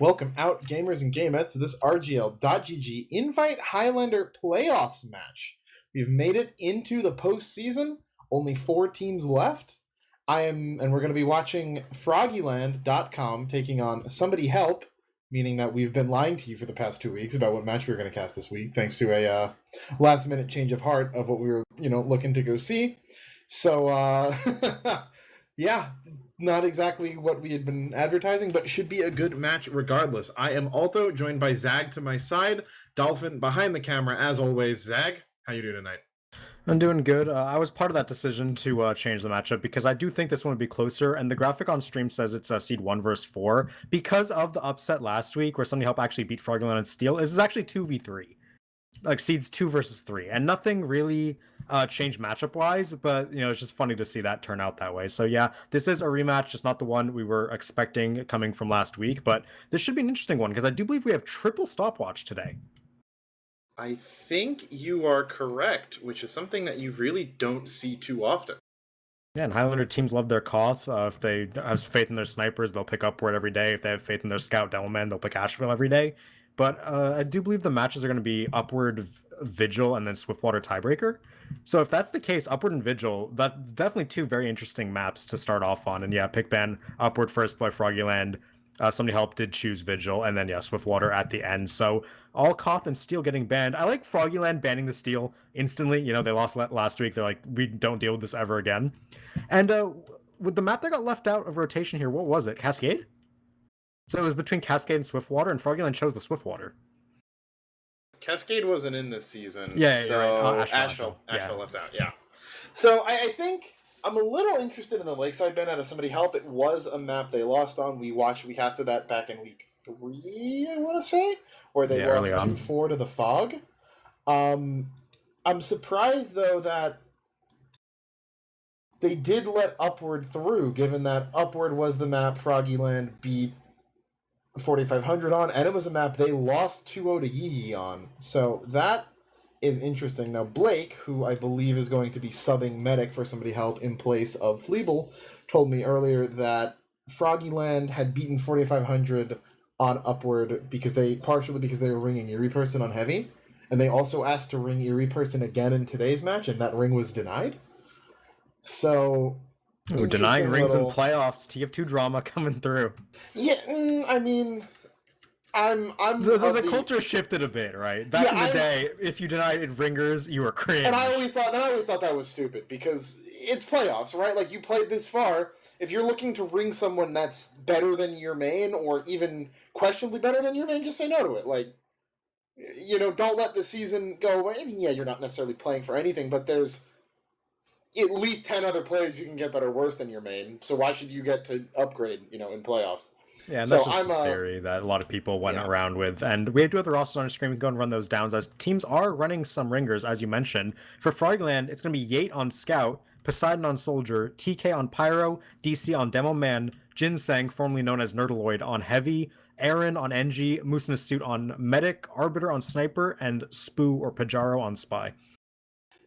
Welcome out, gamers and gamettes, to this RGLgg Invite Highlander playoffs match. We've made it into the postseason. Only 4 teams left. And we're going to be watching Froggieland.com taking on Somebody Help, meaning that we've been lying to you for the past 2 weeks about what match we were going to cast this week, thanks to a last-minute change of heart of what we were, looking to go see. So, yeah, not exactly what we had been advertising, but should be a good match regardless. I am Alto, joined by Zag to my side, Dolphin behind the camera as always. Zag, how you doing tonight? I'm doing good. I was part of that decision to change the matchup because I do think this one would be closer, and the graphic on stream says it's seed 1 versus 4. Because of the upset last week where Somebody Help actually beat Froggieland and Steel, this is actually 2v3. Like seeds 2 versus 3, and nothing really changed matchup wise, but it's just funny to see that turn out that way. So yeah, this is a rematch, just not the one we were expecting coming from last week, but this should be an interesting one because I do believe we have triple stopwatch today. I think you are correct, which is something that you really don't see too often. Yeah, and Highlander teams love their Koth. If they have faith in their snipers, they'll pick Upward every day. If they have faith in their Scout Devilman, they'll pick Asheville every day. But I do believe the matches are going to be Upward, Vigil, and then Swiftwater Tiebreaker. So if that's the case, Upward and Vigil, that's definitely 2 very interesting maps to start off on. And yeah, pick ban Upward first by Froggieland. Somebody Help did choose Vigil, and then yeah, Swiftwater at the end. So all Koth and Steel getting banned. I like Froggieland banning the Steel instantly. They lost last week. They're like, we don't deal with this ever again. And with the map that got left out of rotation here, what was it? Cascade? So it was between Cascade and Swiftwater, and Froggieland chose the Swiftwater. Cascade wasn't in this season. Yeah, so right. Asheville left out, yeah. So I think I'm a little interested in the Lakeside ban out of Somebody Help. It was a map they lost on. We casted that back in week 3, I want to say, where they lost 2-4 to the Fog. I'm surprised, though, that they did let Upward through, given that Upward was the map Froggieland beat 4,500 on, and it was a map they lost 2-0 to Yee on. So that is interesting. Now, Blake, who I believe is going to be subbing Medic for Somebody Help in place of Fleeble, told me earlier that Froggieland had beaten 4,500 on Upward partially because they were ringing Eerie Person on Heavy, and they also asked to ring Eerie Person again in today's match, and that ring was denied. So... denying rings in playoffs, TF2 drama coming through. Yeah, I mean... The culture shifted a bit, right? Back in the day, if you denied ringers, you were cringe. And I always thought that was stupid because it's playoffs, right? Like, you played this far. If you're looking to ring someone that's better than your main or even questionably better than your main, just say no to it. Like, don't let the season go away. I mean, yeah, you're not necessarily playing for anything, but there's at least 10 other players you can get that are worse than your main. So why should you get to upgrade, in playoffs? Yeah, and that's just a theory that a lot of people went around with. And we have 2 other rosters on our screen. We can go and run those downs as teams are running some ringers, as you mentioned. For Froggieland, it's going to be Yate on Scout, Poseidon on Soldier, TK on Pyro, DC on Demo Man, Ginseng, formerly known as Nerdaloid, on Heavy, Aaron on NG, Moose in a Suit on Medic, Arbiter on Sniper, and Spoo or Pajaro on Spy.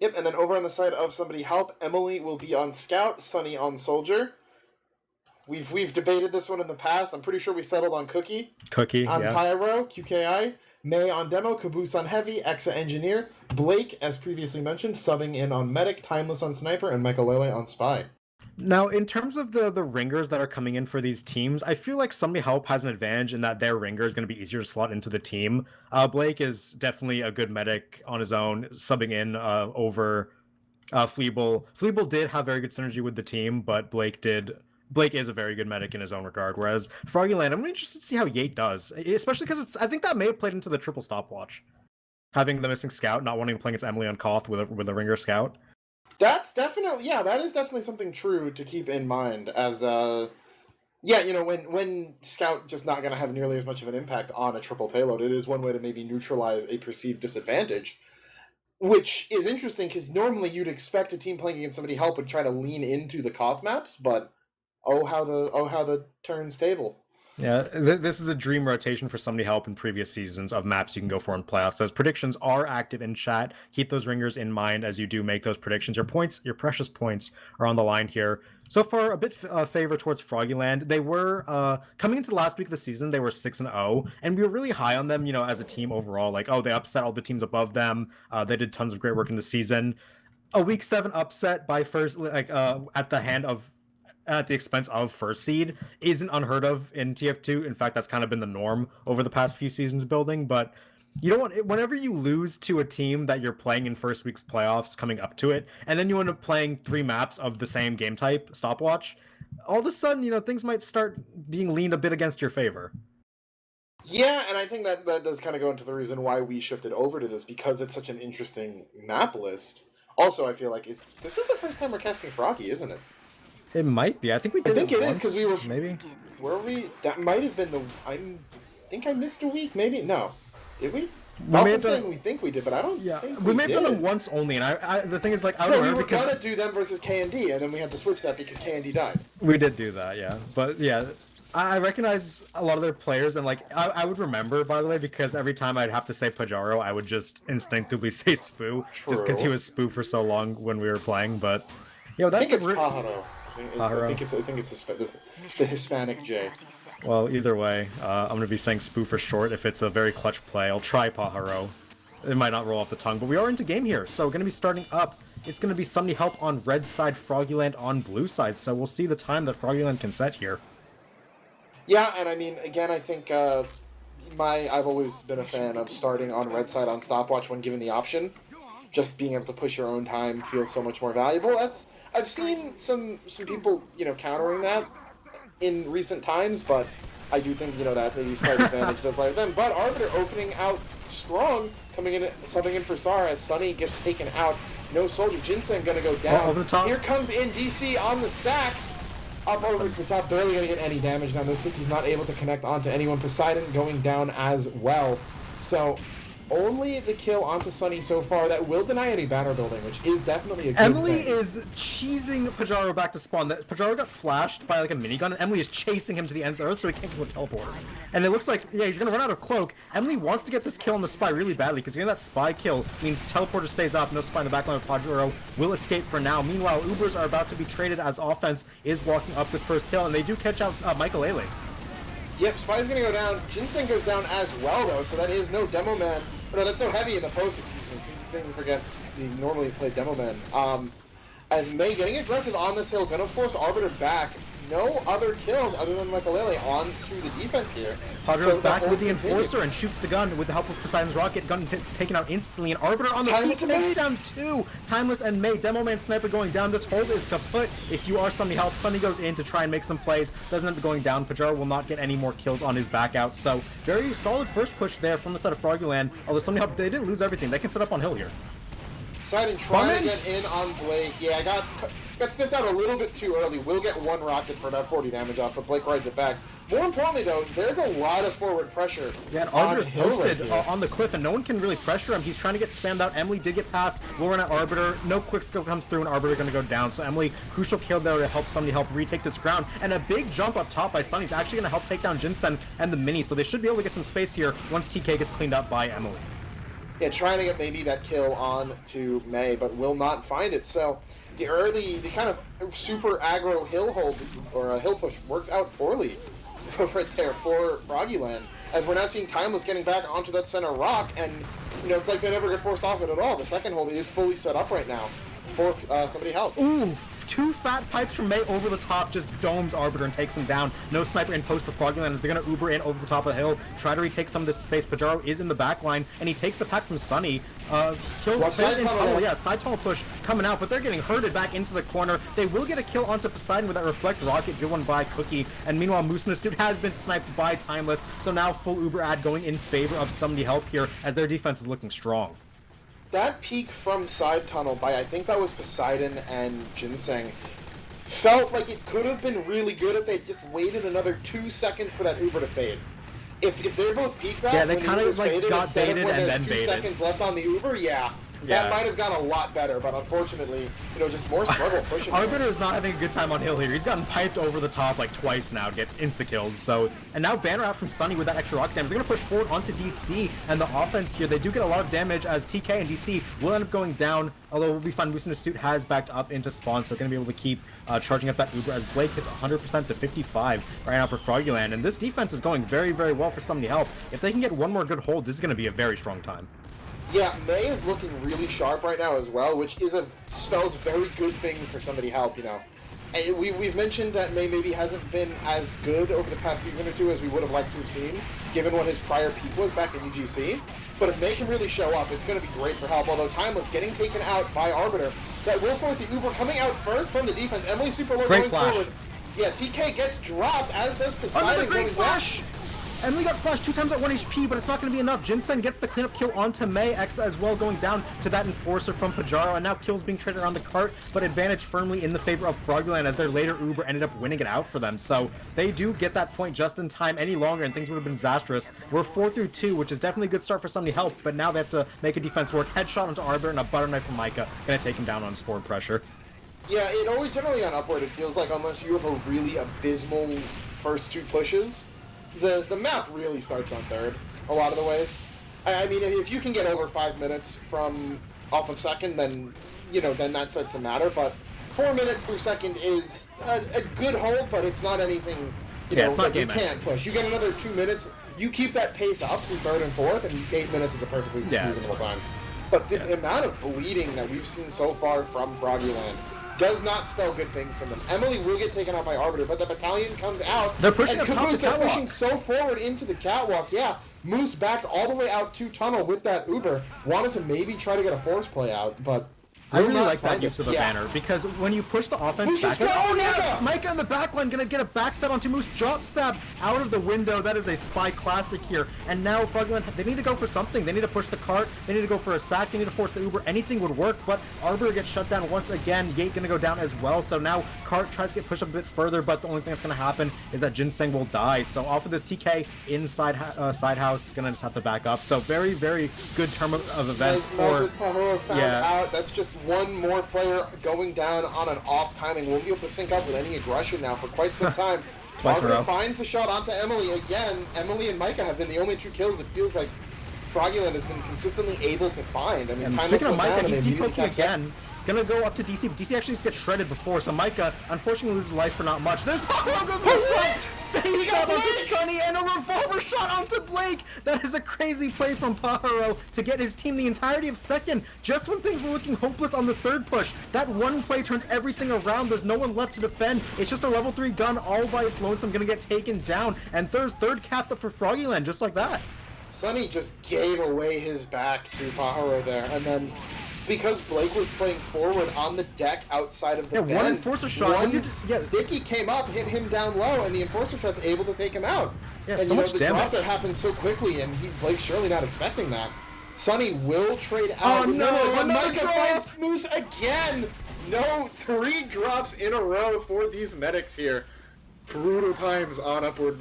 Yep, and then over on the side of Somebody Help, Emily will be on Scout, Sunny on Soldier. We've debated this one in the past. I'm pretty sure we settled on Cookie on Pyro, QKI, May on Demo, Caboose on Heavy, Exa Engineer, Blake, as previously mentioned, subbing in on Medic, Timeless on Sniper, and Michael Lele on Spy. Now, in terms of the ringers that are coming in for these teams, I feel like Somebody Help has an advantage in that their ringer is going to be easier to slot into the team. Blake is definitely a good medic on his own, subbing in over Fleeble. Fleeble did have very good synergy with the team, but Blake is a very good medic in his own regard, whereas Froggieland, I'm interested to see how Yate does, especially because I think that may have played into the triple stopwatch. Having the missing Scout, not wanting to play against Emily on Koth with a ringer Scout. That is definitely something true to keep in mind as, when Scout just not going to have nearly as much of an impact on a triple payload, it is one way to maybe neutralize a perceived disadvantage, which is interesting because normally you'd expect a team playing against Somebody Help would try to lean into the Koth maps, but oh how the turns table. Yeah, this is a dream rotation for somebody help in previous seasons of maps you can go for in playoffs. Those predictions are active in chat. Keep those ringers in mind as you do make those predictions. Your points, your precious points, are on the line here. So far, a bit favor towards Froggieland. They were coming into the last week of the season. They were 6-0, and we were really high on them. You know, as a team overall, like, oh, they upset all the teams above them. They did tons of great work in the season. A week 7 upset by first, like, at the expense of first seed isn't unheard of in TF2. In fact, that's kind of been the norm over the past few seasons building. But you don't want, whenever you lose to a team that you're playing in first week's playoffs coming up to it, and then you end up playing 3 maps of the same game type, stopwatch, all of a sudden, you know, things might start being leaned a bit against your favor. Yeah, and I think that does kind of go into the reason why we shifted over to this, because it's such an interesting map list. Also, I feel like this is the first time we're casting Froggy, isn't it? It might be. I think we did. I think it is, once, because we were maybe. Were we? That might have been the. I think I missed a week. Maybe no. Did we? We think we did, but I don't. Yeah, think we may have done it once only, and I the thing is, like, I don't remember because we were gonna do them versus KND, and then we had to switch that because KND died. We did do that, yeah. But yeah, I recognize a lot of their players, and like I would remember, by the way, because every time I'd have to say Pajaro, I would just instinctively say Spoo, just because he was Spoo for so long when we were playing. But that's I think it's Pajaro. I think it's the Hispanic J. Well, either way, I'm going to be saying Spoo for short if it's a very clutch play. I'll try Pajaro. It might not roll off the tongue, but we are into game here, so going to be starting up. It's going to be somebody help on red side, Froggieland on blue side, so we'll see the time that Froggieland can set here. Yeah, and I mean, again, I think I've always been a fan of starting on red side on stopwatch when given the option. Just being able to push your own time feels so much more valuable. I've seen some people, countering that in recent times, but I do think, that maybe slight advantage does lie with them. But Arbiter opening out strong, coming in, subbing in for SAR as Sunny gets taken out. No soldier. Ginseng gonna go down. Over the top. Here comes in DC on the sack. Up over the top, barely gonna get any damage now. No stick, he's not able to connect onto anyone. Poseidon going down as well. So only the kill onto Sunny so far that will deny any banner building, which is definitely a good Emily thing. is cheesing Pajaro back to spawn. Pajaro got flashed by like a minigun, and Emily is chasing him to the ends of the earth so he can't get a teleporter. And it looks like, he's gonna run out of cloak. Emily wants to get this kill on the spy really badly, because getting that spy kill means teleporter stays up, no spy in the backline of Pajaro will escape for now. Meanwhile, Ubers are about to be traded as offense is walking up this first hill, and they do catch out Michael Lele. Yep, Spy's gonna go down. Ginseng goes down as well, though, so that is no Demo Man. No, that's no Heavy in the post, excuse me. Didn't forget, he normally played Demo Man. As May getting aggressive on this hill, gonna force Arbiter back. No other kills other than Makalele on to the defense here. Pajaro's back with the Enforcer and shoots the gun with the help of Poseidon's rocket. Gun gets taken out instantly, and Arbiter on the feet takes down 2. Timeless and May. Demo Man Sniper going down. This hold is kaput. If you are Sunny help, Sunny goes in to try and make some plays. Doesn't end up going down. Pajaro will not get any more kills on his back out. So very solid first push there from the side of Froggieland. Although Sunny help, they didn't lose everything. They can set up on hill here. Poseidon trying to get in on Blake. Yeah, got sniffed out a little bit too early. Will get 1 rocket for about 40 damage off, but Blake rides it back. More importantly, though, there's a lot of forward pressure. Yeah, and Arbiter's posted on the cliff, and no one can really pressure him. He's trying to get spammed out. Emily did get past. Will run at Arbiter. No quick skill comes through, and Arbiter going to go down. So Emily, crucial kill there to help somebody help retake this ground. And a big jump up top by Sunny is actually going to help take down Ginseng and the Mini. So they should be able to get some space here once TK gets cleaned up by Emily. Yeah, trying to get maybe that kill on to May, but will not find it. So the kind of super aggro hill hold, or a hill push, works out poorly right there for Froggieland, as we're now seeing Timeless getting back onto that center rock, and it's like they never get forced off it at all. The second hold is fully set up right now for somebody help. Ooh, 2 fat pipes from May over the top, just domes Arbiter and takes him down. No sniper in post for Froggieland as they're going to Uber in over the top of the hill, try to retake some of this space. Pajaro is in the back line, and he takes the pack from Sunny. Side tunnel push coming out, but they're getting herded back into the corner. They will get a kill onto Poseidon with that reflect rocket, good one by Cookie, and meanwhile Moose in the suit has been sniped by Timeless, so now full Uber ad going in favor of somebody help here as their defense is looking strong. That peek from side tunnel by, I think that was Poseidon and Ginseng, felt like it could have been really good if they just waited another 2 seconds for that Uber to fade. If they're both peeked that, yeah, they kind of like faded, got baited when and there's then 2 baited. seconds left on the Uber, yeah, That might have gone a lot better, but unfortunately, just more struggle pushing. Arbiter is not having a good time on hill here. He's gotten piped over the top like twice now to get insta-killed. So, and now banner out from Sunny with that extra rocket damage. They're going to push forward onto DC, and the offense here, they do get a lot of damage as TK and DC will end up going down, although we'll be fine. Boosting suit has backed up into spawn, so going to be able to keep charging up that Uber as Blake hits 100% to 55 right now for Froggieland. And this defense is going very, very well for Somebody Help. If they can get one more good hold, this is going to be a very strong time. Yeah, May is looking really sharp right now as well, which spells very good things for Somebody Help, And we've mentioned that May maybe hasn't been as good over the past season or two as we would have liked to have seen, given what his prior peak was back in UGC. But if May can really show up, it's going to be great for Help, although Timeless getting taken out by Arbiter. That will force the Uber coming out first from the defense. Emily super low going forward. Yeah, TK gets dropped, as does Poseidon. Another great flash! Emily got flashed 2 times at 1 HP, but it's not going to be enough. Jinsen gets the cleanup kill onto May. X as well going down to that Enforcer from Pajaro, and now kills being traded around the cart, but advantage firmly in the favor of Froggieland as their later Uber ended up winning it out for them. So they do get that point just in time. Any longer and things would have been disastrous. We're 4-2, which is definitely a good start for Somebody Help, but now they have to make a defense work. Headshot onto Arbiter and a butter knife from Micah. Going to take him down on his forward pressure. Yeah, it always generally on upward, it feels like unless you have a really abysmal first 2 pushes, the map really starts on third a lot of the ways. I mean, if you can get over 5 minutes off of second, then then that starts to matter. But 4 minutes through second is a good hold, but it's not anything it's not that you can't push. You get another 2 minutes, you keep that pace up through third and fourth, and 8 minutes is a perfectly reasonable time. But the amount of bleeding that we've seen so far from Froggieland does not spell good things from them. Emily will get taken out by Arbiter, but the battalion comes out. They're pushing and up they're pushing so forward into the catwalk. Yeah, Moose backed all the way out to tunnel with that Uber. Wanted to maybe try to get a force play out, but I really like that use of the banner, because when you push the offense back, Micah in the backline gonna get a backstab onto Moose, drop stab out of the window. That is a spy classic here. And now Froggieland, they need to go for something. They need to push the cart, they need to go for a sack, they need to force the Uber. Anything would work, but Arbiter gets shut down once again. Yate gonna go down as well, so now cart tries to get pushed up a bit further, but the only thing that's gonna happen is that Ginseng will die. So off of this TK inside side house, gonna just have to back up. So very, very good term of events for out. That's just one more player going down on an off timing. Won't be able to sync up with any aggression now for quite some time. Arbiter finds the shot onto Emily again. Emily and Micah have been the only 2 kills it feels like Froggieland has been consistently able to find. I mean, speaking of Micah, he's depoking again. Gonna go up to DC, but DC actually just gets shredded before, so Micah unfortunately loses life for not much. There's Paharo goes in the front! Face up onto Sunny and a revolver shot onto Blake! That is a crazy play from Paharo to get his team the entirety of second, just when things were looking hopeless on this third push. That one play turns everything around. There's no one left to defend. It's just a level 3 gun all by its lonesome, gonna get taken down, and there's third cap up for Froggieland, just like that. Sunny just gave away his back to Paharo there, and then because Blake was playing forward on the deck outside of the bend, one Enforcer shot. Sticky came up, hit him down low, and the Enforcer shot's able to take him out. Yeah, and so much the damage. drop there happened so quickly, and Blake's surely not expecting that. Sunny will trade out. Oh no! But Micah finds Moose again! No, 3 drops in a row for these medics here. Brutal times on upward.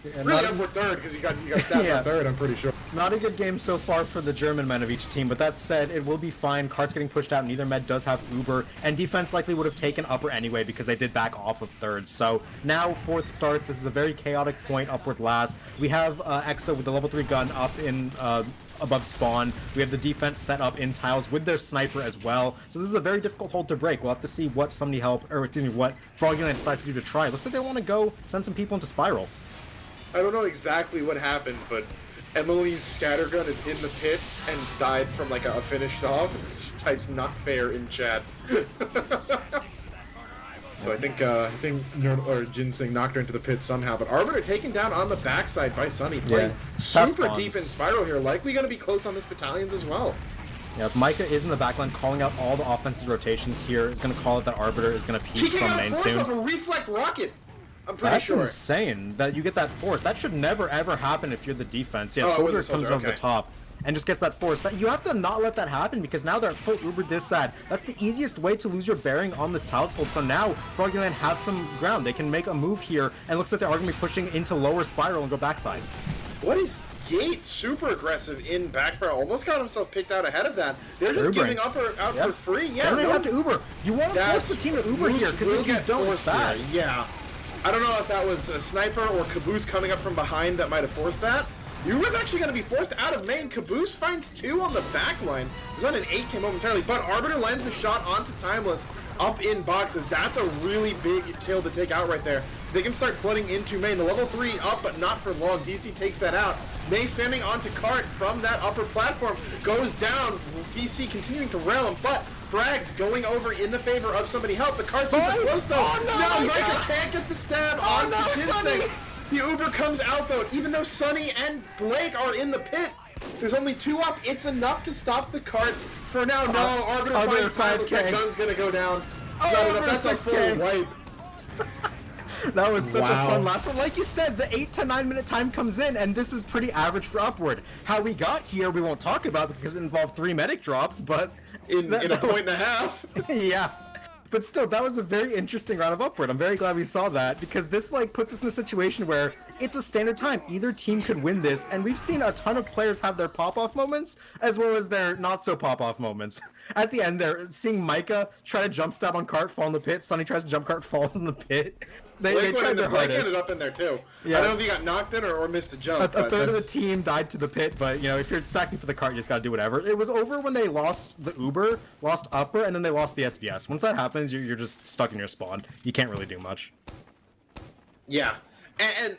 Really upward third, because you got stabbed on third, I'm pretty sure. Not a good game so far for the German men of each team, but that said, it will be fine. Cart's getting pushed out, neither med does have Uber, and defense likely would have taken upper anyway because they did back off of third. So now 4th starts. This is a very chaotic point upward last. We have Exa with the level 3 gun up in above spawn. We have the defense set up in tiles with their sniper as well. So this is a very difficult hold to break. We'll have to see what what Froggieland decides to do to try. Looks like they want to go send some people into Spiral. I don't know exactly what happened, but Emily's scattergun is in the pit and died from like a finished off. She types "not fair" in chat. So I think Nerd or Ginseng knocked her into the pit somehow. But Arbiter taken down on the backside by Sunny, playing super deep in Spiral here. Likely going to be close on this battalions as well. Yeah, Micah is in the backline calling out all the offensive rotations here. Is going to call it that Arbiter is going to peek from main soon. Off a reflect rocket. I'm pretty sure. That's insane that you get that force. That should never ever happen if you're the defense. Yeah, Soldier comes over the top and just gets that force. That you have to not let that happen because now they're full Uber dissad. That's the easiest way to lose your bearing on this tiles hold. So now Froggieland have some ground. They can make a move here and looks like they are going to be pushing into lower Spiral and go backside. What is Yates? Super aggressive in backspiral. Almost got himself picked out ahead of that. They're just giving up out for free. Yeah, they have to Uber. You want to force the team to Uber here because if you don't, it's bad. Yeah. I don't know if that was a sniper or Caboose coming up from behind that might have forced that. Uber's actually going to be forced out of main. Caboose finds 2 on the back line. It was on an 8K momentarily, but Arbiter lands the shot onto Timeless up in boxes. That's a really big kill to take out right there. So they can start flooding into main. The level 3 up, but not for long. DC takes that out. May spamming onto Cart from that upper platform. Goes down. DC continuing to rail him, but Frags going over in the favor of somebody help. The Cart's super close though. Oh no! Micah can't get the stab on Ginseng. The Uber comes out though, even though Sunny and Blake are in the pit. There's only 2 up. It's enough to stop the cart for now. No, Arbiter finds 5K. That gun's gonna go down. That's a full wipe. That was such a fun last one. Like you said, the 8 to 9 minute time comes in, and this is pretty average for Upward. How we got here, we won't talk about because it involved 3 medic drops, but in a point and a half. Yeah. But still, that was a very interesting round of Upward. I'm very glad we saw that, because this puts us in a situation where it's a standard time. Either team could win this, and we've seen a ton of players have their pop-off moments, as well as their not-so-pop-off moments. At the end there, seeing Micah try to jump stab on Cart, fall in the pit, Sunny tries to jump Cart, falls in the pit. They tried their hardest. Blake ended up in there too. Yeah. I don't know if he got knocked in or missed a jump. A third of the team died to the pit, but if you're sacking for the cart, you just gotta do whatever. It was over when they lost the Uber, lost Upper, and then they lost the SVS. Once that happens, you're just stuck in your spawn. You can't really do much. Yeah. And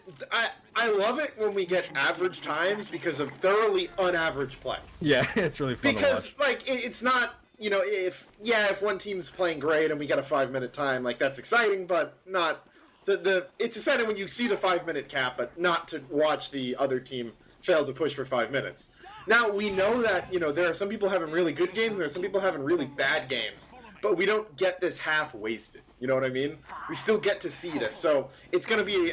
I love it when we get average times because of thoroughly unaverage play. Yeah, it's really fun to watch. Because, it's not, if one team's playing great and we get a 5-minute time, that's exciting, but not... It's exciting when you see the 5-minute cap, but not to watch the other team fail to push for 5 minutes. Now, we know that, there are some people having really good games, and there are some people having really bad games, but we don't get this half wasted. You know what I mean? We still get to see this, so it's going to be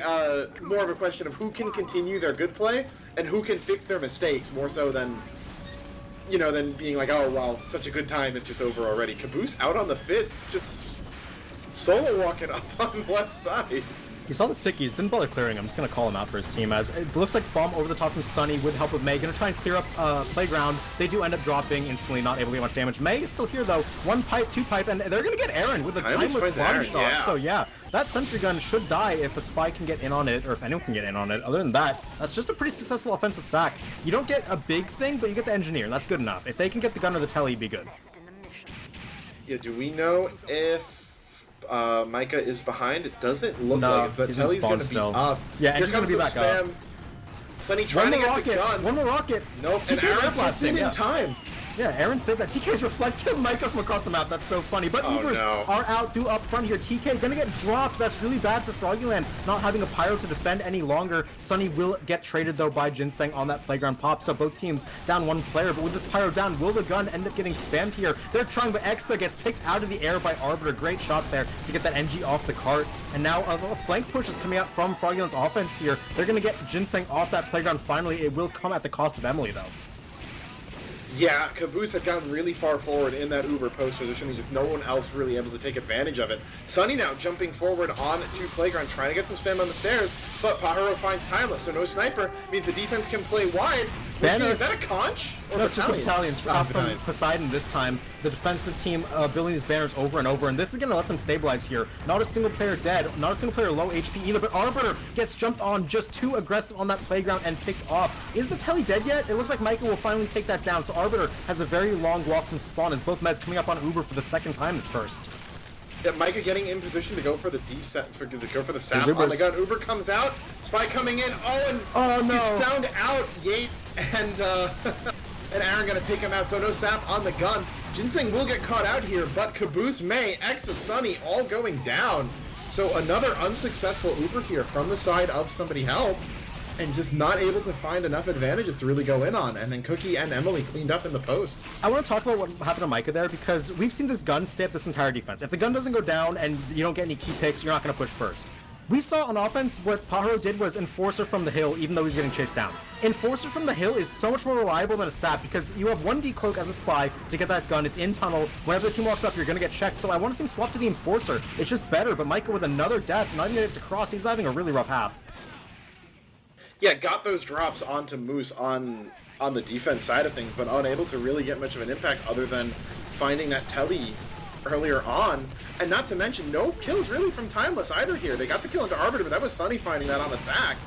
more of a question of who can continue their good play, and who can fix their mistakes, more so than, than being like, oh, well, such a good time, it's just over already. Caboose out on the fists, just... solo walking up on the left side. He saw the sickies, didn't bother clearing him. I'm just going to call him out for his team, as it looks like bomb over the top from Sunny with help of May. Going to try and clear up Playground. They do end up dropping instantly, not able to get much damage. May is still here, though. 1 pipe, 2 pipe, and they're going to get Aaron with a timeless slaughter shot. Yeah. So yeah, that sentry gun should die if a spy can get in on it, or if anyone can get in on it. Other than that, that's just a pretty successful offensive sack. You don't get a big thing, but you get the engineer, and that's good enough. If they can get the gun or the telly, be good. Yeah, do we know if Micah is behind? It doesn't look like it's that Telly's going to be up. Yeah, and he's going to be back up. Sunny trying to get the gun. One more rocket. Nope, and Aaron gets in time. Yeah, Aaron saved that. TK's reflect killed Micah from across the map. That's so funny. But Ubers are out through up front here. TK gonna get dropped. That's really bad for Froggieland, not having a pyro to defend any longer. Sunny will get traded though by Ginseng on that playground pop. So both teams down 1 player. But with this pyro down, will the gun end up getting spammed here? They're trying, but Exa gets picked out of the air by Arbiter. Great shot there to get that NG off the cart. And now a flank push is coming out from Froggieland's offense here. They're gonna get Ginseng off that playground finally. It will come at the cost of Emily though. Yeah, Caboose had gotten really far forward in that Uber post position, and just no one else really able to take advantage of it. Sunny now jumping forward on to Playground, trying to get some spam on the stairs, but Pajaro finds Timeless, so no sniper means the defense can play wide. Is that a conch? Or no, just Battalions from Poseidon this time. The defensive team building these banners over and over, and this is going to let them stabilize here. Not a single player dead, not a single player low HP either, but Arbiter gets jumped on, just too aggressive on that playground and picked off. Is the Telly dead yet? It looks like Micah will finally take that down, so Arbiter has a very long walk from spawn as both meds coming up on Uber for the 2nd time this first. Yeah, Micah getting in position to go for the descent, to go for the sap on the gun. Uber comes out, Spy coming in, no. He's found out, Yate and Aaron gonna take him out, so no sap on the gun. Ginseng will get caught out here, but Caboose, May, Exa, Sunny all going down. So another unsuccessful Uber here from the side of somebody help, and just not able to find enough advantages to really go in on. And then Cookie and Emily cleaned up in the post. I want to talk about what happened to Micah there, because we've seen this gun stay up this entire defense. If the gun doesn't go down and you don't get any key picks, you're not going to push first. We saw on offense what Pajaro did was Enforcer from the hill, even though he's getting chased down. Enforcer from the hill is so much more reliable than a sap, because you have 1 decloak as a spy to get that gun. It's in tunnel. Whenever the team walks up, you're going to get checked. So I want to see him swap to the Enforcer. It's just better, but Micah with another death, not even get it to cross. He's having a really rough half. Yeah, got those drops onto Moose on the defense side of things, but unable to really get much of an impact other than finding that telly earlier on. And not to mention, no kills really from Timeless either here. They got the kill into Arbiter, but that was Sunny finding that on the sack.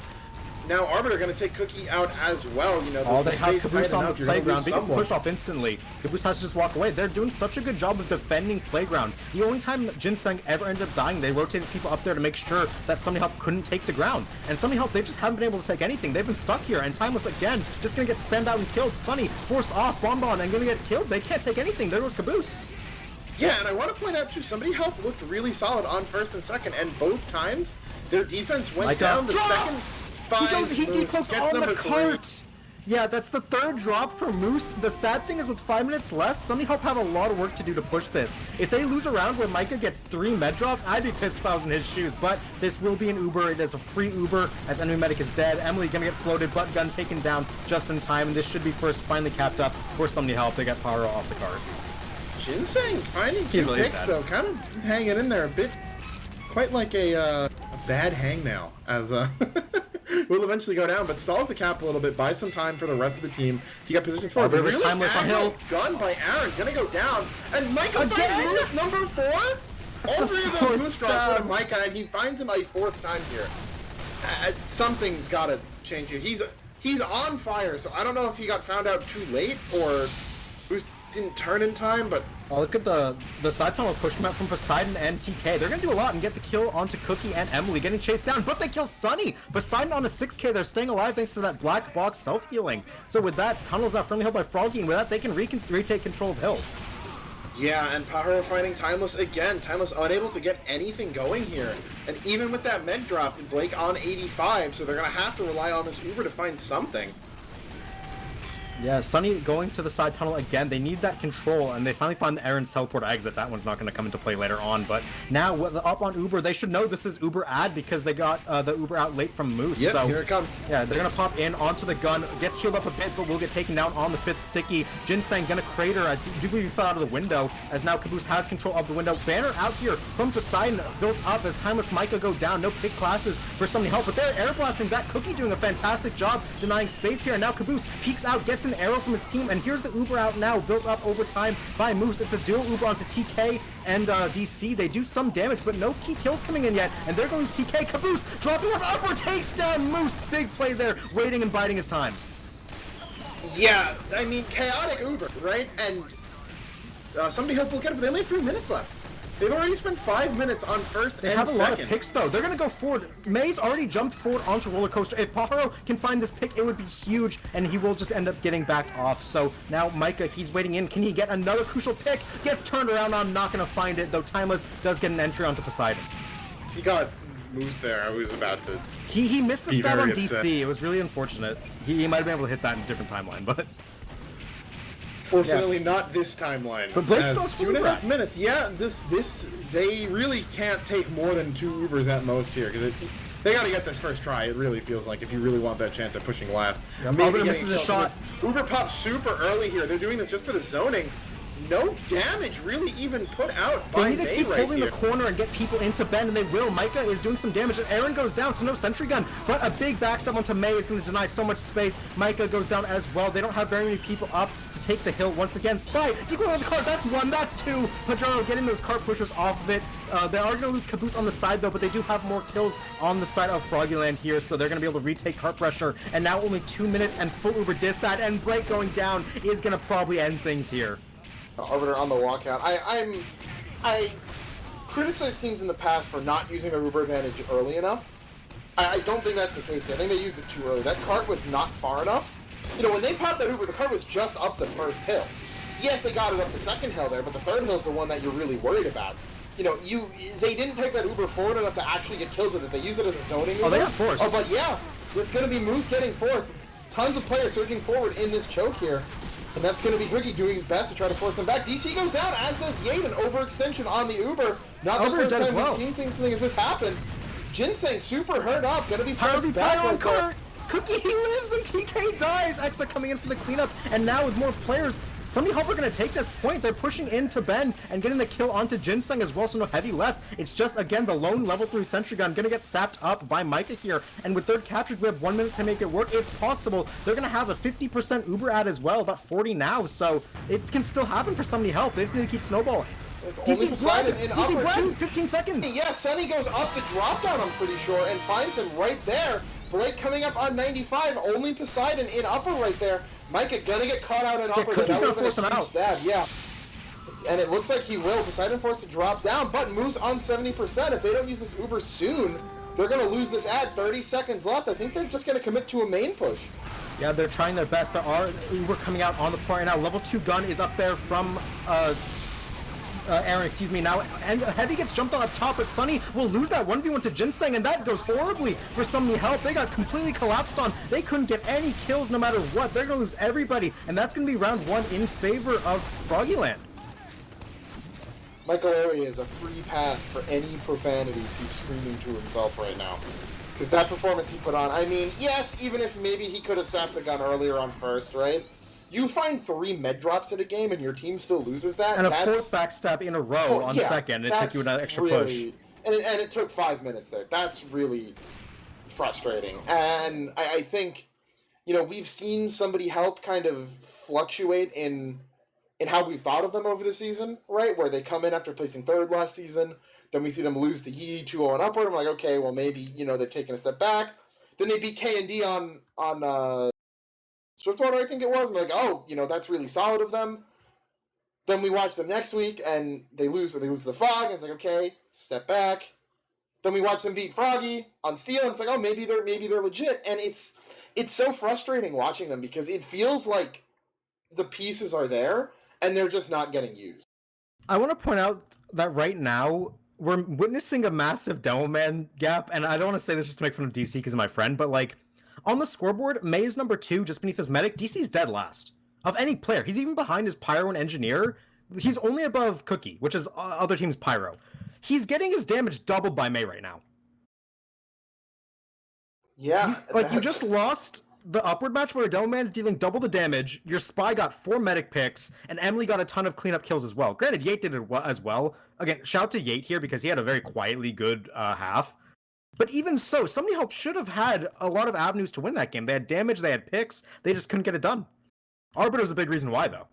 Now Arbiter going to take Cookie out as well. You know, all they have space Caboose on the enough, you're gonna playground. lose They get someone. pushed off instantly. Caboose has to just walk away. They're doing such a good job of defending playground. The only time Ginseng ever ended up dying, they rotated people up there to make sure that Sunny Help couldn't take the ground. And Sunny Help, they just haven't been able to take anything. They've been stuck here. And Timeless again, just gonna get spammed out and killed. Sunny forced off Bonbon and gonna get killed. They can't take anything. There goes Caboose. Yeah, and I want to point out too, Somebody Help looked really solid on first and second, and both times their defense went down. The second He decloaks on the cart. 3. Yeah, that's the third drop for Moose. The sad thing is with 5 minutes left, Sunny Help have a lot of work to do to push this. If they lose a round where Micah gets 3 med drops, I'd be pissed if I was in his shoes. But this will be an Uber. It is a free Uber as enemy medic is dead. Emily gonna get floated, butt gun taken down just in time. And this should be first finally capped up for Sunny Help. They got power off the cart. Ginseng finding 2 picks though, kind of hanging in there a bit, quite like a bad hangnail as will eventually go down, but stalls the cap a little bit, buys some time for the rest of the team. He got positioned forward. Rivers Timeless on Hill. Gun by Aaron, gonna go down, and Micah finds Moose number 4. All 3 of those Moose drops go to Micah, and he finds him a 4th time here. Something's got to change here. He's on fire, so I don't know if he got found out too late or Moose didn't turn in time, but oh, look at the side tunnel push map from Poseidon and TK. They're gonna do a lot and get the kill onto Cookie and Emily, getting chased down, but they kill Sunny. Poseidon on a 6k, they're staying alive thanks to that black box self-healing. So with that, Tunnel's not friendly held by Froggy, and with that, they can retake control of Hill. yeah, and Pajaro finding Timeless again. Timeless unable to get anything going here. And even with that med drop, Blake on 85, so they're gonna have to rely on this Uber to find something. Yeah, Sunny going to the side tunnel again. They need that control, and they finally find the Aaron's teleport exit. That one's not going to come into play later on, but now with the up on Uber, they should know this is Uber ad because they got the Uber out late from Moose. Yep, so here it comes. Yeah, they're going to pop in onto the gun. Gets healed up a bit, but will get taken down on the 5th sticky. Ginseng going to crater. I do believe he fell out of the window, as now Caboose has control of the window. Banner out here from Poseidon built up as Timeless Micah go down. No pick classes for Sunny Help, but they're air blasting that. Cookie doing a fantastic job denying space here, and now Caboose peeks out, gets an arrow from his team, and here's the Uber out now, built up over time by Moose. It's a dual Uber onto TK and DC. They do some damage, but no key kills coming in yet, and there goes TK. Caboose dropping up, upward takes down Moose. Big play there, waiting and biding his time. Yeah, I mean, chaotic Uber, right? And Somebody Help will get it, but they only have 3 minutes left. They've already spent 5 minutes on first They and have a second. lot of picks, though. They're going to go forward. May's already jumped forward onto Roller Coaster. If Pajaro can find this pick, it would be huge, and he will just end up getting back off. So now Micah, he's waiting in. Can he get another crucial pick? Gets turned around. I'm not going to find it, though Timeless does get an entry onto Poseidon. He got Moose there. I was about to... He missed the stab on upset. DC. It was really unfortunate. He might have been able to hit that in a different timeline, but... Fortunately, not this timeline. But Blake's As still 2.5 minutes. Yeah, they really can't take more than 2 Ubers at most here because they got to get this first try. It really feels like if you really want that chance at pushing last. Yeah, maybe Albert misses a shot. Uber pops super early here. They're doing this just for the zoning. No damage really even put out by They need to May keep right holding here. the corner and get people into bend, and they will. Micah is doing some damage, and Aaron goes down, so no sentry gun. But a big backstab onto May is going to deny so much space. Micah goes down as well. They don't have very many people up to take the hill once again. Spy, decoy on the cart. That's 1, that's 2. Pajaro getting those cart pushers off of it. They are going to lose Caboose on the side, though, but they do have more kills on the side of Froggieland here, so they're going to be able to retake cart pressure. And now only 2 minutes and full Uber dissat, and Blake going down is going to probably end things here. Arbiter on the walkout. I criticized teams in the past for not using their Uber advantage early enough. I don't think that's the case here. I think they used it too early. That cart was not far enough. You know, when they popped that Uber, the cart was just up the first hill. Yes, they got it up the second hill there, but the third hill is the one that you're really worried about. You know, they didn't take that Uber forward enough to actually get kills with it. They used it as a zoning Uber. Oh, they got forced. Oh, but yeah, it's going to be Moose getting forced. Tons of players surging forward in this choke here. And that's going to be Quickie doing his best to try to force them back. DC goes down, as does Yade, an overextension on the Uber. Not the first time we've seen something as this happen. Ginseng super hurt up, going to be forced back. On cart. Cookie, he lives and TK dies! Exa coming in for the cleanup, and now with more players, Somebody Hope are going to take this point. They're pushing into Ben and getting the kill onto Ginseng as well, so no heavy left. It's just, again, the lone level 3 sentry gun going to get sapped up by Micah here, and with third captured, we have 1 minute to make it work. It's possible. They're going to have a 50% Uber ad as well, about 40 now, so it can still happen for Somebody Help. They just need to keep snowballing. It's only Poseidon in upper too. 15 seconds. Yeah, Sunny goes up the drop down, I'm pretty sure, and finds him right there. Blake coming up on 95, only Poseidon in upper right there. Micah gonna get caught out in upper. Cookie's gonna force him out. Stab, yeah. And it looks like he will. Poseidon forced to drop down, but moves on 70%. If they don't use this Uber soon, they're gonna lose this ad. 30 seconds left. I think they're just gonna commit to a main push. Yeah, they're trying their best. There are Uber coming out on the point right now. Level 2 gun is up there from Aaron, excuse me, now, and Heavy gets jumped on up top, but Sunny will lose that 1v1 to Ginseng, and that goes horribly for Somebody Help. They got completely collapsed on. They couldn't get any kills no matter what. They're gonna lose everybody, and that's gonna be round 1 in favor of Froggieland. Michael Airy is a free pass for any profanities he's screaming to himself right now. Because that performance he put on, I mean, yes, even if maybe he could have sapped the gun earlier on first, right? You find 3 med drops in a game and your team still loses that. And a 4th backstab in a row on second. It took you an extra push. And it took 5 minutes there. That's really frustrating. And I think, you know, we've seen Somebody Help kind of fluctuate in how we've thought of them over the season, right? Where they come in after placing 3rd last season. Then we see them lose to Yi 2-0 and upward. I'm like, okay, well, maybe, you know, they've taken a step back. Then they beat K&D on Swiftwater, I think it was. I'm like, oh, you know, that's really solid of them. Then we watch them next week, and they lose to the Frog, and it's like, okay, step back. Then we watch them beat Froggy on Steel, and it's like, oh, maybe they're legit. And it's so frustrating watching them because it feels like the pieces are there, and they're just not getting used. I want to point out that right now, we're witnessing a massive Demoman gap, and I don't want to say this just to make fun of DC because of my friend, but like, on the scoreboard, May is number 2, just beneath his medic. DC's dead last. Of any player. He's even behind his Pyro and Engineer. He's only above Cookie, which is other team's Pyro. He's getting his damage doubled by May right now. Yeah. You just lost the upward match where Demoman's dealing double the damage, your Spy got 4 medic picks, and Emily got a ton of cleanup kills as well. Granted, Yate did it as well. Again, shout out to Yate here because he had a very quietly good half. But even so, Somebody Help should have had a lot of avenues to win that game. They had damage, they had picks, they just couldn't get it done. Arbiter's a big reason why, though.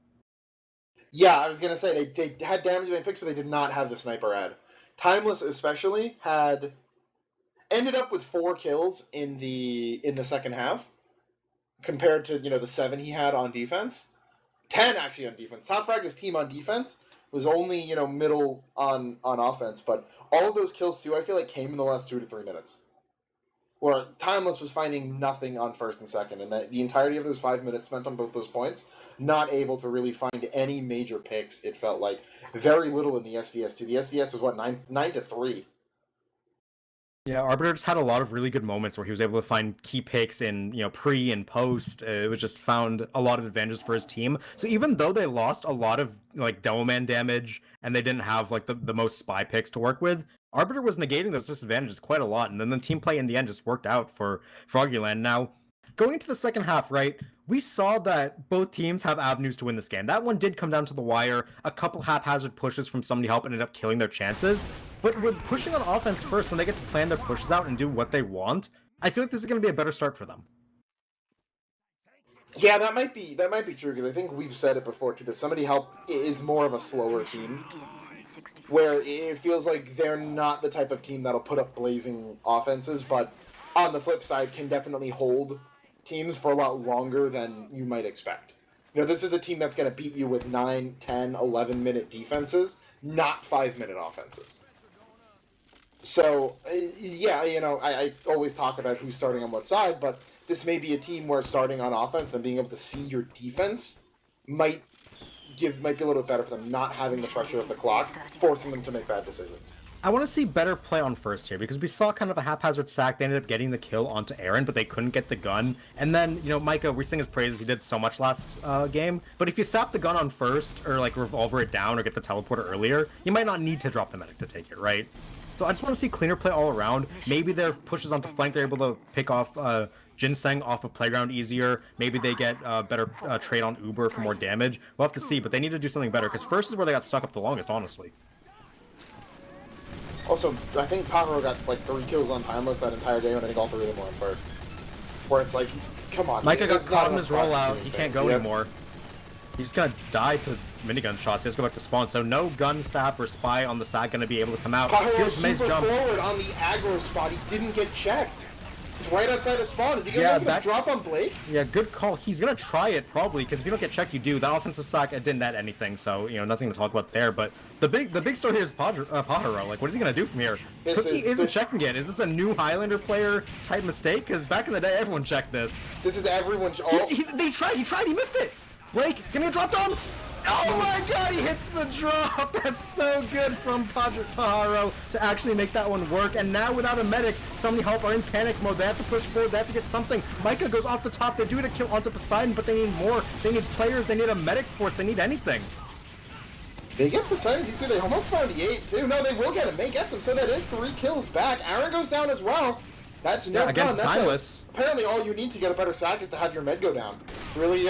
Yeah, I was going to say, they had damage, they had picks, but they did not have the sniper ad. Timeless especially ended up with 4 kills in the second half, compared to, you know, the 7 he had on defense. 10 actually on defense. Top Frag's team on defense was only, you know, middle on offense, but all of those kills too, I feel like, came in the last 2 to 3 minutes. Where Timeless was finding nothing on first and second, and that the entirety of those 5 minutes spent on both those points, not able to really find any major picks, it felt like. Very little in the SVS too. The SVS was, what, 9 to 3? Yeah, Arbiter just had a lot of really good moments where he was able to find key picks in, you know, pre and post. It was just found a lot of advantages for his team. So even though they lost a lot of, like, Demoman damage and they didn't have, like, the most spy picks to work with, Arbiter was negating those disadvantages quite a lot. And then the team play in the end just worked out for Froggieland. Now, going into the second half, right, we saw that both teams have avenues to win this game. That one did come down to the wire. A couple haphazard pushes from Somebody Help ended up killing their chances. But with pushing on offense first, when they get to plan their pushes out and do what they want, I feel like this is going to be a better start for them. Yeah, that might be true, because I think we've said it before too, that Somebody Help is more of a slower team, where it feels like they're not the type of team that'll put up blazing offenses, but on the flip side can definitely hold teams for a lot longer than you might expect. You know, this is a team that's going to beat you with 9, 10, 11-minute defenses, not 5-minute offenses. So, yeah, you know, I always talk about who's starting on what side, but this may be a team where starting on offense and being able to see your defense might be a little bit better for them, not having the pressure of the clock, forcing them to make bad decisions. I want to see better play on first here, because we saw kind of a haphazard sack. They ended up getting the kill onto Aaron, but they couldn't get the gun. And then, you know, Micah, we sing his praises. He did so much last game. But if you sap the gun on first, or, like, revolver it down, or get the teleporter earlier, you might not need to drop the medic to take it, right? So I just want to see cleaner play all around. Maybe their pushes onto flank, they're able to pick off Ginseng off of Playground easier. Maybe they get better trade on Uber for more damage. We'll have to see, but they need to do something better, because first is where they got stuck up the longest, honestly. Also, I think Pajaro got like 3 kills on Timeless that entire game, and I think all 3 of them were on first. Where it's like, come on. Micah got caught in his rollout. He can't go anymore. He's just gonna die to minigun shots. He has to go back to spawn. So no gun, sap, or spy on the side gonna be able to come out. Pajaro super forward on the aggro spot. He didn't get checked. He's right outside of spawn. Is he gonna go for the drop on Blake? Yeah, good call. He's gonna try it probably, because if you don't get checked, you do. That offensive stack, it didn't net anything, so you know, nothing to talk about there. But the big story here is Pajaro. Like, what is he gonna do from here? Cookie isn't checking it. Is this a new Highlander player type mistake? Because back in the day, everyone checked this. This is everyone. They tried. He missed it. Blake, give me a drop down. Oh my god, he hits the drop! That's so good from Pajaro to actually make that one work. And now without a medic, Somebody Help are in panic mode. They have to push forward, they have to get something. Micah goes off the top, they do it a kill onto Poseidon, but they need more. They need players, they need a medic force, they need anything. They get Poseidon, you see they almost found the 8 too. No, they will get him, they get him, so that is 3 kills back. Aaron goes down as well. That's no against Timeless. Apparently, all you need to get a better sack is to have your med go down. Really,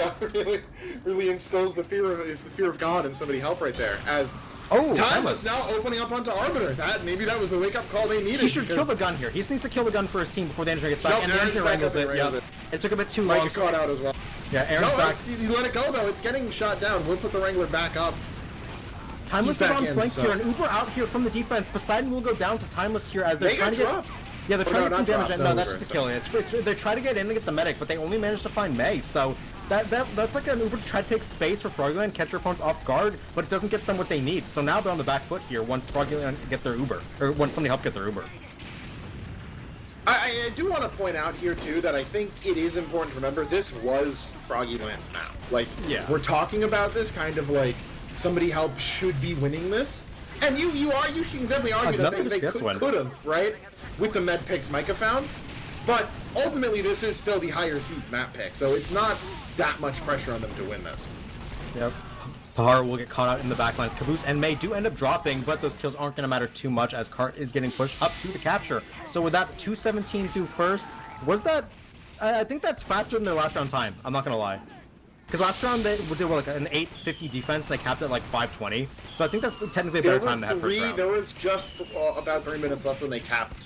really instills the fear of God in Somebody Help right there. As Timeless now opening up onto Arbiter. Maybe that was the wake up call they needed. He should kill the gun here. He just needs to kill the gun for his team before the engineer gets back. And the engineer wrangles it. Yeah. It took a bit too long. Mike got out as well. Yeah, Aaron's back. You let it go though. It's getting shot down. We'll put the Wrangler back up. Timeless is on flank here, and Uber out here from the defense. Poseidon will go down to Timeless here as they're trying to get. Yeah, they're trying to get some damage. No, that's just a kill. They're trying to get in and get the medic, but they only managed to find May. So that's like an Uber to try to take space for Froggieland, catch their opponents off guard, but it doesn't get them what they need. So now they're on the back foot here once Froggieland get their Uber, or once Somebody Help get their Uber. I do want to point out here too that I think it is important to remember this was Froggieland's map. Like, we're talking about this kind of like Somebody Help should be winning this. And you can definitely argue that they could have, right? With the med picks Micah found. But ultimately, this is still the higher seeds map pick, so it's not that much pressure on them to win this. Yep. Pahar will get caught out in the backlines. Caboose and May do end up dropping, but those kills aren't going to matter too much as Cart is getting pushed up to the capture. So with that 217 through first, was that... I think that's faster than their last round time, I'm not going to lie. Because last round they were like an 850 defense, they capped at like 520. So I think that's technically a better time to have first round. There was just about 3 minutes left when they capped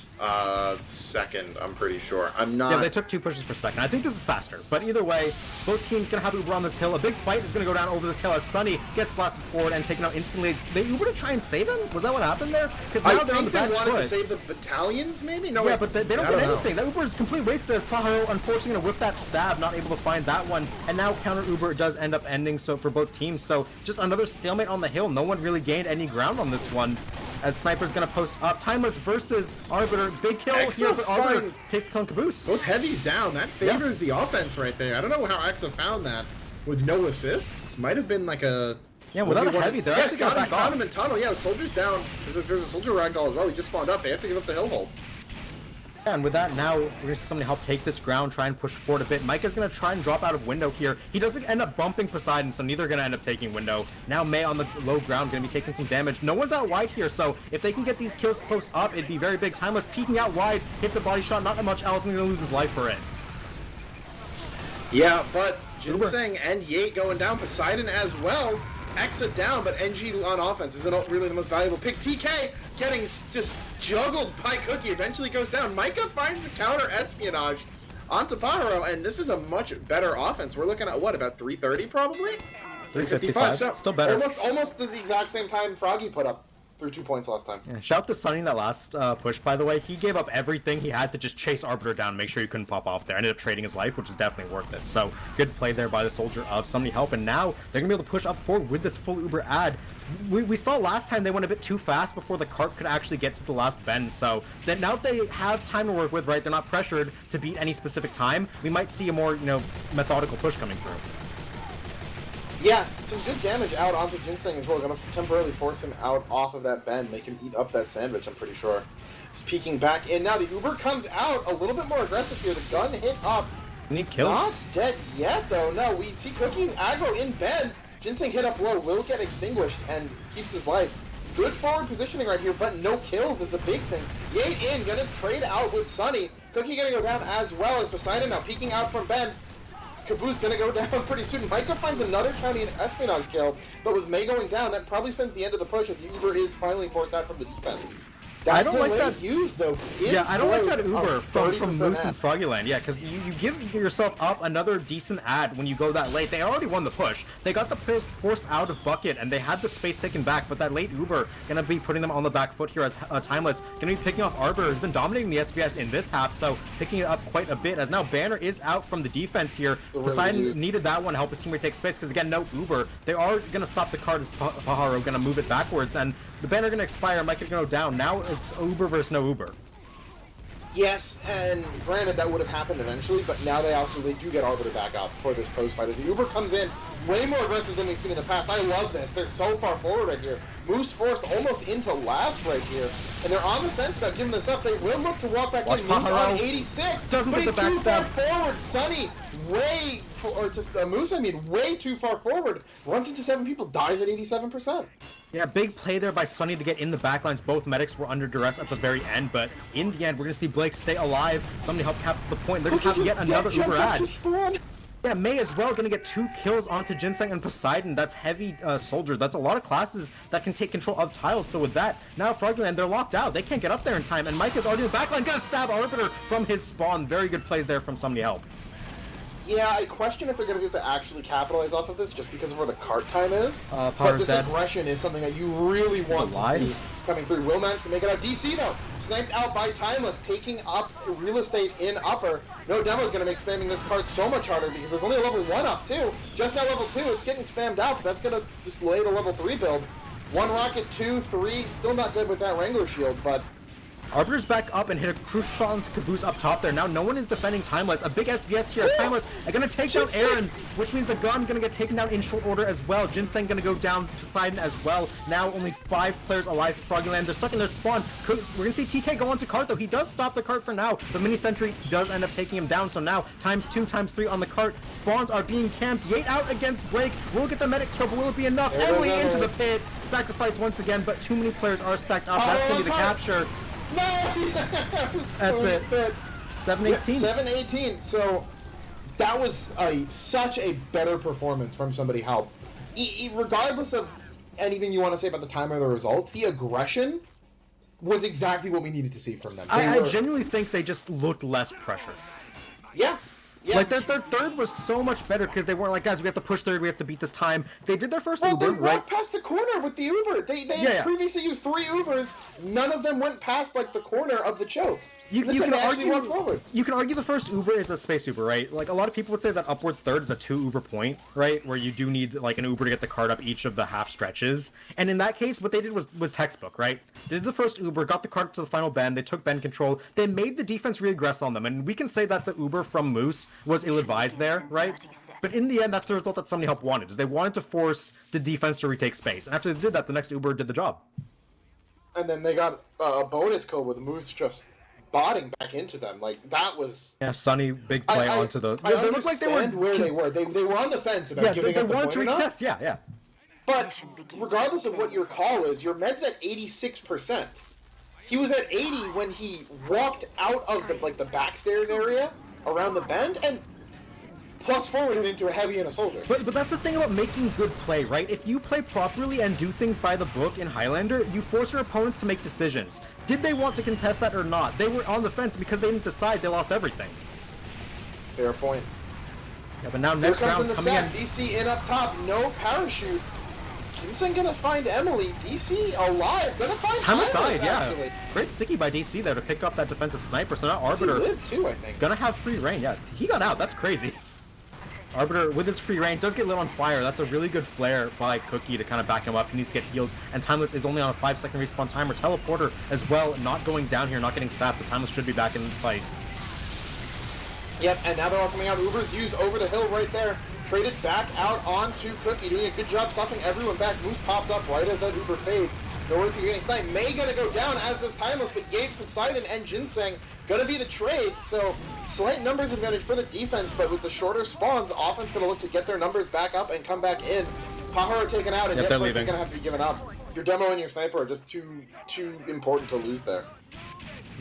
second, I'm pretty sure. I'm not... Yeah, they took 2 pushes per second. I think this is faster. But either way, both teams going to have Uber on this hill. A big fight is going to go down over this hill as Sunny gets blasted forward and taken out instantly. They Uber to try and save him? Was that what happened there? Because now they're on the back foot. I think they wanted to save the battalions, maybe? No, yeah, but they don't get anything. That Uber is completely wasted as Pajaro unfortunately going to whip that stab, not able to find that one. And now counter Uber does end up ending so for both teams. So just another stalemate on the hill. No one really gained any ground on this one. As Sniper's going to post up. Timeless versus Arbiter. Big kill here, but Arbiter takes the kill on Caboose. Both heavies down. That favors the offense right there. I don't know how Exa found that with no assists. Might have been like a... Yeah, without a heavy, they're actually going to back off. Found him in tunnel. Yeah, the soldier's down. There's a soldier ragdoll as well. He just spawned up. They have to give up the hill hold. Yeah, and with that, now we're going to see Somebody Help take this ground, try and push forward a bit. Micah's going to try and drop out of window here. He doesn't end up bumping Poseidon, so neither are going to end up taking window. Now May on the low ground going to be taking some damage. No one's out wide here, so if they can get these kills close up, it'd be very big. Timeless peeking out wide, hits a body shot, not that much else, and going to lose his life for it. Yeah, but Ginseng and Yate going down. Poseidon as well. Exa down, but NG on offense isn't really the most valuable pick. TK getting just juggled by Cookie, eventually goes down. Micah finds the counter espionage onto Pajaro, and this is a much better offense. We're looking at, what, about 330 probably? 355, so still better. Almost the exact same time Froggy put up through 2 points last time. Yeah, shout to Sunny in that last push, by the way. He gave up everything he had to just chase Arbiter down and make sure he couldn't pop off there. Ended up trading his life, which is definitely worth it. So, good play there by the soldier of Somebody Help, and now they're going to be able to push up forward with this full Uber ad. We saw last time they went a bit too fast before the cart could actually get to the last bend, so that now that they have time to work with, right, they're not pressured to beat any specific time, we might see a more, methodical push coming through. Yeah, some good damage out onto Ginseng as well. Going to temporarily force him out off of that bend, make him eat up that sandwich, I'm pretty sure. He's peeking back in. Now the Uber comes out a little bit more aggressive here. The gun hit up. Need kills. Not dead yet, though. No, we see Cookie aggro in bed. Ginseng hit up low, will get extinguished, and keeps his life. Good forward positioning right here, but no kills is the big thing. Yate in, gonna trade out with Sunny. Cookie gonna go down as well as Poseidon now peeking out from Ben. Caboose gonna go down pretty soon. Micah finds another County and Espionage kill, but with May going down, that probably spends the end of the push as the Uber is finally forced out from the defense. I don't like that use though. Yeah, I don't like that Uber from Moose and ad. Froggieland. Yeah, because you give yourself up another decent ad when you go that late. They already won the push. They got the players forced out of bucket, and they had the space taken back. But that late Uber gonna be putting them on the back foot here as Timeless gonna be picking off Arbiter, who's been dominating the SVS in this half, so picking it up quite a bit. As now Banner is out from the defense here. Poseidon needed that one to help his teammate take space because again, no Uber. They are gonna stop the card as Pajaro gonna move it backwards, and the Banner gonna expire. Mike gonna go down. Now it's Uber versus no Uber. Yes, and granted that would have happened eventually, but now they do get Arbiter back up for this post fight. As the Uber comes in, way more aggressive than we've seen in the past. I love this. They're so far forward right here. Moose forced almost into last right here, and they're on the fence about giving this up. They will look to walk back in. Moose on 86, doesn't but get he's the too far backstab. forward. Sunny, Moose, way too far forward. Runs into 7 people, dies at 87%. Yeah, big play there by Sunny to get in the backlines. Both medics were under duress at the very end, but in the end, we're going to see Blake stay alive. Somebody help cap the point. They're going to have yet another Uber ad. Yeah, May as well going to get 2 kills onto Ginseng and Poseidon. That's heavy soldier. That's a lot of classes that can take control of tiles. So with that, now Froggieland, they're locked out. They can't get up there in time. And Mike is already in the backline. Going to stab Arbiter from his spawn. Very good plays there from somebody help. Yeah, I question if they're going to be able to actually capitalize off of this just because of where the cart time is. But this aggression is something that you really want to see coming through. Will manage to make it out. DC, though, sniped out by Timeless, taking up real estate in upper. No Demo is going to make spamming this card so much harder because there's only a level 1 up, too. Just now level 2, it's getting spammed out, but that's going to delay the level 3 build. 1 rocket, 2, 3, still not dead with that Wrangler shield, but... Arbiter's back up and hit a crucial shot onto Caboose up top there. Now no one is defending Timeless. A big SVS here. Timeless are going to take down Aaron, which means the gun going to get taken down in short order as well. Ginseng going to go down Poseidon as well. Now only 5 players alive for Froggieland. They're stuck in their spawn. We're going to see TK go onto cart though. He does stop the cart for now. The mini sentry does end up taking him down. So now ×2, ×3 on the cart. Spawns are being camped. Yate out against Blake. We'll get the medic kill, but will it be enough? Emily into the pit. Sacrifice once again, but too many players are stacked up. That's going to be the capture. No! That's it. 7-18. 7-18. So that was such a better performance from somebody help. Regardless of anything you want to say about the time or the results, the aggression was exactly what we needed to see from them. I genuinely think they just looked less pressure. Yeah. Yeah. Like their third was so much better because they weren't like, guys, we have to push third, we have to beat this time. They did their first Uber, they right? walked past the corner with the Uber. They had previously used 3 Ubers. None of them went past like the corner of the choke. You can argue the first Uber is a space Uber, right? Like a lot of people would say that upward third is a 2 Uber point, right? Where you do need like an Uber to get the card up each of the half stretches. And in that case, what they did was textbook, right? They did the first Uber, got the card to the final bend, they took bend control, they made the defense regress on them. And we can say that the Uber from Moose was ill-advised there, right? But in the end, that's the result that somebody help wanted, is they wanted to force the defense to retake space. And after they did that, the next Uber did the job. And then they got a bonus kill with Moose just botting back into them. Like, that was... Yeah, Sunny, big play onto the... They looked like they were where they were. They were on the fence about giving up the point or not. Yeah. But regardless of what your call is, your med's at 86%. He was at 80 when he walked out of the backstairs area around the bend and plus forwarded into a heavy and a soldier. But that's the thing about making good play, right? If you play properly and do things by the book in Highlander, you force your opponents to make decisions. Did they want to contest that or not? They were on the fence because they didn't decide. They lost everything. Fair point. Yeah, but now next round coming in. DC in up top, no parachute. Ginseng gonna find Emily. DC alive, gonna find Timeless died, actually. Yeah. Great sticky by DC there to pick up that defensive sniper. So now Arbiter lived too, I think. Gonna have free reign. Yeah, he got out. That's crazy. Arbiter, with his free reign, does get lit on fire. That's a really good flare by Cookie to kind of back him up. He needs to get heals, and Timeless is only on a 5-second respawn timer. Teleporter as well, not going down here, not getting sapped. The Timeless should be back in the fight. Yep, and now they're all coming out. Uber's used over the hill right there. Traded back out onto Cookie, doing a good job stuffing everyone back. Moose popped up right as that Uber fades. No risk of getting sniped. May gonna go down, as does Timeless, but Yate, Poseidon, and Ginseng gonna be the trade. So slight numbers advantage for the defense, but with the shorter spawns, offense gonna look to get their numbers back up and come back in. Pajaro taken out, and Netflix is gonna have to be given up. Your demo and your sniper are just too important to lose there.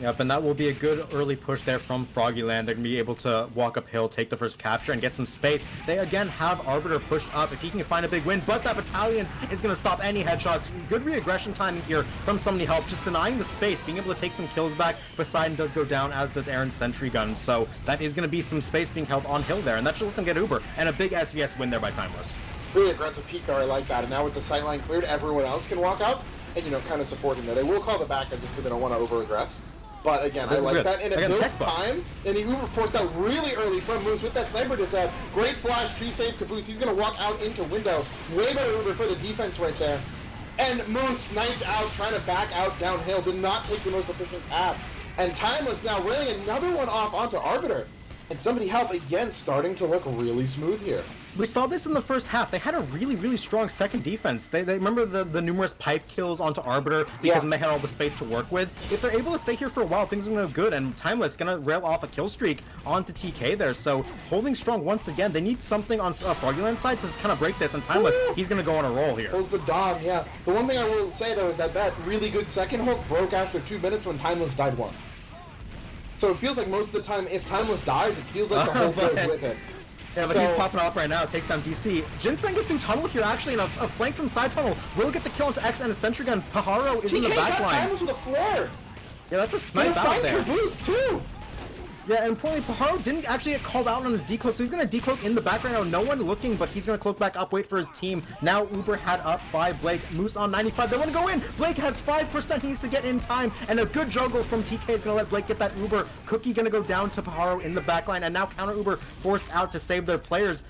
Yep, and that will be a good early push there from Froggieland. They're going to be able to walk uphill, take the first capture, and get some space. They, again, have Arbiter pushed up if he can find a big win, but that Battalions is going to stop any headshots. Good re-aggression timing here from Somebody Help, just denying the space, being able to take some kills back. Poseidon does go down, as does Aaron's Sentry Gun, so that is going to be some space being held on hill there, and that should let them get Uber, and a big SVS win there by Timeless. Really aggressive Pika, I like that, and now with the sightline cleared, everyone else can walk up and, kind of support him there. They will call the back end just because they don't want to over-aggress. But again, I like that. And it builds time. And the Uber forced out really early from Moose with that sniper disab. Great flash to save Caboose. He's going to walk out into window. Way better Uber for the defense right there. And Moose sniped out, trying to back out downhill. Did not take the most efficient path. And Timeless now railing another one off onto Arbiter. And Somebody Help again starting to look really smooth here. We saw this in the first half. They had a really, really strong second defense. They remember the numerous pipe kills onto Arbiter because they had all the space to work with. If they're able to stay here for a while, things are going to go good, and Timeless going to rail off a kill streak onto TK there. So holding strong once again. They need something on Froggieland's side to kind of break this, and Timeless, he's going to go on a roll here. Pulls the Dom, yeah. The one thing I will say, though, is that really good second hook broke after 2 minutes when Timeless died once. So it feels like most of the time, if Timeless dies, it feels like the whole goes with it. Yeah, but he's popping off right now, takes down DC. Ginseng goes through tunnel here, actually, and a flank from side tunnel will get the kill into X and a sentry gun. Pajaro is in the back line. Timeless with a flare. Yeah, that's a snipe out there. Caboose too. Yeah, and importantly, Pajaro didn't actually get called out on his decloak, so he's going to decloak in the back right now. No one looking, but he's going to cloak back up, wait for his team. Now Uber had up by Blake. Moose on 95. They want to go in. Blake has 5%. He needs to get in time, and a good juggle from TK is going to let Blake get that Uber. Cookie going to go down to Pajaro in the back line, and now counter Uber forced out to save their players.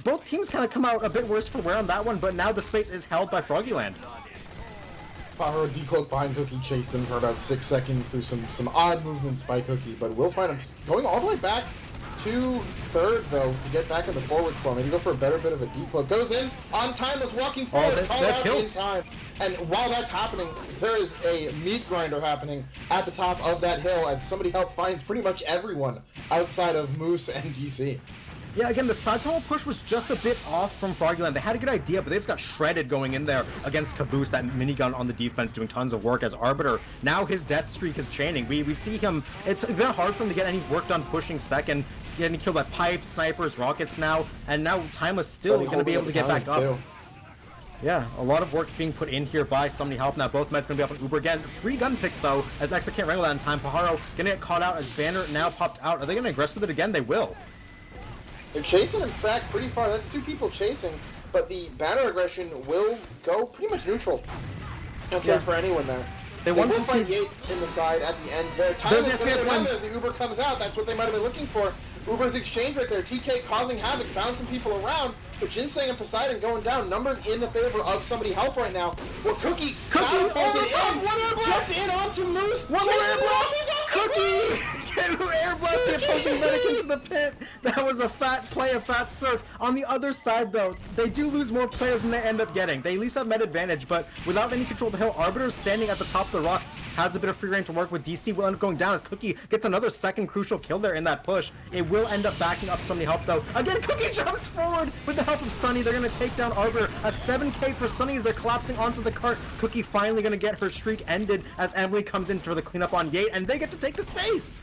Both teams kind of come out a bit worse for wear on that one, but now the space is held by Froggieland. Pajaro decloaked behind Cookie, chased him for about 6 seconds through some odd movements by Cookie, but we'll find him going all the way back to third, though, to get back in the forward spawn. Maybe go for a better bit of a decloak. Goes in on Timeless, walking forward, called out in time. And while that's happening, there is a meat grinder happening at the top of that hill as Somebody Help finds pretty much everyone outside of Moose and DC. Yeah, again, the side tunnel push was just a bit off from Froggieland. They had a good idea, but they just got shredded going in there against Caboose, that minigun on the defense doing tons of work as Arbiter. Now his death streak is chaining. We see him, it's been hard for him to get any work done pushing second, getting killed by pipes, snipers, rockets now, and now Timeless still going to be able to get back up. Yeah, a lot of work being put in here by Somebody Help. Now both meds going to be up on Uber again. 3 gun pick though, as Exa can't wrangle that in time. Pajaro going to get caught out as Banner now popped out. Are they going to aggress with it again? They will. They're chasing him back pretty far. That's 2 people chasing, but the banner aggression will go pretty much neutral. No kills for anyone there. They will find Yate in the side at the end there. Timeless going to go down there as the Uber comes out. That's what they might have been looking for. Uber's exchange right there. TK causing havoc, bouncing people around, but Ginseng and Poseidon going down. Numbers in the favor of Somebody Help right now. Well, Cookie over the top. One air blast in onto Moose. One more air blast. Cookie! Air blast the opposing medic into the pit. That was a fat play, a fat surf. On the other side, though, they do lose more players than they end up getting. They at least have med advantage, but without any control of the hill, Arbiter is standing at the top of the rock, has a bit of free reign to work with. DC will end up going down as Cookie gets another second crucial kill there in that push. It will end up backing up Somebody Help, though. Again, Cookie jumps forward with the help of Sunny. They're going to take down Arbiter. A 7k for Sunny as they're collapsing onto the cart. Cookie finally going to get her streak ended as Emily comes in for the cleanup on Yate, and they get to take the space.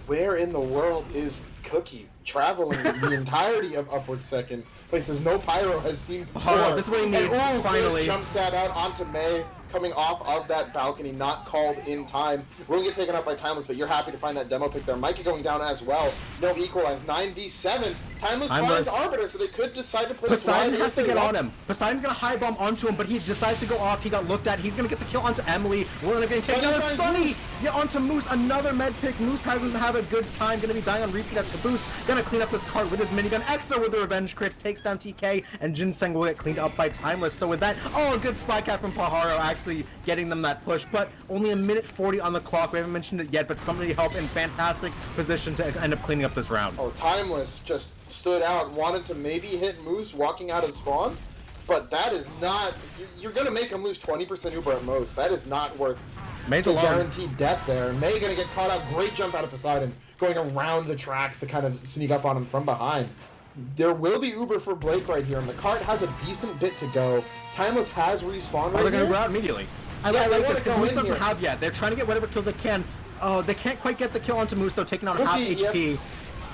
Where in the world is Cookie? Traveling the entirety of upward second. Places no pyro has seen before. Oh, this is what he needs, finally. Jump stab out onto May, coming off of that balcony, not called in time. Will get taken up by Timeless, but you're happy to find that demo pick there. Mikey going down as well. No equalize. 9v7. Timeless finds Arbiter, so they could decide to play Poseidon has to get on him. Poseidon's going to high bomb onto him, but he decides to go off. He got looked at. He's going to get the kill onto Emily. We're going to take down Sunny. Yeah, onto Moose. Another med pick. Moose hasn't had a good time. Going to be dying on repeat as Caboose. Going to clean up this cart with his minigun. Exa with the revenge crits. Takes down TK, and Ginseng will get cleaned up by Timeless. So with that, a good spy cap from Pajaro actually getting them that push, but only a minute 40 on the clock. We haven't mentioned it yet, but Somebody Help in fantastic position to end up cleaning up this round. Oh, Timeless just stood out, wanted to maybe hit Moose walking out of spawn, but that is not, you're going to make him lose 20% Uber at most. That is not worth May's a guaranteed death there. May going to get caught out. Great jump out of Poseidon, going around the tracks to kind of sneak up on him from behind. There will be Uber for Blake right here, and the cart has a decent bit to go. Timeless has respawned right here. They're going to go out immediately. I Yeah, they like wanna this because go Moose in doesn't here. have yet. They're trying to get whatever kills they can. They can't quite get the kill onto Moose though, taking out half Cookie, HP.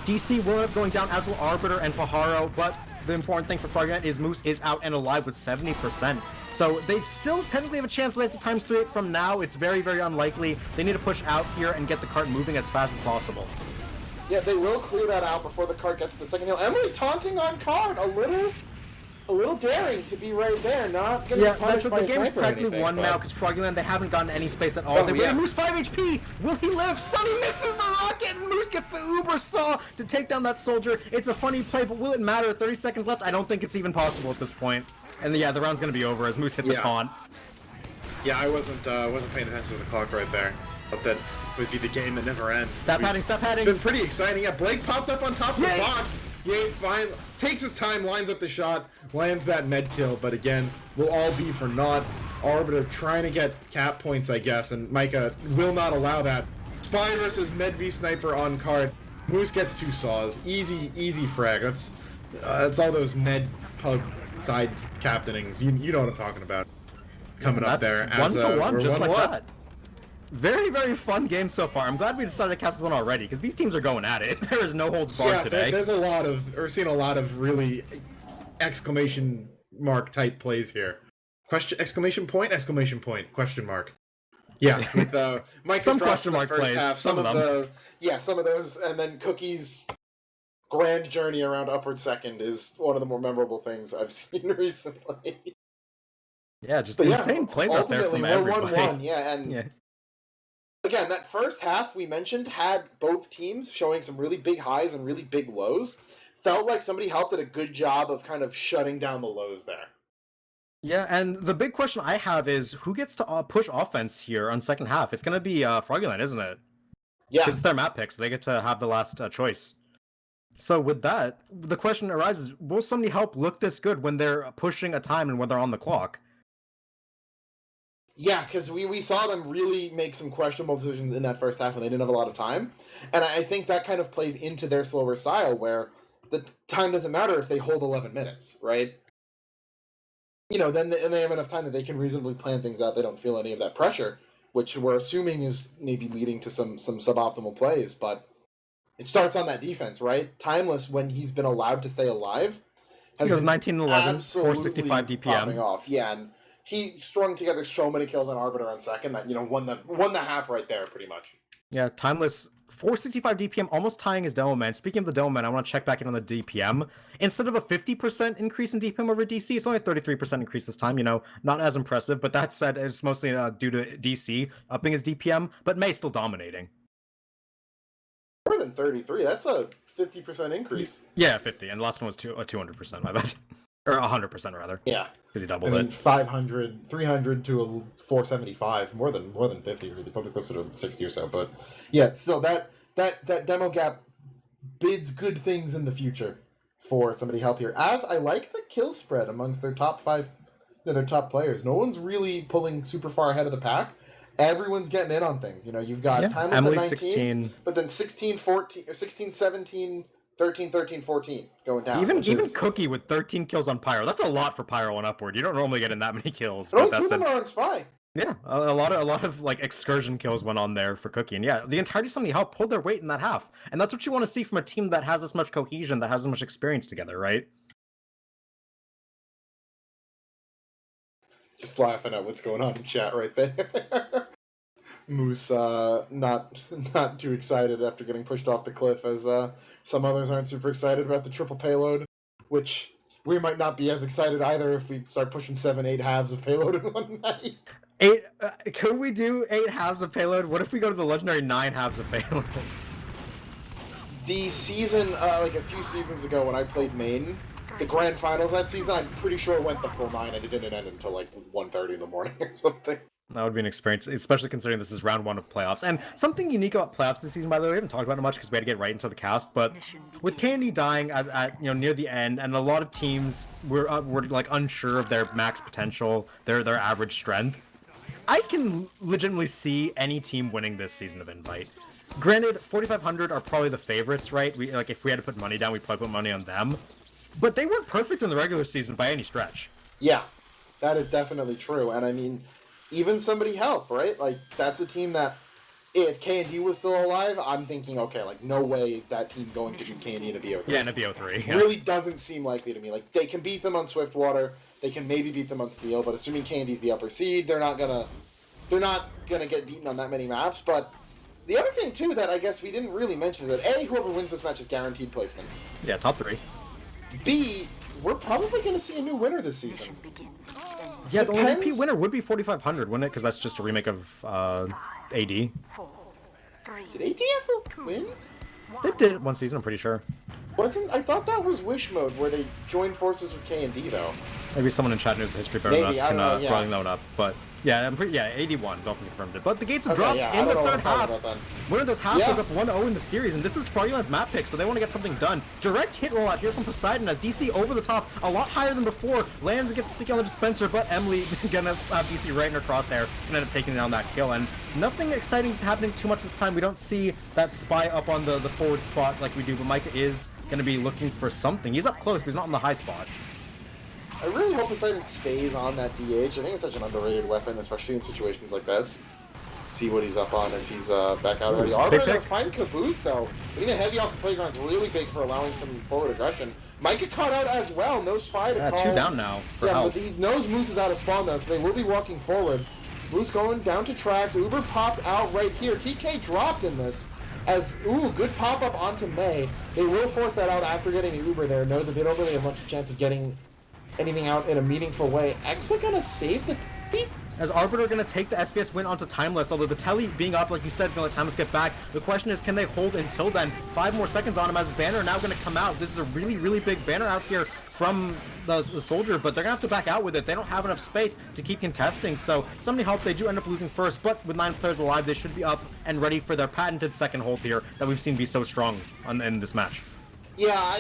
DC will end up going down, as will Arbiter and Pajaro, but the important thing for Froggieland is Moose is out and alive with 70%. So they still technically have a chance, but they have to times 3 it from now. It's very, very unlikely. They need to push out here and get the cart moving as fast as possible. Yeah, they will clear that out before the card gets to the second hill. Emily taunting on card, a little daring to be right there, not gonna be punished by the a game's sniper or practically anything, won but- now because Froggieland, they haven't gotten any space at all. Oh, They yeah. Moose 5 HP! Will he live? Sonny misses the rocket and Moose gets the Uber Saw to take down that soldier. It's a funny play, but will it matter? 30 seconds left? I don't think it's even possible at this point. And yeah, the round's gonna be over as Moose hit the taunt. Yeah, I wasn't paying attention to the clock right there. But that would be the game that never ends. Stop padding, stop padding. It's been pretty exciting. Yeah, Blake popped up on top of the Yay! box. Yay, fine. Takes his time, lines up the shot, lands that med kill, but again, will all be for naught. Arbiter trying to get cap points, I guess, and Micah will not allow that. Spy versus Med V Sniper on card. Moose gets 2 saws. Easy frag. That's all those Med Pug side captainings. You know what I'm talking about. Coming up there. That's 1-1, just like 1-1. that. Very, very fun game so far. I'm glad we decided to cast this one already, because these teams are going at it. There is no holds barred today. There's we're seeing a lot of really exclamation mark type plays here. Exclamation point, question mark. Yeah, with Mike Some question mark first plays, half, some of them. some of those, and then Cookie's grand journey around upward second is one of the more memorable things I've seen recently. Yeah, just But insane plays out there from ultimately, we're everybody. 1-1, yeah, and Yeah. again, that first half we mentioned had both teams showing some really big highs and really big lows. Felt like somebody helped did a good job of kind of shutting down the lows there. Yeah, and the big question I have is who gets to push offense here on second half? It's going to be Froggieland, isn't it? Yeah. Because it's their map pick, so they get to have the last choice. So with that, the question arises, will somebody help look this good when they're pushing a time and when they're on the clock? Yeah, because we saw them really make some questionable decisions in that first half when they didn't have a lot of time. And I think that kind of plays into their slower style where the time doesn't matter if they hold 11 minutes, right? You know, then they have enough time that they can reasonably plan things out. They don't feel any of that pressure, which we're assuming is maybe leading to some suboptimal plays. But it starts on that defense, right? Timeless, when he's been allowed to stay alive, He goes 19-11, absolutely 465 popping DPM. off. Yeah, and he strung together so many kills on Arbiter on second that, you know, won the half right there, pretty much. Yeah, Timeless, 465 DPM, almost tying his Demo Man. Speaking of the Demo Man, I want to check back in on the DPM. Instead of a 50% increase in DPM over DC, it's only a 33% increase this time. You know, not as impressive, but that said, it's mostly due to DC upping his DPM, but May still dominating. More than 33, that's a 50% increase. Yeah, 50, and the last one was 200%, my bad. Or 100% rather. Yeah. Because he I doubled mean, it. 500, 300 to a 475, more than 50, really, probably closer to 60 or so. But yeah, still that demo gap bids good things in the future for somebody help here. As I like the kill spread amongst their top 5, you know, their top players. No one's really pulling super far ahead of the pack. Everyone's getting in on things. You know, you've got Timeless Emily at 19, 16, but then 16, 14, or 16, 17, 13, 13, 14 going down. even Cookie with 13 kills on Pyro. That's a lot for Pyro and upward. You don't normally get in that many kills. Only But 2 of that's them are on Spy. yeah, a lot of like excursion kills went on there for Cookie, and yeah, the entirety of somebody helped pull their weight in that half, and that's what you want to see from a team that has this much cohesion, that has this much experience together, right? Just laughing at what's going on in chat right there. Moose not too excited after getting pushed off the cliff, as some others aren't super excited about the triple payload, which we might not be as excited either if we start pushing 7-8 halves of payload in one night. Could we do 8 halves of payload? What if we go to the legendary 9 halves of payload? The season, like a few seasons ago when I played main, the grand finals that season, I'm pretty sure it went the full 9 and it didn't end until like 1:30 in the morning or something. That would be an experience, especially considering this is round 1 of playoffs. And something unique about playoffs this season, by the way, we haven't talked about it much because we had to get right into the cast, but with Candy dying at near the end, and a lot of teams were like unsure of their max potential, their average strength, I can legitimately see any team winning this season of Invite. Granted, 4,500 are probably the favorites, right? If we had to put money down, we'd probably put money on them. But they weren't perfect in the regular season by any stretch. Yeah, that is definitely true. And I mean, even somebody help, right? Like, that's a team that, if K&D was still alive, I'm thinking, okay, like, no way is that team going to beat K&D in a BO3. Yeah, in a BO3. Yeah. Really doesn't seem likely to me. Like, they can beat them on Swiftwater, they can maybe beat them on Steel, but assuming K&D's the upper seed, they're not gonna get beaten on that many maps. But the other thing, too, that I guess we didn't really mention is that A, whoever wins this match is guaranteed placement. Yeah, top 3. B, we're probably going to see a new winner this season. Yeah, the only repeat winner would be 4,500, wouldn't it? Because that's just a remake of AD. Did AD ever win? They did it one season, I'm pretty sure. I thought that was Wish Mode, where they joined forces with K&D, though. Maybe someone in chat knows the history better than us can throwing that one up. But yeah, 81, Dolphin confirmed it. But the gates have dropped in the third half. One of those half goes up 1-0 in the series, and this is Froggieland's map pick, so they want to get something done. Direct hit rollout here from Poseidon as DC over the top, a lot higher than before. Lands and gets sticky on the dispenser, but Emily gonna have DC right in her crosshair and end up taking down that kill. And nothing exciting happening too much this time. We don't see that spy up on the forward spot like we do, but Micah is gonna be looking for something. He's up close, but he's not on the high spot. I really hope Poseidon stays on that DH. I think it's such an underrated weapon, especially in situations like this. See what he's up on if he's back out already. Arbiter gonna find Caboose, though. Getting a heavy off the playground is really big for allowing some forward aggression. Micah caught out as well. No spy to call. 2 down now for help. But he knows Moose is out of spawn, though, so they will be walking forward. Moose going down to tracks. Uber popped out right here. TK dropped in this. Good pop-up onto May. They will force that out after getting the Uber there. Know that they don't really have much chance of getting anything out in a meaningful way. Exa gonna save the beat. As Arbiter gonna take the SVS win onto Timeless, although the Telly being up, like you said, is gonna let Timeless get back. The question is, can they hold until then? 5 more seconds on him as Banner now gonna come out. This is a really, really big banner out here from the Soldier, but they're gonna have to back out with it. They don't have enough space to keep contesting, so somebody help. They do end up losing first, but with 9 players alive, they should be up and ready for their patented second hold here that we've seen be so strong in this match. Yeah,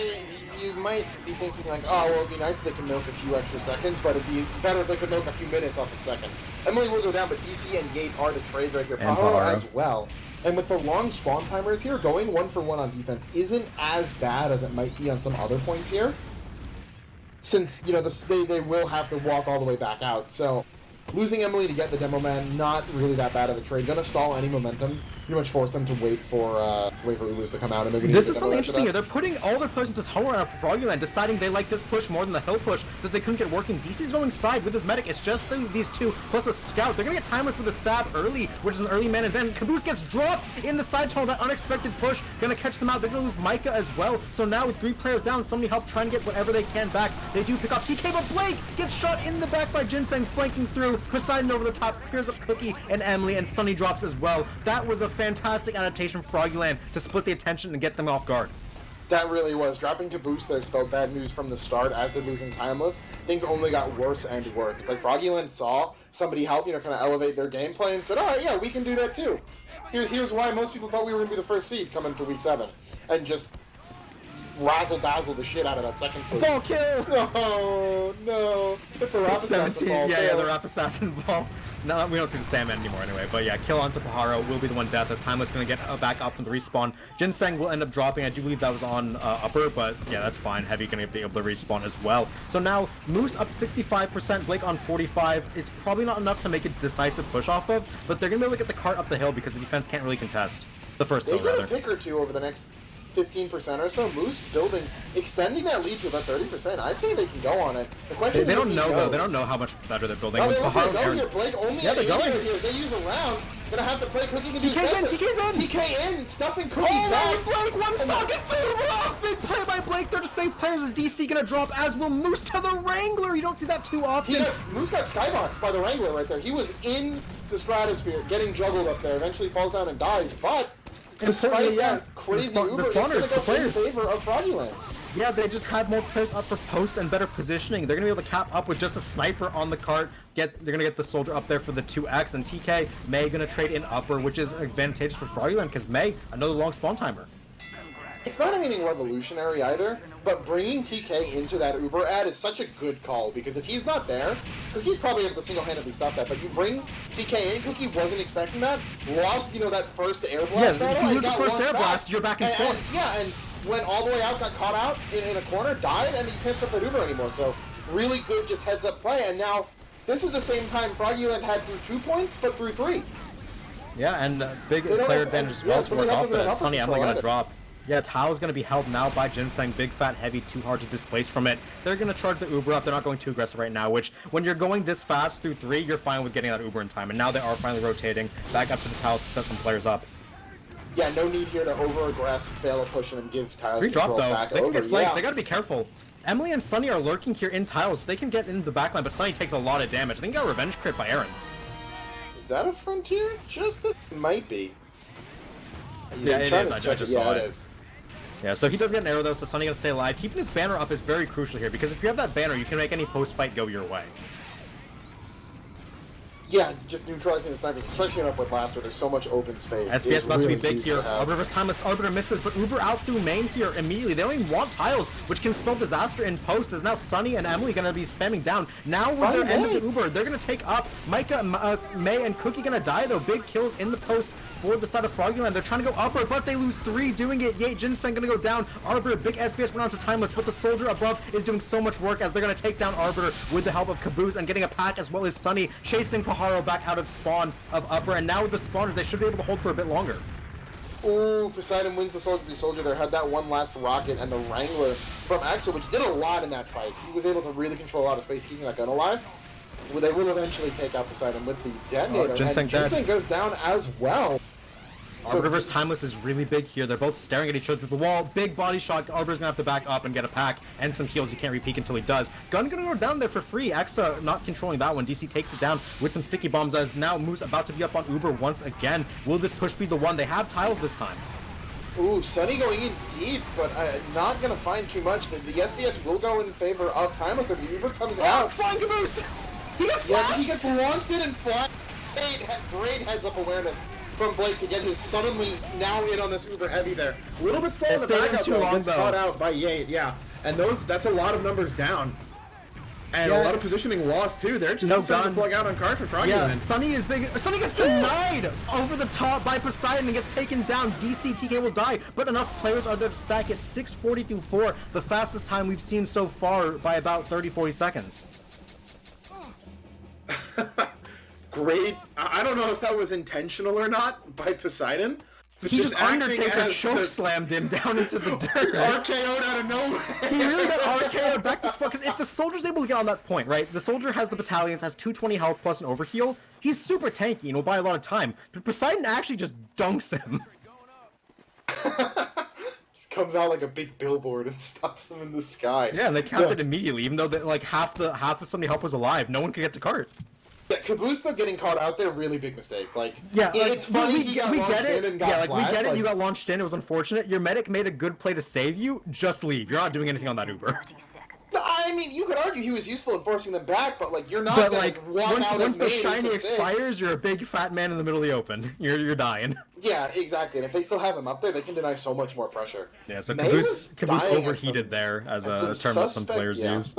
you might be thinking like, oh, well, it'd be nice if they could milk a few extra seconds, but it'd be better if they could milk a few minutes off the second. Emily will go down, but DC and Yate are the trades right here. Paharo as well. And with the long spawn timers here, going 1-for-1 on defense isn't as bad as it might be on some other points here. Since, you know, they will have to walk all the way back out. So losing Emily to get the Demo Man, not really that bad of a trade. Gonna stall any momentum. Pretty much force them to wait for Ubers to come out, and they're gonna. This is something interesting here. They're putting all their players into tunnel around for Froggieland, deciding they like this push more than the hill push that they couldn't get working. DC's going side with his medic. It's just these two plus a scout. They're gonna get Timeless with a stab early, which is an early man event. Caboose gets dropped in the side tunnel. That unexpected push gonna catch them out. They're gonna lose Micah as well. So now with 3 players down, somebody help try and get whatever they can back. They do pick up TK, but Blake gets shot in the back by Ginseng, flanking through. Poseidon over the top, clears up Cookie and Emily, and Sunny drops as well. That was a fantastic adaptation from Froggieland to split the attention and get them off guard. That really was. Dropping Caboose there spelled bad news from the start. As they're losing Timeless, things only got worse and worse. It's like Froggieland saw somebody help, kind of elevate their gameplay and said, alright, yeah, we can do that too. Here's why most people thought we were going to be the first seed coming to week 7. And just razzle-dazzle the shit out of that second push. Ball kill! No. It's the Rap Assassin ball. Yeah, the Rap Assassin ball. No, we don't see the Sandman anymore anyway, but yeah, kill onto Paharo will be the one death as Timeless going to get back up from the respawn. Ginseng will end up dropping. I do believe that was on upper, but yeah, that's fine. Heavy going to be able to respawn as well. So now, Moose up 65%, Blake on 45. It's probably not enough to make a decisive push off of, but they're going to be able to get the cart up the hill because the defense can't really contest. The first hill, rather. They get a pick or two over the next 15% or so. Moose building, extending that lead to about 30%. I say they can go on it. The question they don't know though. They don't know how much better they're building. Oh, they go here. Blake only they're going here. They use a round. Gonna have to play Cookie. TK's in. TK in. Stuffing Cookie back. Blake, one stock is through the rough. Big play by Blake. They're the safe players as DC gonna drop, as will Moose to the Wrangler. You don't see that too often. Moose got skyboxed by the Wrangler right there. He was in the stratosphere, getting juggled up there. Eventually falls down and dies, but despite that crazy Uber, it's going to go in favor of Froggieland. Yeah, they just had more players up for post and better positioning. They're going to be able to cap up with just a sniper on the cart. They're going to get the soldier up there for the 2x, and TK, May going to trade in upper, which is advantageous for Froggieland because May, another long spawn timer. It's not anything revolutionary either, but bringing TK into that Uber ad is such a good call, because if he's not there, Cookie's probably able to single-handedly stop that, but you bring TK in, Cookie wasn't expecting that, lost, that first air blast battle, if you lose the first air blast, you're back in spawn. And went all the way out, got caught out in a corner, died, and you can't stop that Uber anymore, so really good just heads-up play, and now this is the same time Froggieland had through 2 points, but through 3. Yeah, and big They don't player have- advantage as yeah, well to somebody work else off doesn't it. have Sunny control Emily gonna either. drop. Yeah, Tao's gonna be held now by Ginseng. Big, fat, heavy, too hard to displace from it. They're gonna charge the Uber up. They're not going too aggressive right now, which, when you're going this fast through 3, you're fine with getting that Uber in time. And now they are finally rotating back up to the Tao to set some players up. Yeah, no need here to over-aggress, fail a push, and then give Tiles Free drop, control though. back They can over. get flanked. Yeah. They gotta be careful. Emily and Sunny are lurking here in Tiles. They can get in the backline, but Sunny takes a lot of damage. I think he got a revenge crit by Aaron. Is that a Frontier Justice? Might be. Yeah, I'm it trying is. to I check just yeah, saw it it. is. Yeah, so he does get an arrow though, so Sunny gonna stay alive. Keeping this banner up is very crucial here, because if you have that banner, you can make any post-fight go your way. Yeah, just neutralizing the snipers, especially in Upward Blast where there's so much open space. SPS is about to be really big huge here. to have. Arbiter timeless. Arbiter misses, but Uber out through main here immediately. They don't even want tiles, which can spell disaster in post. As now Sunny and Emily gonna be spamming down. Now with their end of the Uber, they're gonna take up. Micah, May, and Cookie gonna die though. Big kills in the post for the side of Froggieland. They're trying to go upward, but they lose 3 doing it. Yate, Ginseng gonna go down. Arbiter, big SPS went on to timeless, but the soldier above is doing so much work as they're gonna take down Arbiter with the help of Caboose and getting a pack as well as Sunny chasing Pajaro back out of spawn of upper, and now with the spawners they should be able to hold for a bit longer. Ooh, Poseidon wins the Soldier v Soldier there, had that one last rocket and the Wrangler from Axel, which did a lot in that fight. He was able to really control a lot of space, keeping that gun alive. Well, they will eventually take out Poseidon with the detonator, Ginseng and Ginseng goes down as well. Arbiter vs Timeless is really big here. They're both staring at each other through the wall. Big body shot. Arbiter's gonna have to back up and get a pack and some heals. You can't repeat until he does. Gun gonna go down there for free. Exa not controlling that one. DC takes it down with some sticky bombs as now Moose about to be up on Uber once again. Will this push be the one? They have tiles this time. Ooh, Sunny going in deep, but not going to find too much. The SBS will go in favor of Timeless. The Uber comes out. Flying Caboose! He gets Yeah, flashed! he gets launched in and fly. Great heads-up awareness from Blake to get his suddenly now in on this Uber heavy there. A little bit slow in the stayed in back too though. long, Gets though. caught out by Yate, yeah. And that's a lot of numbers down. And Yeah. a lot of positioning lost too. They're just No deciding to gun. plug out on card for Froggieland. Yeah, Sunny is big. Sunny gets denied over the top by Poseidon and gets taken down. DCTK will die, but enough players are there to stack it. 6:40 through 4, the fastest time we've seen so far by about 30-40 seconds. Great. I don't know if that was intentional or not by Poseidon. But He just acting Undertaker as choke the slammed him down into the dirt. RKO'd out of nowhere. He really got RKO'd back to spot, because if the soldier's able to get on that point, right? The soldier has the battalions, has 220 health plus an overheal. He's super tanky and will buy a lot of time. But Poseidon actually just dunks him. Just comes out like a big billboard and stops him in the sky. Yeah, and they counted immediately, even though like half of somebody help was alive. No one could get to cart. Yeah, Caboose though getting caught out there, really big mistake. Like, Yeah, it's funny he got we launched get it. in and got Yeah, like flagged, we get it. like- You got launched in. It was unfortunate. Your medic made a good play to save you. Just leave. You're not doing anything on that Uber. No, I mean, you could argue he was useful in forcing them back, but like you're not But gonna like walk out once of the main shiny into six. expires, you're a big fat man in the middle of the open. You're dying. Yeah, exactly. And if they still have him up there, they can deny so much more pressure. Yeah, so May was Caboose dying at overheated some- there as at a some term that some suspect- players yeah. use.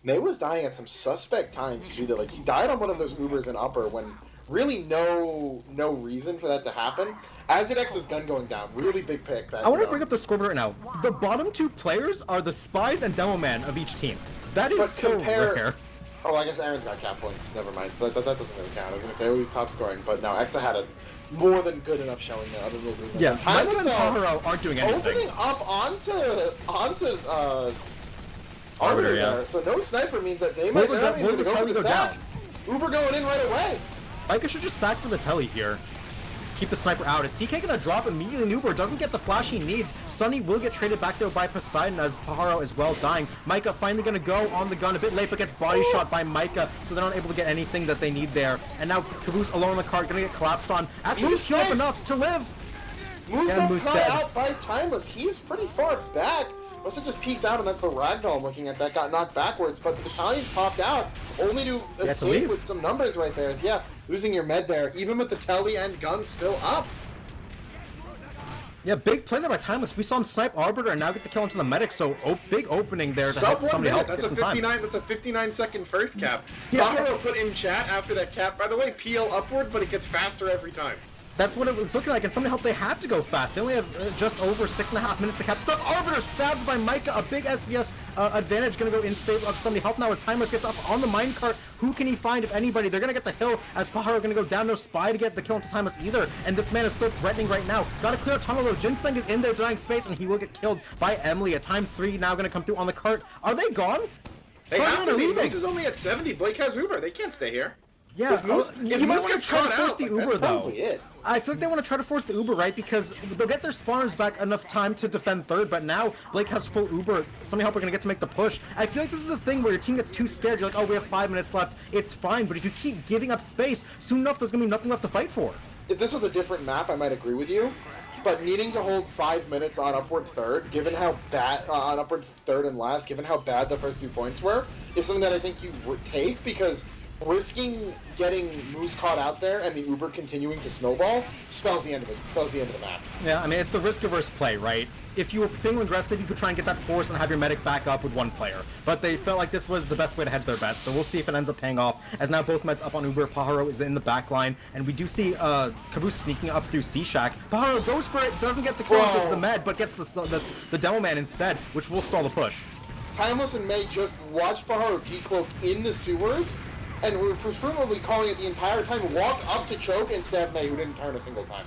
May was dying at some suspect times too. That like he died on one of those Ubers in upper when really no reason for that to happen. As did X's gun going down, really big pick. That, I want to bring up the scoreboard right now. The bottom 2 players are the spies and demo man of each team. That is But so rare. Oh, I guess Aaron's got cap points. Never mind. So that doesn't really count. I was gonna say he's top scoring, but no, Exa had a more than good enough showing there. Other than agreement. Yeah, Time Micah was and though Pajaro aren't doing anything. opening up onto Arbiter, Arbiter yeah. there. So no sniper means that they might Will not the even go for telly the go sack. down? Uber going in right away. Micah should just sack for the telly here. Keep the sniper out. Is TK gonna drop immediately? Uber doesn't get the flash he needs. Sunny will get traded back though by Poseidon as Pajaro is well dying. Micah finally gonna go on the gun a bit late, but gets body shot by Micah, so they're not able to get anything that they need there. And now Caboose alone on the cart, gonna get collapsed on. Actually, Moose heal up dead. enough to live. Moose Yeah, got Moose caught dead. out by Timeless. He's pretty far back. Must have just peeked out, and that's the ragdoll I'm looking at. That got knocked backwards, but the battalion's popped out, only to to escape leave. with some numbers right there. So yeah, losing your med there, even with the telly and gun still up. Yeah, big play there by Timeless. We saw him snipe Arbiter and now get the kill into the medic, so big opening there to Sub help 1 somebody minute. help That's get a some time. 59. That's a 59-second first cap. Yeah. Pajaro put in chat after that cap. By the way, PL upward, but it gets faster every time. That's what it was looking like, and Somebody Help, they have to go fast. They only have just over 6.5 minutes to cap this up. Arbiter stabbed by Micah, a big SVS advantage going to go in favor of Somebody Help now as Timeless gets up on the minecart. Who can he find, if anybody? They're going to get the hill as Pajaro going to go down. No Spy to get the kill into Timeless either, and this man is still threatening right now. Got to clear a tunnel though. Ginseng is in there denying space, and he will get killed by Emily. A ×3 now going to come through on the cart. Are they gone? They have to leave. leaving. Moose is only at 70. Blake has Uber. They can't stay here. Yeah, If Moose you must gets try to caught force out, the like, Uber that's though. probably it. I feel like they want to try to force the Uber, right? Because they'll get their spawners back enough time to defend third, but now Blake has full Uber. Somebody Help are going to get to make the push. I feel like this is a thing where your team gets too scared. You're like, oh, we have 5 minutes left. It's fine. But if you keep giving up space, soon enough, there's going to be nothing left to fight for. If this was a different map, I might agree with you. But needing to hold 5 minutes on upward third, given how bad on upward third and last, given how bad the first 2 points were, is something that I think you would take, because risking getting Moose caught out there and the Uber continuing to snowball spells the end of it. Spells the end of the map. Yeah, I mean, it's the risk-averse play, right? If you were feeling aggressive, you could try and get that force and have your medic back up with one player. But they felt like this was the best way to hedge their bets, so we'll see if it ends up paying off. As now both meds up on Uber, Pajaro is in the back line, and we do see Caboose sneaking up through C-Shack. Pajaro goes for it, doesn't get the kill with the med, but gets the Demo Man instead, which will stall the push. Timeless and May just watched Pajaro decloak in the sewers, and we were presumably calling it the entire time, walk up to choke and stab May, who didn't turn a single time.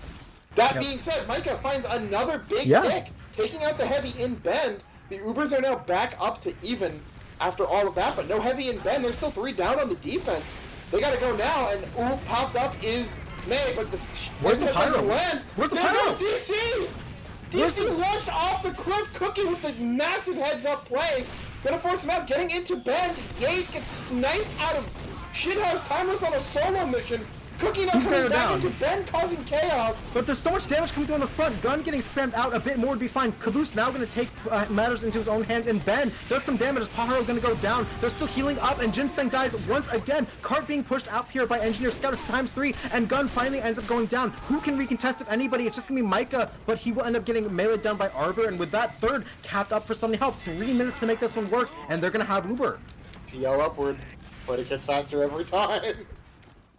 That being said, Micah finds another big pick, taking out the heavy in bend. The Ubers are now back up to even after all of that, but no heavy in bend. There's still 3 down on the defense. They gotta go now, and popped up is May, but Where's the Pyro? doesn't land. Where's the There Pyro? goes DC! DC launched off the cliff, Cookie with the massive heads-up play. Gonna force him out, getting into bend. Yate gets sniped out of Shithouse Timeless on a solo mission. Cookie now coming back into Ben, causing chaos. But there's so much damage coming through on the front. Gun getting spammed out a bit more would be fine. Caboose now going to take matters into his own hands, and Ben does some damage as Pajaro going to go down. They're still healing up, and Ginseng dies once again. Cart being pushed out here by Engineer Scout. It's ×3, and Gun finally ends up going down. Who can recontest if anybody? It's just going to be Micah, but he will end up getting meleeed down by Arbor, and with that third capped up for Somebody Help. 3 minutes to make this one work, and they're going to have Uber. PL upward, but it gets faster every time.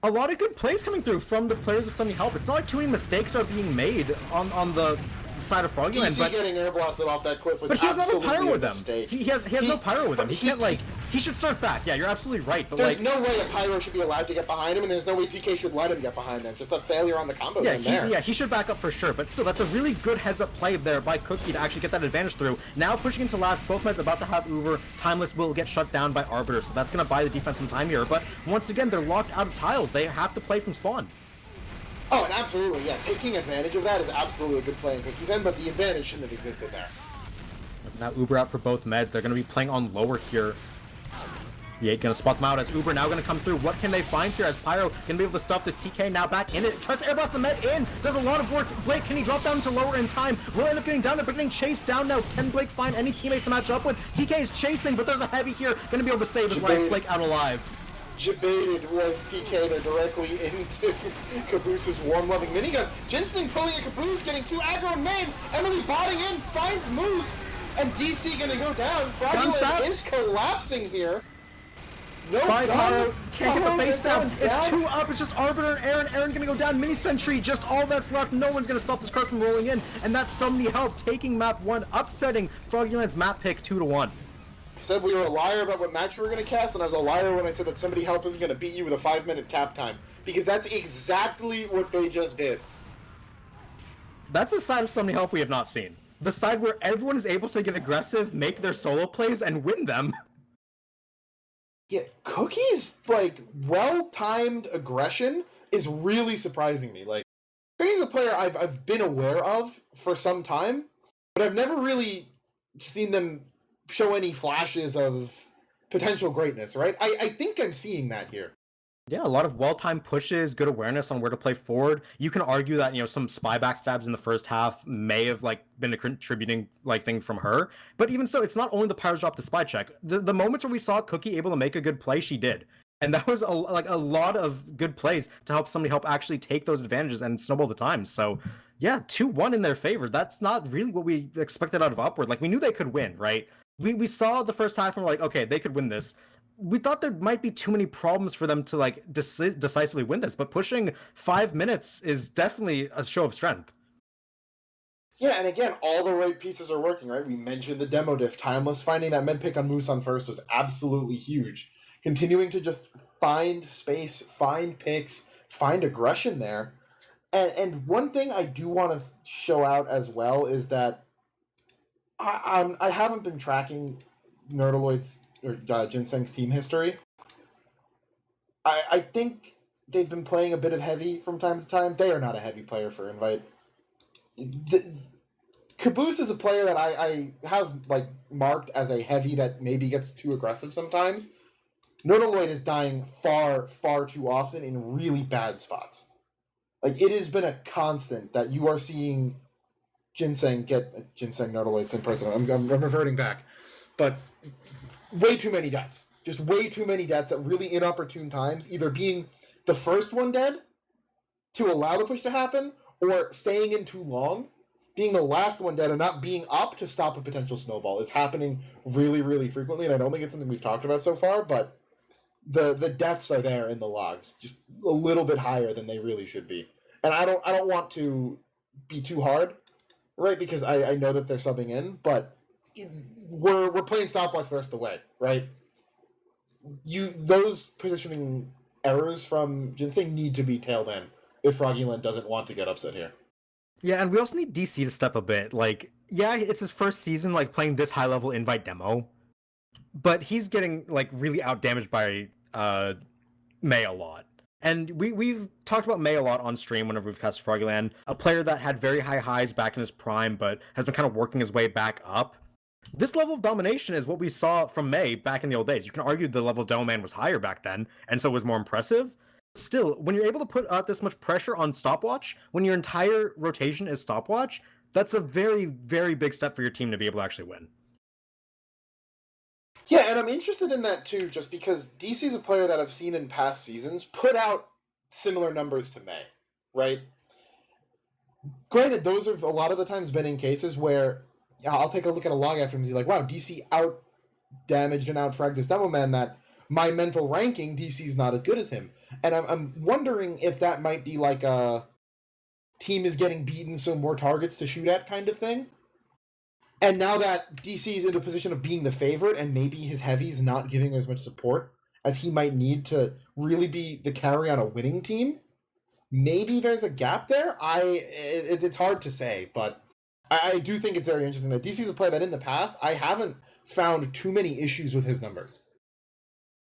A lot of good plays coming through from the players of Somebody Help. It's not like too many mistakes are being made on the side of Froggieland, DC but getting air blasted off that cliff was he has no absolutely pyro a with him. mistake. He has no pyro with him. He can't he should surf back. Yeah, you're absolutely right. But there's like, no way a pyro should be allowed to get behind him, and there's no way TK should let him get behind him. It's just a failure on the combo there. He should back up for sure. But still, that's a really good heads-up play there by Cookie to actually get that advantage through. Now pushing into last, both meds about to have Uber. Timeless will get shut down by Arbiter, so that's going to buy the defense some time here. But once again, they're locked out of tiles. They have to play from spawn. Oh, and absolutely, yeah. Taking advantage of that is absolutely a good play in Cookie's end, but the advantage shouldn't have existed there. Now Uber out for both meds. They're going to be playing on lower here. Yate going to spot them out as Uber now going to come through. What can they find here as Pyro going to be able to stuff this TK now back in it. Tries to airblast the med in. Does a lot of work. Blake, can he drop down to lower in time? Will end up getting down there, but getting chased down now. Can Blake find any teammates to match up with? TK is chasing, but there's a heavy here. Going to be able to save his life. Blake out alive. Jebaited was TK there directly into Caboose's warm-loving minigun. Ginseng pulling a Caboose, getting 2 aggro and main. Emily botting in, finds Moose, and DC gonna go down. Froggieland is collapsing here. No Spy Pyro can't get the face down. down. It's 2 up. It's just Arbiter and Aaron. Aaron gonna go down. Mini Sentry, just all that's left. No one's gonna stop this card from rolling in, and that's Somebody Help taking map 1, upsetting Froggieland's map pick 2-1. I said we were a liar about what match we were going to cast, and I was a liar when I said that Somebody Help isn't going to beat you with a 5-minute cap time. Because that's exactly what they just did. That's a side of Somebody Help we have not seen. The side where everyone is able to get aggressive, make their solo plays, and win them. Yeah, Cookie's, like, well-timed aggression is really surprising me. Like, Cookie's a player I've been aware of for some time, but I've never really seen them show any flashes of potential greatness, right? I think I'm seeing that here. Yeah, a lot of well-timed pushes, good awareness on where to play forward. You can argue that, some spy backstabs in the first half may have, been a contributing, thing from her. But even so, it's not only the Pyros drop the spy check. The moments where we saw Cookie able to make a good play, she did. And that was a lot of good plays to help Somebody Help actually take those advantages and snowball the time. So, yeah, 2-1 in their favor. That's not really what we expected out of Upward. We knew they could win, right? We saw the first half and we're like, okay, they could win this. we thought there might be too many problems for them to like decisively win this, but pushing 5 minutes is definitely a show of strength. Yeah, and again, all the right pieces are working, right? We mentioned the demo diff. Timeless finding that med pick on Moose on first was absolutely huge. Continuing to just find space, find picks, find aggression there. And one thing I do want to show out as well is that I haven't been tracking Nerdaloid's or Ginseng's team history. I think they've been playing a bit of heavy from time to time. They are not a heavy player for Invite. Caboose is a player that I have like marked as a heavy that maybe gets too aggressive sometimes. Nerdaloid is dying far, far too often in really bad spots. Like, it has been a constant that you are seeing Ginseng Nerdaloid, same person. I'm reverting back. But way too many deaths. Just way too many deaths at really inopportune times, either being the first one dead to allow the push to happen, or staying in too long, being the last one dead and not being up to stop a potential snowball is happening really, really frequently, and I don't think it's something we've talked about so far, but the deaths are there in the logs, just a little bit higher than they really should be. And I don't want to be too hard, right? Because I know that they're subbing in, but we're playing stopwatch the rest of the way, right? Those positioning errors from Ginseng need to be tailed in if Froggieland doesn't want to get upset here. Yeah, and we also need DC to step a bit. Like, yeah, it's his first season, like, playing this high-level Invite demo, but he's getting, like, really out-damaged by May a lot. And we've talked about May a lot on stream whenever we've cast Froggieland, a player that had very high highs back in his prime, but has been kind of working his way back up. This level of domination is what we saw from May back in the old days. You can argue the level of Demo Man was higher back then, and so it was more impressive. Still, when you're able to put out this much pressure on stopwatch, when your entire rotation is stopwatch, that's a very, very big step for your team to be able to actually win. Yeah, and I'm interested in that too, just because DC is a player that I've seen in past seasons put out similar numbers to May, right? Granted, those have a lot of the times been in cases where I'll take a look at a log after and be like, wow, DC out damaged and out fragged this demo man that my mental ranking, DC's not as good as him. And I'm wondering if that might be like a team is getting beaten, so more targets to shoot at kind of thing. And now that DC is in the position of being the favorite and maybe his heavy's not giving him as much support as he might need to really be the carry on a winning team, maybe there's a gap there. It's hard to say, but I do think it's very interesting that DC's a player that in the past I haven't found too many issues with his numbers.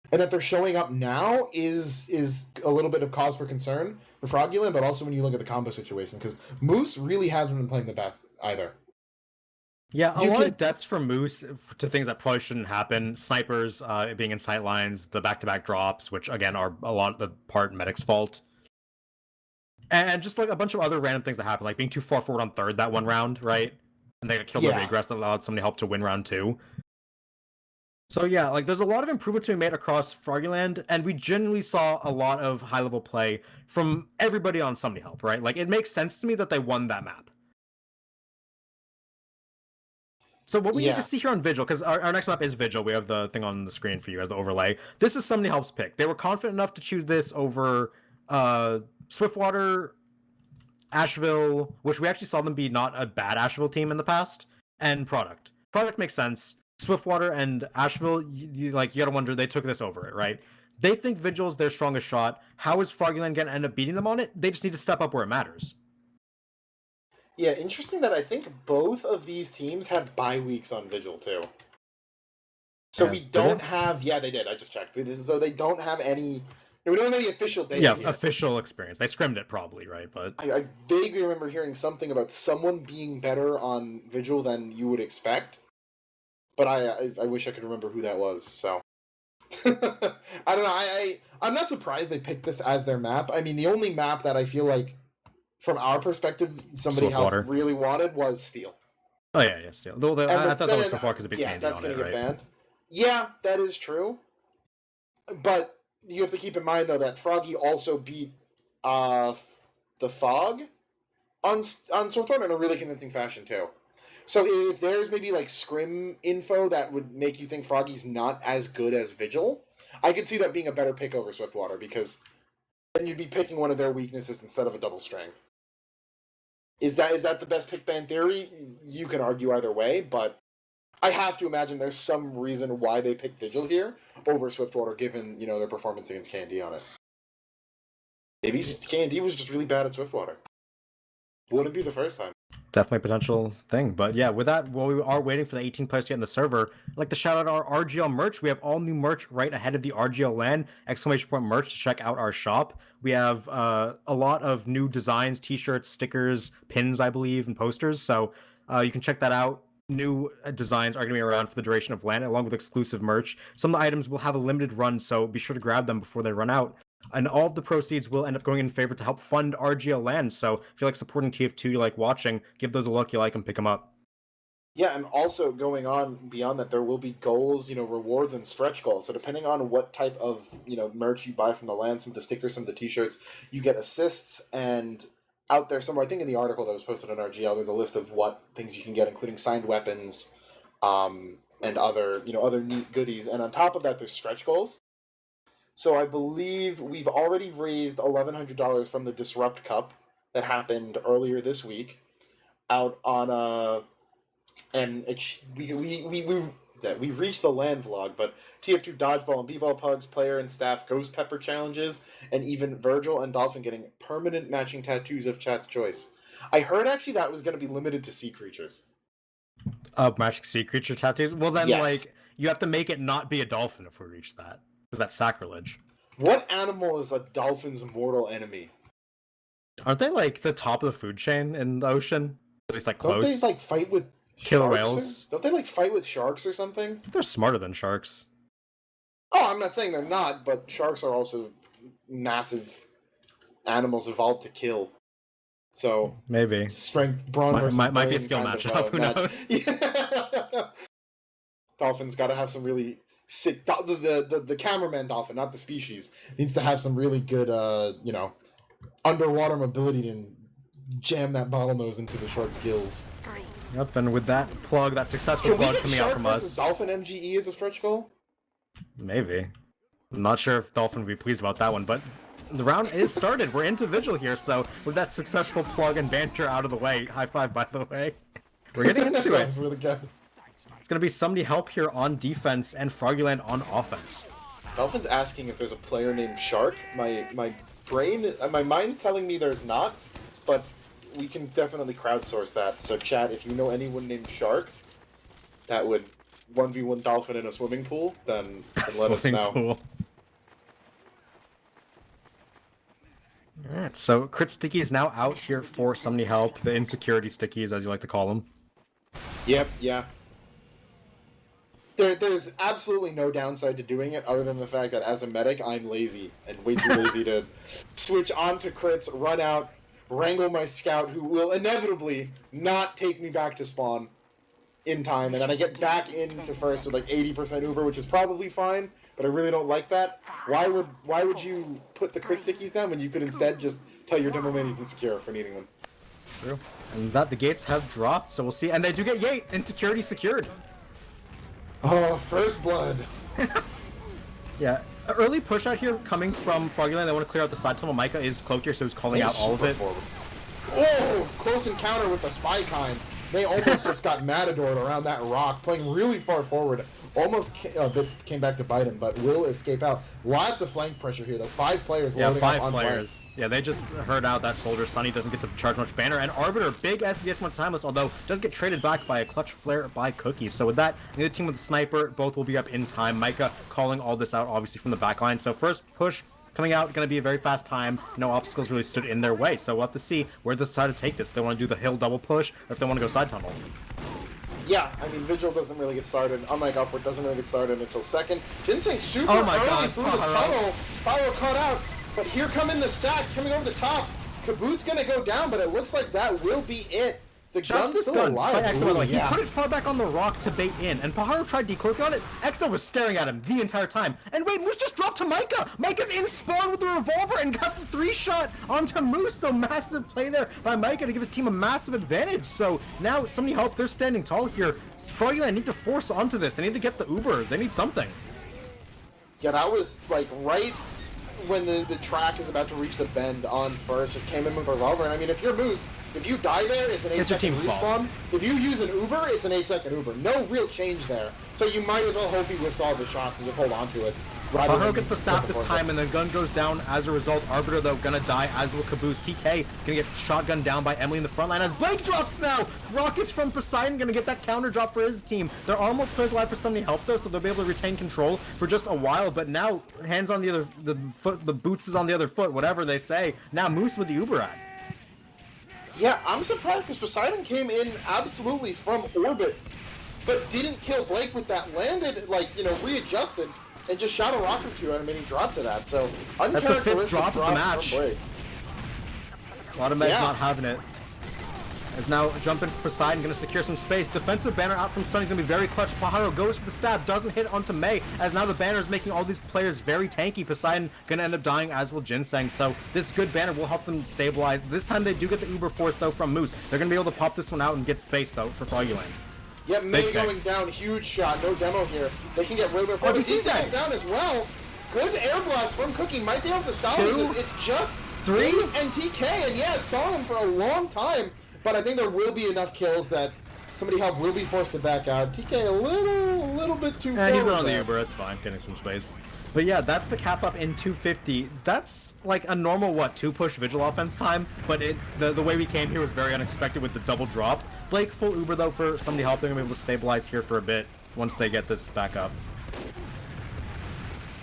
And that they're showing up now is a little bit of cause for concern for Froggieland, but also when you look at the combo situation, because Moose really hasn't been playing the best either. Yeah, a lot of deaths from Moose to things that probably shouldn't happen. Snipers being in sight lines, the back-to-back drops, which again are a lot of the part Medic's fault. And just like a bunch of other random things that happen, like being too far forward on third that one round, right? And they got killed by regress that allowed somebody help to win round 2. So yeah, like there's a lot of improvement to be made across Froggieland, and we generally saw a lot of high-level play from everybody on Somebody Help, right? Like it makes sense to me that they won that map. So what we need to see here on Vigil, because our next map is Vigil. We have the thing on the screen for you as the overlay. This is Somebody Help's pick. They were confident enough to choose this over Swiftwater, Asheville, which we actually saw them be not a bad Asheville team in the past, and Product. Product makes sense. Swiftwater and Asheville, you gotta wonder, they took this over it, right? They think Vigil is their strongest shot. How is Froggieland gonna end up beating them on it? They just need to step up where it matters. Yeah, interesting that I think both of these teams had bye weeks on Vigil, too. So we don't have... Yeah, they did. I just checked. So they don't have any... We don't have any official data here. Official experience. They scrimmed it probably, right? But I vaguely remember hearing something about someone being better on Vigil than you would expect. But I wish I could remember who that was, so... I don't know. I'm not surprised they picked this as their map. I mean, the only map that I feel like from our perspective, somebody really wanted was Steel. Oh yeah, Steel. I thought that was so far because it became that's going to get banned. Yeah, that is true. But you have to keep in mind though that Froggy also beat the Fog on Swiftwater in a really convincing fashion too. So if there's maybe like scrim info that would make you think Froggie's not as good as Vigil, I could see that being a better pick over Swiftwater, because then you'd be picking one of their weaknesses instead of a double strength. Is that the best pick ban theory? You can argue either way, but I have to imagine there's some reason why they picked Vigil here over Swiftwater, given, you know, their performance against K&D on it. Maybe K&D was just really bad at Swiftwater. Wouldn't be the first time. Definitely a potential thing. But yeah, with that, while we are waiting for the 18 players to get in the server, I'd like to shout out our RGL merch. We have all new merch right ahead of the RGL LAN, ! merch to check out our shop. We have a lot of new designs, t-shirts, stickers, pins, I believe, and posters. So you can check that out. New designs are going to be around for the duration of LAN, along with exclusive merch. Some of the items will have a limited run, so be sure to grab them before they run out. And all of the proceeds will end up going in favor to help fund RGL LAN. So if you like supporting TF2, you like watching, give those a look, you like them, pick them up. Yeah, and also going on beyond that, there will be goals, you know, rewards and stretch goals. So depending on what type of, you know, merch you buy from the LAN, some of the stickers, some of the t-shirts, you get assists. And out there somewhere, I think in the article that was posted on RGL, there's a list of what things you can get, including signed weapons, and other neat goodies. And on top of that, there's stretch goals. So I believe we've already raised $1,100 from the Disrupt Cup that happened earlier this week, out on and we've reached the LAN vlog, but TF2 Dodgeball and B-Ball Pugs, player and staff Ghost Pepper challenges, and even Virgil and Dolphin getting permanent matching tattoos of chat's choice. I heard actually that was going to be limited to sea creatures. Matching sea creature tattoos? Well then, Yes. like, you have to make it not be a dolphin if we reach that. Because that's sacrilege. What animal is a dolphin's mortal enemy? Aren't they, like, the top of the food chain in the ocean? At least, like, close? Don't they, like, fight with killer sharks whales? Don't they, like, fight with sharks or something? They're smarter than sharks. Oh, I'm not saying they're not, but sharks are also massive animals evolved to kill. So maybe strength, brawn versus might be a brain skill kind of, matchup. Who knows? Yeah. Dolphins got to have some really sick. The cameraman dolphin, not the species, needs to have some really good, underwater mobility to jam that bottlenose into the shark's gills. Yep, and with that plug, that successful plug coming out from us. Dolphin MGE is a stretch goal? Maybe. I'm not sure if Dolphin would be pleased about that one, but the round is started. We're into Vigil here, so with that successful plug and banter out of the way, high five, by the way, we're getting into it. That was really good. It's going to be somebody help here on defense and Froggieland on offense. Dolphin's asking if there's a player named Shark. My mind's telling me there's not, but we can definitely crowdsource that. So chat, if you know anyone named Shark that would 1v1 Dolphin in a swimming pool, then let us know. Pool. Alright, so Crit Sticky is now out here for somebody help, the insecurity stickies as you like to call them. Yep, yeah. There's absolutely no downside to doing it other than the fact that as a medic, I'm lazy and way too lazy to switch on to crits, run out, wrangle my scout who will inevitably not take me back to spawn in time, and then I get back into first with like 80% Uber, which is probably fine, but I really don't like that. Why would you put the crit stickies down when you could instead just tell your demo man he's insecure for needing them? True. And that the gates have dropped, so we'll see. And they do get Yate! Insecurity secured! Oh, first blood. Yeah, an early push out here coming from Froggieland. They want to clear out the side tunnel. Micah is cloaked here, so he's calling out all of it. Forward. Oh, close encounter with the spy kind. They almost just got matadored around that rock, playing really far forward. Almost came back to bite him, but will escape out. Lots of flank pressure here, though. 5 players loading up on players. Flank. Yeah, they just heard out that Soldier. Sunny doesn't get to charge much banner, and Arbiter, big SVS one timeless, although does get traded back by a clutch flare by Cookie. So with that, the team with the sniper, both will be up in time. Micah calling all this out, obviously, from the back line. So first push coming out, going to be a very fast time. No obstacles really stood in their way, so we'll have to see where they decide to take this. If they want to do the hill double push, or if they want to go side tunnel. Yeah, I mean, Vigil doesn't really get started, unlike Upward, doesn't really get started until second. Ginseng super oh my early God, through the tunnel. Fire caught out, but here come in the sacks coming over the top. Caboose gonna go down, but it looks like that will be it. The Shout out to gun's this still gun alive. by Exa, by the way. Ooh, yeah. He put it far back on the rock to bait in, and Pajaro tried decloaking on it. Exa was staring at him the entire time. And wait, Moose just dropped to Micah! Micah's in spawn with the revolver and got the 3-shot onto Moose, so massive play there by Micah to give his team a massive advantage. So now, somebody help, they're standing tall here. Froggieland need to force onto this. They need to get the Uber. They need something. Yeah, that was like right when the track is about to reach the bend on first, just came in with a revolver. And I mean, if you're Moose, if you die there, it's an 8-second respawn. If you use an Uber, it's an 8-second Uber. No real change there. So you might as well hope he whiffs all the shots and just hold on to it. Pajaro gets the sap this time, and the gun goes down as a result. Arbiter, though, gonna die, as will Caboose. TK gonna get shotgun down by Emily in the front line as Blake drops now! Rockets from Poseidon gonna get that counter drop for his team. There are more players alive for somebody help, though, so they'll be able to retain control for just a while, but now, hands on the other, the boots is on the other foot, whatever they say. Now Moose with the Uber ad. Yeah, I'm surprised because Poseidon came in absolutely from orbit, but didn't kill Blake with that. Landed, like, you know, readjusted, and just shot a rock or two at him, and he dropped to that. So, that's the 5th drop of the match. A lot of Meds not having it. As now jumping for Poseidon, going to secure some space. Defensive banner out from Sunny's going to be very clutch. Pajaro goes for the stab, doesn't hit onto May, as now the banner is making all these players very tanky. Poseidon going to end up dying, as will Ginseng. So this good banner will help them stabilize. This time they do get the Uber Force, though, from Moose. They're going to be able to pop this one out and get space, though, for Froggieland. Yeah, May going down, huge shot, no demo here. They can get Wilbur forward. He goes down as well. Good air blast from Cookie, might be able to salvage this. It's just 3 and TK, and yeah, it saw him for a long time. But I think there will be enough kills that somebody help will be forced to back out. TK a little bit too far. He's not on the Uber, it's fine, getting some space. But yeah, that's the cap up in 250. That's like a normal, 2-push Vigil offense time, but the way we came here was very unexpected with the double drop. Blake full Uber though for somebody helping him able to stabilize here for a bit once they get this back up.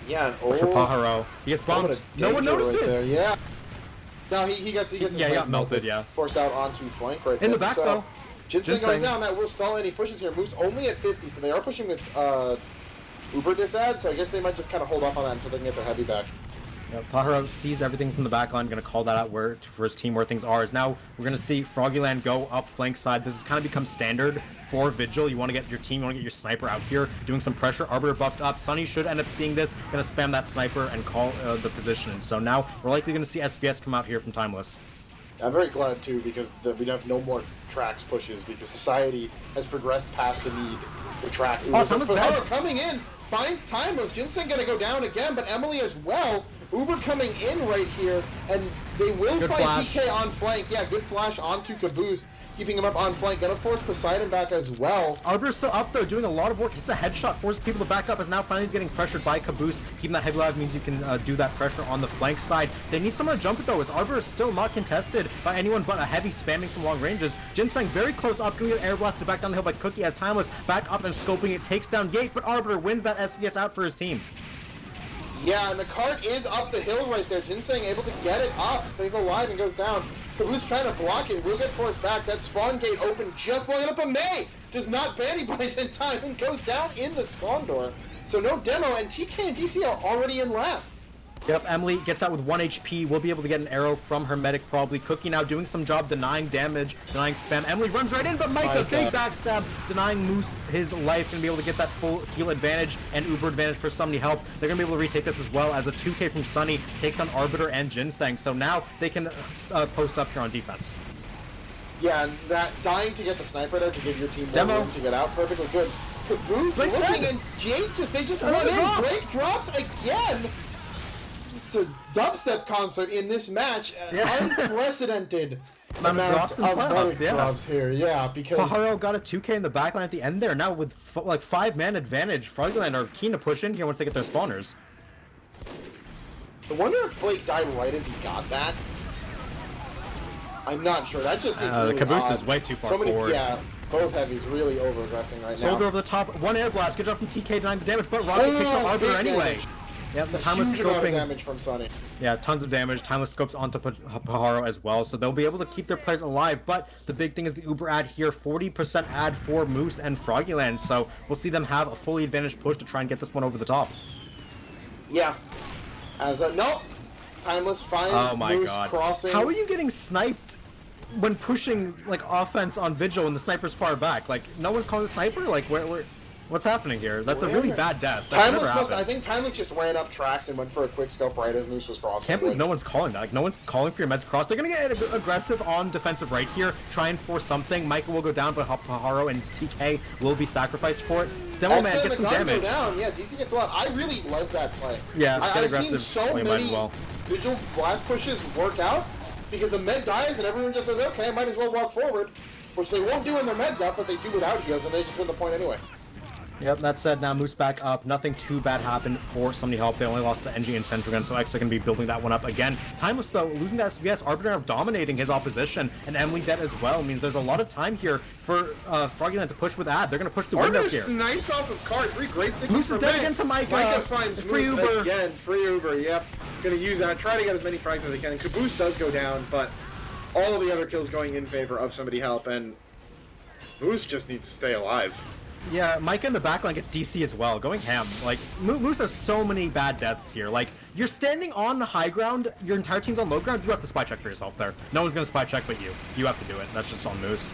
Yeah, for Pajaro. He gets bombed. No one notices! Right, yeah. No, he gets his he got melted, yeah. Forced out onto flank right there. In the back, though. Ginseng going down, that will stall any pushes here. Moose only at 50, so they are pushing with Uber disad, so I guess they might just kind of hold off on that until they can get their heavy back. Yeah, Pajaro sees everything from the back line, going to call that out for his team where things are. Is now we're going to see Froggieland go up flank side. This has kind of become standard for Vigil. You want to get your team, you want to get your sniper out here, doing some pressure. Arbiter buffed up. Sunny should end up seeing this, going to spam that sniper and call the position. And so now we're likely going to see SVS come out here from Timeless. I'm very glad too, because we have no more tracks pushes, because society has progressed past the need for track. Coming in, finds Timeless. Ginseng gonna go down again, but Emily as well. Uber coming in right here, and they will find TK on flank. Yeah, good flash onto Caboose, keeping him up on flank. Gonna force Poseidon back as well. Arbiter's still up though, doing a lot of work. It's a headshot, forces people to back up, as now finally he's getting pressured by Caboose. Keeping that heavy alive means you can do that pressure on the flank side. They need someone to jump it though, as Arbiter is still not contested by anyone but a heavy spamming from long ranges. Ginseng very close up, going to get air blasted back down the hill by Cookie, as Timeless back up and scoping it, takes down Gate, but Arbiter wins that SVS out for his team. Yeah, and the cart is up the hill right there. Ginseng able to get it up, stays alive and goes down. Caboose trying to block it, will get forced back. That spawn gate open just long enough, but May does not bandy bind in time and goes down in the spawn door. So no demo, and TK and DC are already in last. Yep, Emily gets out with 1 HP. We'll be able to get an arrow from her medic probably. Cookie now doing some job denying damage, denying spam. Emily runs right in, but Micah, big backstab, denying Moose his life. Gonna be able to get that full heal advantage and Uber advantage for Sunny help. They're gonna be able to retake this as well, as a 2K from Sunny takes on Arbiter and Ginseng. So now they can post up here on defense. Yeah, and that dying to get the sniper there to give your team more room to get out, perfectly good. Caboose looking, and Jake they just run in. Blake drops again. It's a dubstep concert in this match. Unprecedented amounts of drops here. Yeah, because Pajaro got a 2K in the backline at the end there. Now with like 5-man advantage, Froggieland are keen to push in here once they get their spawners. I wonder if Blake died right as he got that. I'm not sure. That just seems really the Caboose odd. is way too far forward. Yeah, both heavies really over-aggressing right now. Soldier over the top, 1 air blast, good job from TK denying the damage, but Rocket takes out Arbiter anyway. Damage. Yeah, the Timeless scoping damage from Sunny. Yeah, tons of damage. Timeless scopes onto Pajaro as well, so they'll be able to keep their players alive. But the big thing is the Uber ad here, 40% ad for Moose and Froggieland. So we'll see them have a fully advantaged push to try and get this one over the top. Yeah. As no, Timeless finds Moose crossing. How are you getting sniped when pushing like offense on Vigil and the sniper's far back. Like no one's calling the sniper. Like what's happening here? That's a really bad death. I think Timeless just ran up tracks and went for a quick scope right as Moose was crossing. Can't believe no one's calling that. Like no one's calling for your meds cross. They're gonna get aggressive on defensive right here. Try and force something. Michael will go down, but Paharo and TK will be sacrificed for it. Demo Man gets some damage. Go down. Yeah, DC gets a lot. I really love that play. Yeah, I've seen so many Vigil blast pushes work out because the med dies and everyone just says, okay, I might as well walk forward, which they won't do when their med's up, but they do without heals and they just win the point anyway. Yep, that said, now Moose back up. Nothing too bad happened for Somebody Help. They only lost the NG and Centric, so X are going to be building that one up again. Timeless, though, losing that SVS, Arbiter dominating his opposition, and Emily dead as well. Means there's a lot of time here for Froggieland to push with Ad. They're going to push the window here. Sniped off of card. 3 great sticks. Moose is dead again to Micah. Micah finds free Moose Uber. again. Free Uber, yep. Going to use that. Try to get as many frags as they can. Caboose does go down, but all of the other kills going in favor of Somebody Help, and Moose just needs to stay alive. Yeah, Micah in the backline gets DC as well, going ham. Like, Moose has so many bad deaths here. Like, you're standing on the high ground, your entire team's on low ground, you have to spy check for yourself there. No one's gonna spy check but you. You have to do it. That's just on Moose.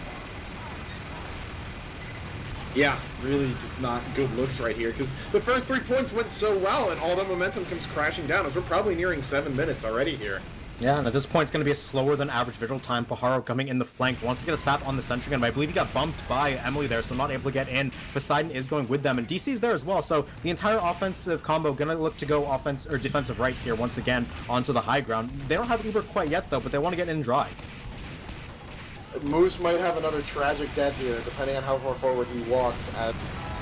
Yeah, really just not good looks right here, because the first 3 points went so well, and all that momentum comes crashing down, as we're probably nearing 7 minutes already here. Yeah, and at this point, it's going to be a slower than average Vigil time. Paharo coming in the flank, wants to get a sap on the Sentry gun, but I believe he got bumped by Emily there, so not able to get in. Poseidon is going with them, and DC's there as well, so the entire offensive combo going to look to go offense or defensive right here once again onto the high ground. They don't have Uber quite yet, though, but they want to get in dry. Moose might have another tragic death here, depending on how far forward he walks. I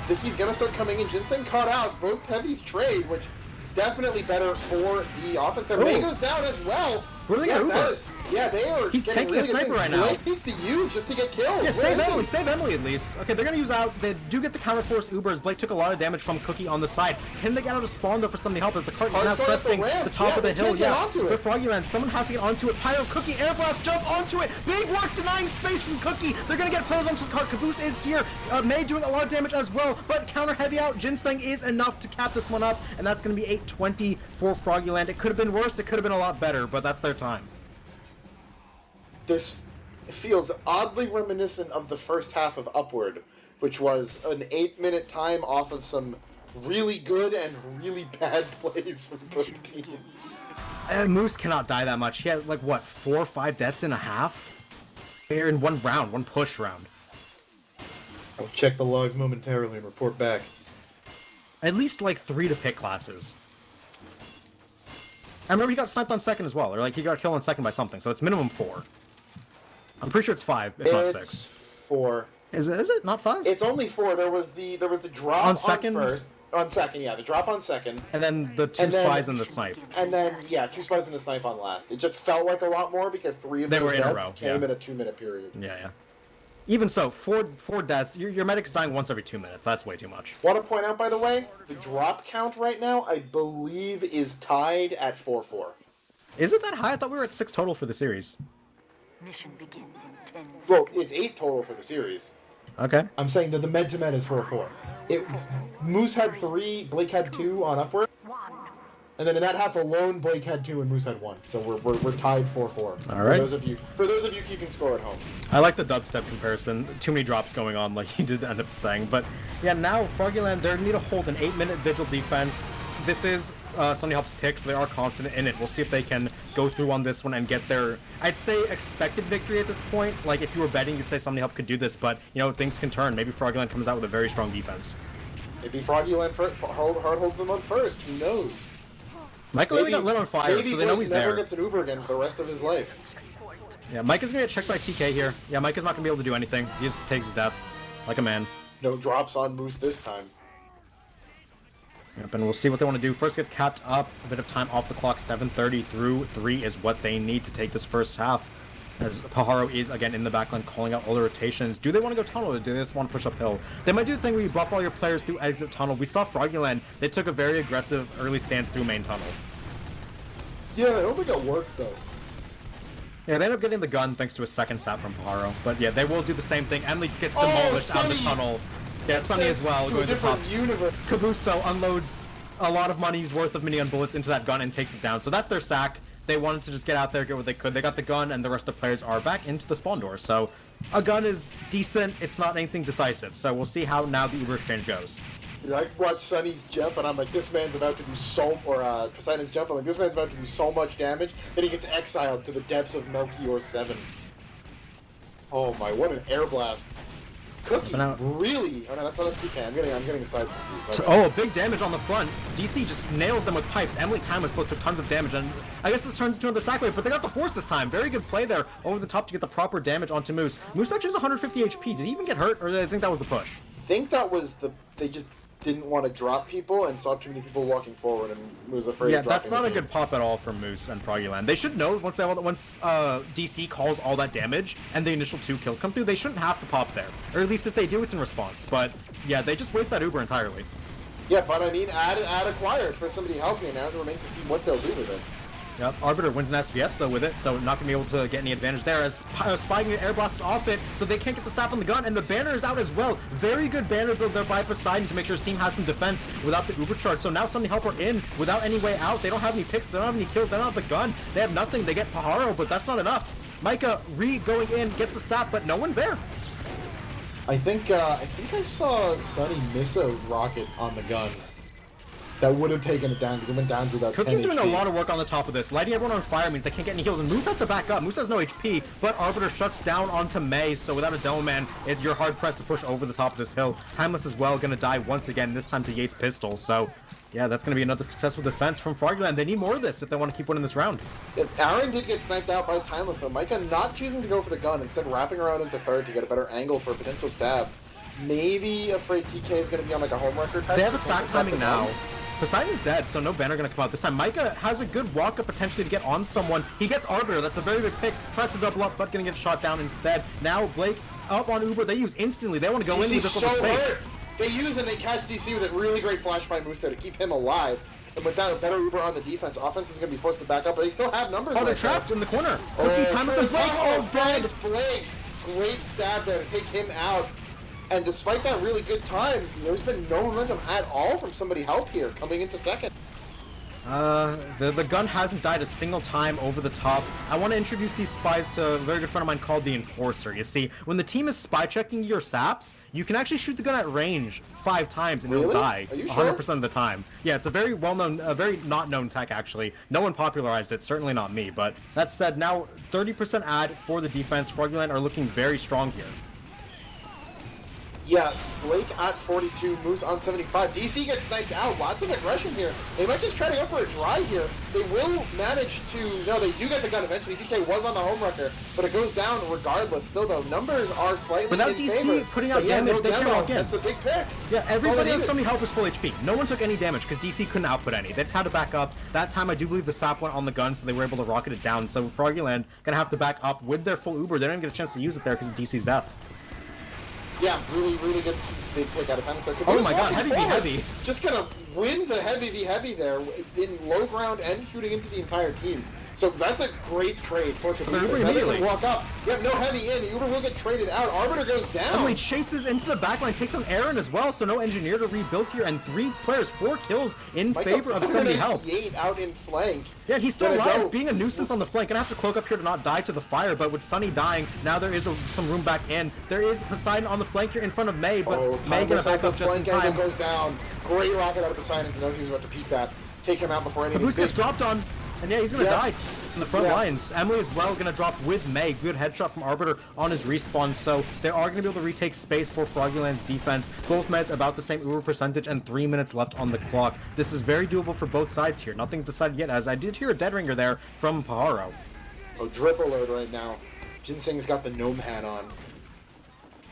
think he's going to start coming in. Ginseng caught out. Both heavies trade, which is definitely better for the offense. Their May goes down as well. Where are they going to Uber? They are. He's taking a sniper right now. Blake needs to use just to get kills. Yeah, save Emily. Save Emily at least. Okay, they're going to use out. They do get the counterforce Uber as Blake took a lot of damage from Cookie on the side. Can they get out of spawn though for Somebody Help as the cart is now cresting the top of the hill? Yeah, for Froggieland. Someone has to get onto it. Pyro, Cookie, Air Blast, jump onto it. Big work denying space from Cookie. They're going to get players onto the cart. Caboose is here. May doing a lot of damage as well, but counter heavy out. Ginseng is enough to cap this one up, and that's going to be 820 for Froggieland. It could have been worse. It could have been a lot better, but that's their time. This feels oddly reminiscent of the first half of Upward, which was an 8-minute time off of some really good and really bad plays from both teams. Moose cannot die that much. He had, like, what, 4 or 5 deaths in a half? They're in one round, one push round. I'll check the logs momentarily and report back. At least, like, 3 to pick classes. I remember he got sniped on second as well, or, like, he got killed on second by something, so it's minimum 4. I'm pretty sure it's 5, if not 6. It's 4. Is it not 5? It's only 4. There was the drop on second. On second, yeah, the drop on second. And then the 2 spies and the snipe. And then 2 spies and the snipe on last. It just felt like a lot more because 3 of those deaths came in a 2-minute period. Yeah. Even so, 4 deaths. Your medic's dying once every 2 minutes. That's way too much. Want to point out, by the way, the drop count right now, I believe, is tied at 4-4. Is it that high? I thought we were at 6 total for the series. Mission begins in 10 seconds. Well, it's 8 total for the series. Okay. I'm saying that the med-to-med is 4-4. Moose had 3, Blake had 2 on Upward. And then in that half alone, Blake had 2 and Moose had 1. So we're tied 4-4. All right. For those of you keeping score at home. I like the dubstep comparison. Too many drops going on, like he did end up saying. But yeah, now Froggieland, they need to hold an 8-minute Vigil defense. This is Somebody Help's pick, so they are confident in it. We'll see if they can go through on this one and get their, I'd say, expected victory at this point. Like, if you were betting, you'd say Somebody Help could do this, but, you know, things can turn. Maybe Froggieland comes out with a very strong defense. Maybe Froggieland hard holds them on first. Who knows? Michael only got lit on fire, so they know he's there. Maybe Blake never gets an Uber again for the rest of his life. Yeah, Mike is going to get checked by TK here. Yeah, Mike is not going to be able to do anything. He just takes his death like a man. No drops on Moose this time. Yep, and we'll see what they want to do. First gets capped up, a bit of time off the clock, 7:30 through 3 is what they need to take this first half. As Paharo is, again, in the backline calling out all the rotations. Do they want to go tunnel or do they just want to push uphill? They might do the thing where you buff all your players through exit tunnel. We saw Froggieland, they took a very aggressive early stance through main tunnel. Yeah, I don't think it worked, though. Yeah, they end up getting the gun thanks to a second sap from Paharo. But yeah, they will do the same thing. Emily just gets demolished out of the tunnel. Yeah, Sunny as well, going to the top. Universe. Caboose, though, unloads a lot of money's worth of minigun bullets into that gun and takes it down. So that's their sack. they wanted to just get out there, get what they could. They got the gun, and the rest of the players are back into the spawn door. So a gun is decent. It's not anything decisive. So we'll see how now the Uber exchange goes. I watch Sunny's jump, and I'm like, this man's about to do Poseidon's jump, I'm like, this man's about to do so much damage, that he gets exiled to the depths of Melchior 7. Oh my, what an air blast. Cookie, really? Oh no, that's not a CK. I'm getting a side confused. Oh, big damage on the front. DC just nails them with pipes. Emily Timeless both took tons of damage, and I guess this turns into another sack wave, but they got the force this time. Very good play there over the top to get the proper damage onto Moose. Moose actually has 150 HP. Did he even get hurt, or did I think that was the push? I think that was they just didn't want to drop people and saw too many people walking forward and was afraid of dropping. Yeah, that's not a good pop at all from Moose and Froggieland. They should know once DC calls all that damage and the initial 2 kills come through, they shouldn't have to pop there. Or at least if they do, it's in response. But yeah, they just waste that Uber entirely. Yeah, but I mean, add acquires for somebody helping me now. It remains to see what they'll do with it. Yep, Arbiter wins an SVS though with it, so not going to be able to get any advantage there as Spying air blast off it, so they can't get the sap on the gun, and the banner is out as well. Very good banner build there by Poseidon to make sure his team has some defense without the Uber charge. So now Sunny Helper in without any way out. They don't have any picks, they don't have any kills, they don't have the gun, they have nothing. They get Pajaro, but that's not enough. Micah going in, gets the sap, but no one's there. I think I saw Sunny miss a rocket on the gun. That would have taken it down because it went down to about 10 Cookie's doing HP. a lot of work on the top of this. Lighting everyone on fire means they can't get any heals, and Moose has to back up. Moose has no HP, but Arbiter shuts down onto May, so without a Demo Man, you're hard-pressed to push over the top of this hill. Timeless as well, going to die once again, this time to Yates' pistol, so yeah, that's going to be another successful defense from Froggieland. They need more of this if they want to keep winning this round. Aaron did get sniped out by Timeless, though. Micah not choosing to go for the gun, instead wrapping around into third to get a better angle for a potential stab. Maybe afraid TK is going to be on like a homewrecker type. They have a sack timing now. Poseidon's dead, so no banner going to come out this time. Micah has a good walk-up potentially to get on someone. He gets Arbiter. That's a very good pick. Tries to double up, but going to get shot down instead. Now Blake up on Uber. They use instantly. They want to go in with this little space. They use and they catch DC with a really great flash by Moose there to keep him alive. And without a better Uber on the defense, offense is going to be forced to back up, but they still have numbers. Oh, they're trapped in the corner. Cookie, Timeless, and Blake. Oh, dead. Blake. Great stab there to take him out. And despite that really good time, there's been no momentum at all from somebody help here coming into second. The gun hasn't died a single time over the top. I want to introduce these spies to a very good friend of mine called the Enforcer. You see, when the team is spy checking your saps, you can actually shoot the gun at range 5 times and it'll die 100% of the time. Yeah, it's a very well-known, very not-known tech actually. No one popularized it, certainly not me. But that said, now 30% add for the defense. Froggieland are looking very strong here. Yeah, Blake at 42, Moose on 75. DC gets sniped out. Lots of aggression here. They might just try to go for a drive here. They will manage to... No, they do get the gun eventually. DK was on the home wrecker, but it goes down regardless. Still, though, numbers are slightly without in DC favor. putting out damage, they can't walk in. That's the big pick. Yeah, everybody on Sunny Help was full HP. No one took any damage because DC couldn't output any. They just had to back up. That time, I do believe the sap went on the gun, so they were able to rocket it down. So Froggieland gonna have to back up with their full Uber. They didn't get a chance to use it there because of DC's death. Yeah, really, really good big pick out of Panic there. Oh my god, heavy v heavy. Just gonna win the heavy v heavy there in low ground and shooting into the entire team. So that's a great trade for Uber immediately. Walk up. You have no heavy in. Uber will get traded out. Arbiter goes down. Emily chases into the backline, takes on Aaron as well, so no engineer to rebuild here, and 3 players, 4 kills in favor of Sunny Help. 8 out in flank. Yeah, he's still alive, being a nuisance on the flank. Gonna have to cloak up here to not die to the fire, but with Sunny dying, now there is some room back in. There is Poseidon on the flank here in front of May, but May gonna back up just in time. Goes down. Great rocket out of Poseidon to know he was about to peek that. Take him out before anything. The boost gets dropped on, and yeah, he's gonna die in the front lines. Emily as well gonna drop with May. Good headshot from Arbiter on his respawn, so they are gonna be able to retake space for Froggieland's defense. Both meds about the same Uber percentage and 3 minutes left on the clock. This is very doable for both sides here. Nothing's decided yet, as I did hear a dead ringer there from Pajaro. Oh, drip alert right now. Ginseng's got the gnome hat on.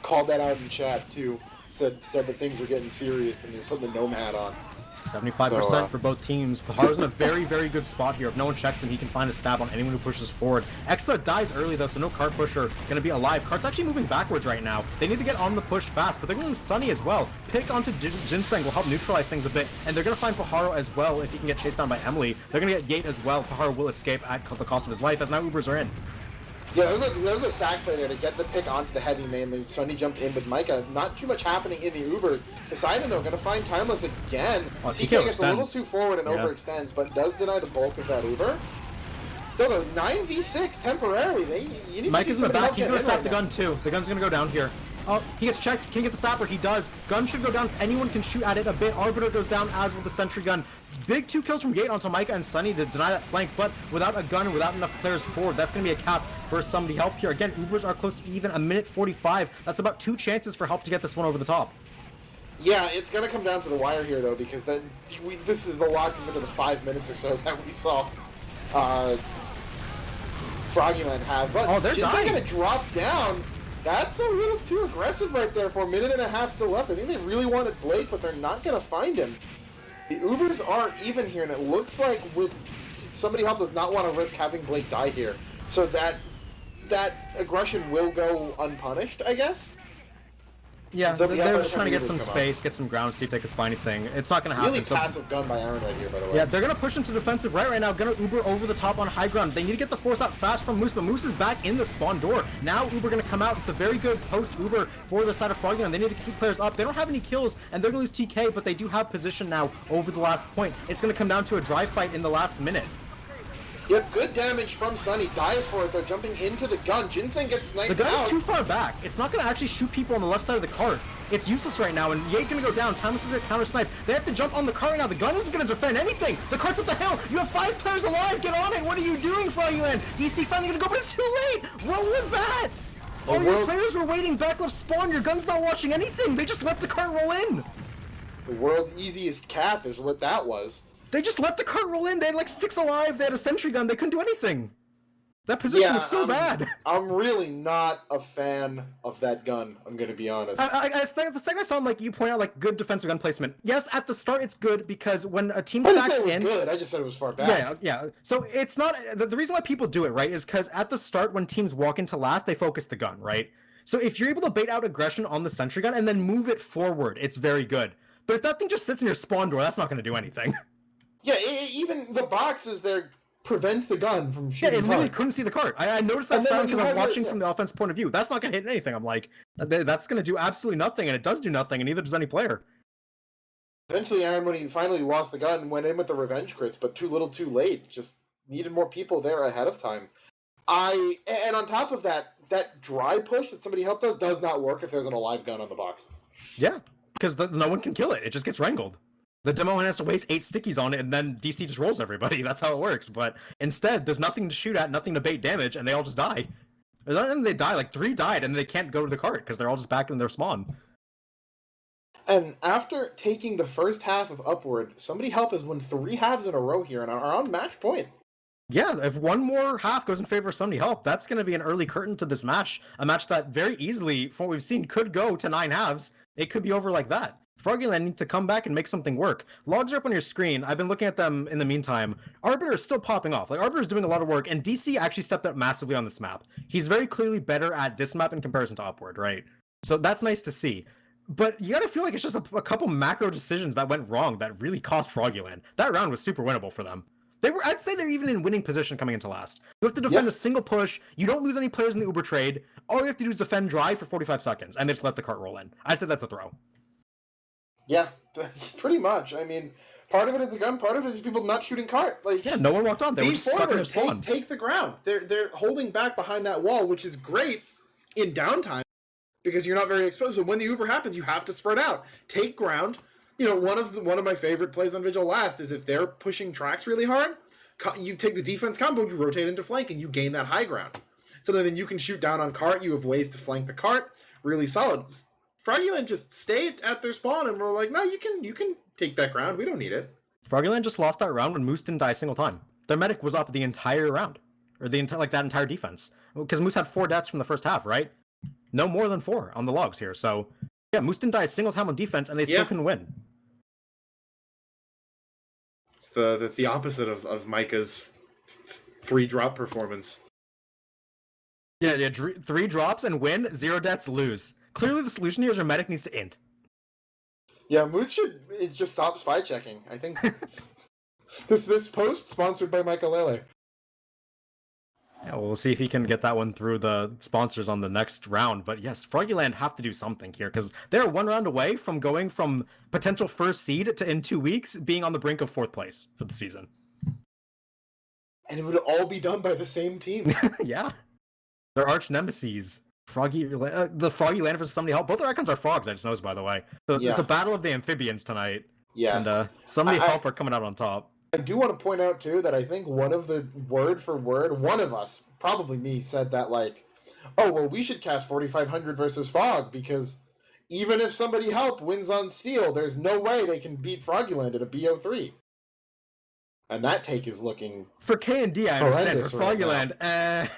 Called that out in chat too. Said that things were getting serious and they're putting the gnome hat on. 75% for both teams. Pajaro's in a very, very good spot here. If no one checks him, he can find a stab on anyone who pushes forward. Exa dies early, though, so no cart pusher going to be alive. Cart's actually moving backwards right now. They need to get on the push fast, but they're going to lose Sunny as well. Pick onto Ginseng will help neutralize things a bit, and they're going to find Pajaro as well if he can get chased down by Emily. They're going to get Yate as well. Pajaro will escape at the cost of his life, as now Ubers are in. Yeah, there was a sack play there to get the pick onto the heavy mainly. Sunny jumped in with Micah. Not too much happening in the Ubers. Poseidon, though, going to find Timeless again. TK gets a little too forward and overextends, but does deny the bulk of that Uber. Still though, 9v6 temporarily. You need Mike to is see in the somebody back. help He's get gonna in sap right the now. gun too. The gun's gonna go down here. Oh, he gets checked. Can't get the sapper. He does. Gun should go down. Anyone can shoot at it a bit. Arbiter goes down as with the sentry gun. Big 2 kills from Gate onto Micah and Sunny to deny that flank, but without a gun, without enough players forward, that's going to be a cap for somebody help here. Again, Ubers are close to even, a minute 45. That's about 2 chances for help to get this one over the top. Yeah, it's gonna come down to the wire here though, because this is a lot compared to the 5 minutes or so that we saw Froggieland have. But oh, they're dying. Gonna drop down. That's a little too aggressive right there for a minute and a half still left. I think they really wanted Blake, but they're not gonna find him. The Ubers are even here, and it looks like somebody help does not want to risk having Blake die here. So that aggression will go unpunished, I guess. Yeah, They're just trying to get some space, get some ground, see if they could find anything. It's not going to happen. Really passive gun by Aaron right here, by the way. Yeah, they're going to push into defensive right now. Going to Uber over the top on high ground. They need to get the force out fast from Moose, but Moose is back in the spawn door. Now Uber going to come out. It's a very good post-Uber for the side of Froggieland. They need to keep players up. They don't have any kills, and they're going to lose TK, but they do have position now over the last point. It's going to come down to a dry fight in the last minute. Yep, good damage from Sunny. Dies for it, though, jumping into the gun. Ginseng gets sniped The gun out. is too far back. It's not going to actually shoot people on the left side of the cart. It's useless right now, and Yea's going to go down. Timeless does a counter snipe. They have to jump on the cart right now. The gun isn't going to defend anything. The cart's up the hill. You have 5 players alive. Get on it. What are you doing, Froggieland? DC finally going to go, but it's too late. What was that? All your players were waiting back left spawn. Your gun's not watching anything. They just let the cart roll in. The world's easiest cap is what that was. They just let the cart roll in. They had like 6 alive. They had a sentry gun. They couldn't do anything. That position was so bad. I'm really not a fan of that gun, I'm going to be honest. The second I saw him, like you point out, like good defensive gun placement. Yes, at the start it's good because when a team sacks in... good. I just said it was far back. Yeah. So it's not... The reason why people do it, right, is because at the start when teams walk into last, they focus the gun, right? So if you're able to bait out aggression on the sentry gun and then move it forward, it's very good. But if that thing just sits in your spawn door, that's not going to do anything. Yeah, even the boxes there prevents the gun from shooting. Yeah, it literally couldn't see the cart. I noticed that sound because I'm watching yeah. from the offense point of view. That's not going to hit anything. I'm like, that's going to do absolutely nothing, and it does do nothing, and neither does any player. Eventually, Aaron, when he finally lost the gun, went in with the revenge crits, but too little too late. Just needed more people there ahead of time. And on top of that, that dry push that somebody helped us does not work if there's an alive gun on the box. Yeah, because no one can kill it. It just gets wrangled. The demo has to waste 8 stickies on it, and then DC just rolls everybody. That's how it works. But instead, there's nothing to shoot at, nothing to bait damage, and they all just die. They die, like 3 died, and they can't go to the cart because they're all just back in their spawn. And after taking the first half of Upward, somebody help us win 3 halves in a row here and are on match point. Yeah, if one more half goes in favor of somebody help, that's going to be an early curtain to this match. A match that very easily, from what we've seen, could go to 9 halves. It could be over like that. Froggieland need to come back and make something work. Logs are up on your screen. I've been looking at them in the meantime. Arbiter is still popping off. Like, Arbiter is doing a lot of work, and DC actually stepped up massively on this map. He's very clearly better at this map in comparison to Upward, right? So that's nice to see. But you gotta feel like it's just a couple macro decisions that went wrong that really cost Froggieland. That round was super winnable for them. I'd say they're even in winning position coming into last. You have to defend a single push. You don't lose any players in the Uber trade. All you have to do is defend dry for 45 seconds, and they just let the cart roll in. I'd say that's a throw. Yeah, pretty much. I mean, part of it is the gun, part of it is people not shooting cart. Like, yeah, no one walked on. They were just stuck in their spawn. Take the ground. They're holding back behind that wall, which is great in downtime because you're not very exposed. But when the Uber happens, you have to spread out. Take ground. You know, one of my favorite plays on Vigil last is if they're pushing tracks really hard, you take the defense combo, you rotate into flank, and you gain that high ground. So then you can shoot down on cart. You have ways to flank the cart. Really solid. Froggieland just stayed at their spawn, and we're like, no, you can take that ground. We don't need it. Froggieland just lost that round when Moose didn't die a single time. Their medic was up the entire round, or that entire defense, because Moose had 4 deaths from the first half, right? No more than 4 on the logs here. So yeah, Moose didn't die a single time on defense, and they still couldn't win. That's the opposite of Micah's 3-drop performance. Yeah, 3 drops and win, 0 deaths, lose. Clearly the solution here is your medic needs to int. Yeah, Moose should just stop spy checking. I think this post sponsored by Michael Lele. Yeah, we'll see if he can get that one through the sponsors on the next round. But yes, Froggieland have to do something here because they're 1 round away from going from potential first seed to in 2 weeks being on the brink of 4th place for the season. And it would all be done by the same team. Yeah. They're arch nemesis. The Froggieland versus Somebody Help. Both their icons are frogs, I just noticed, by the way. So it's a battle of the amphibians tonight. Yes. And Somebody Help are coming out on top. I do want to point out, too, that I think one of the word for word, one of us, probably me, said that, like, oh, well, we should cast 4500 versus Fog, because even if Somebody Help wins on Steel, there's no way they can beat Froggieland in a BO3. And that take is looking for K&D, I understand. For Froggieland,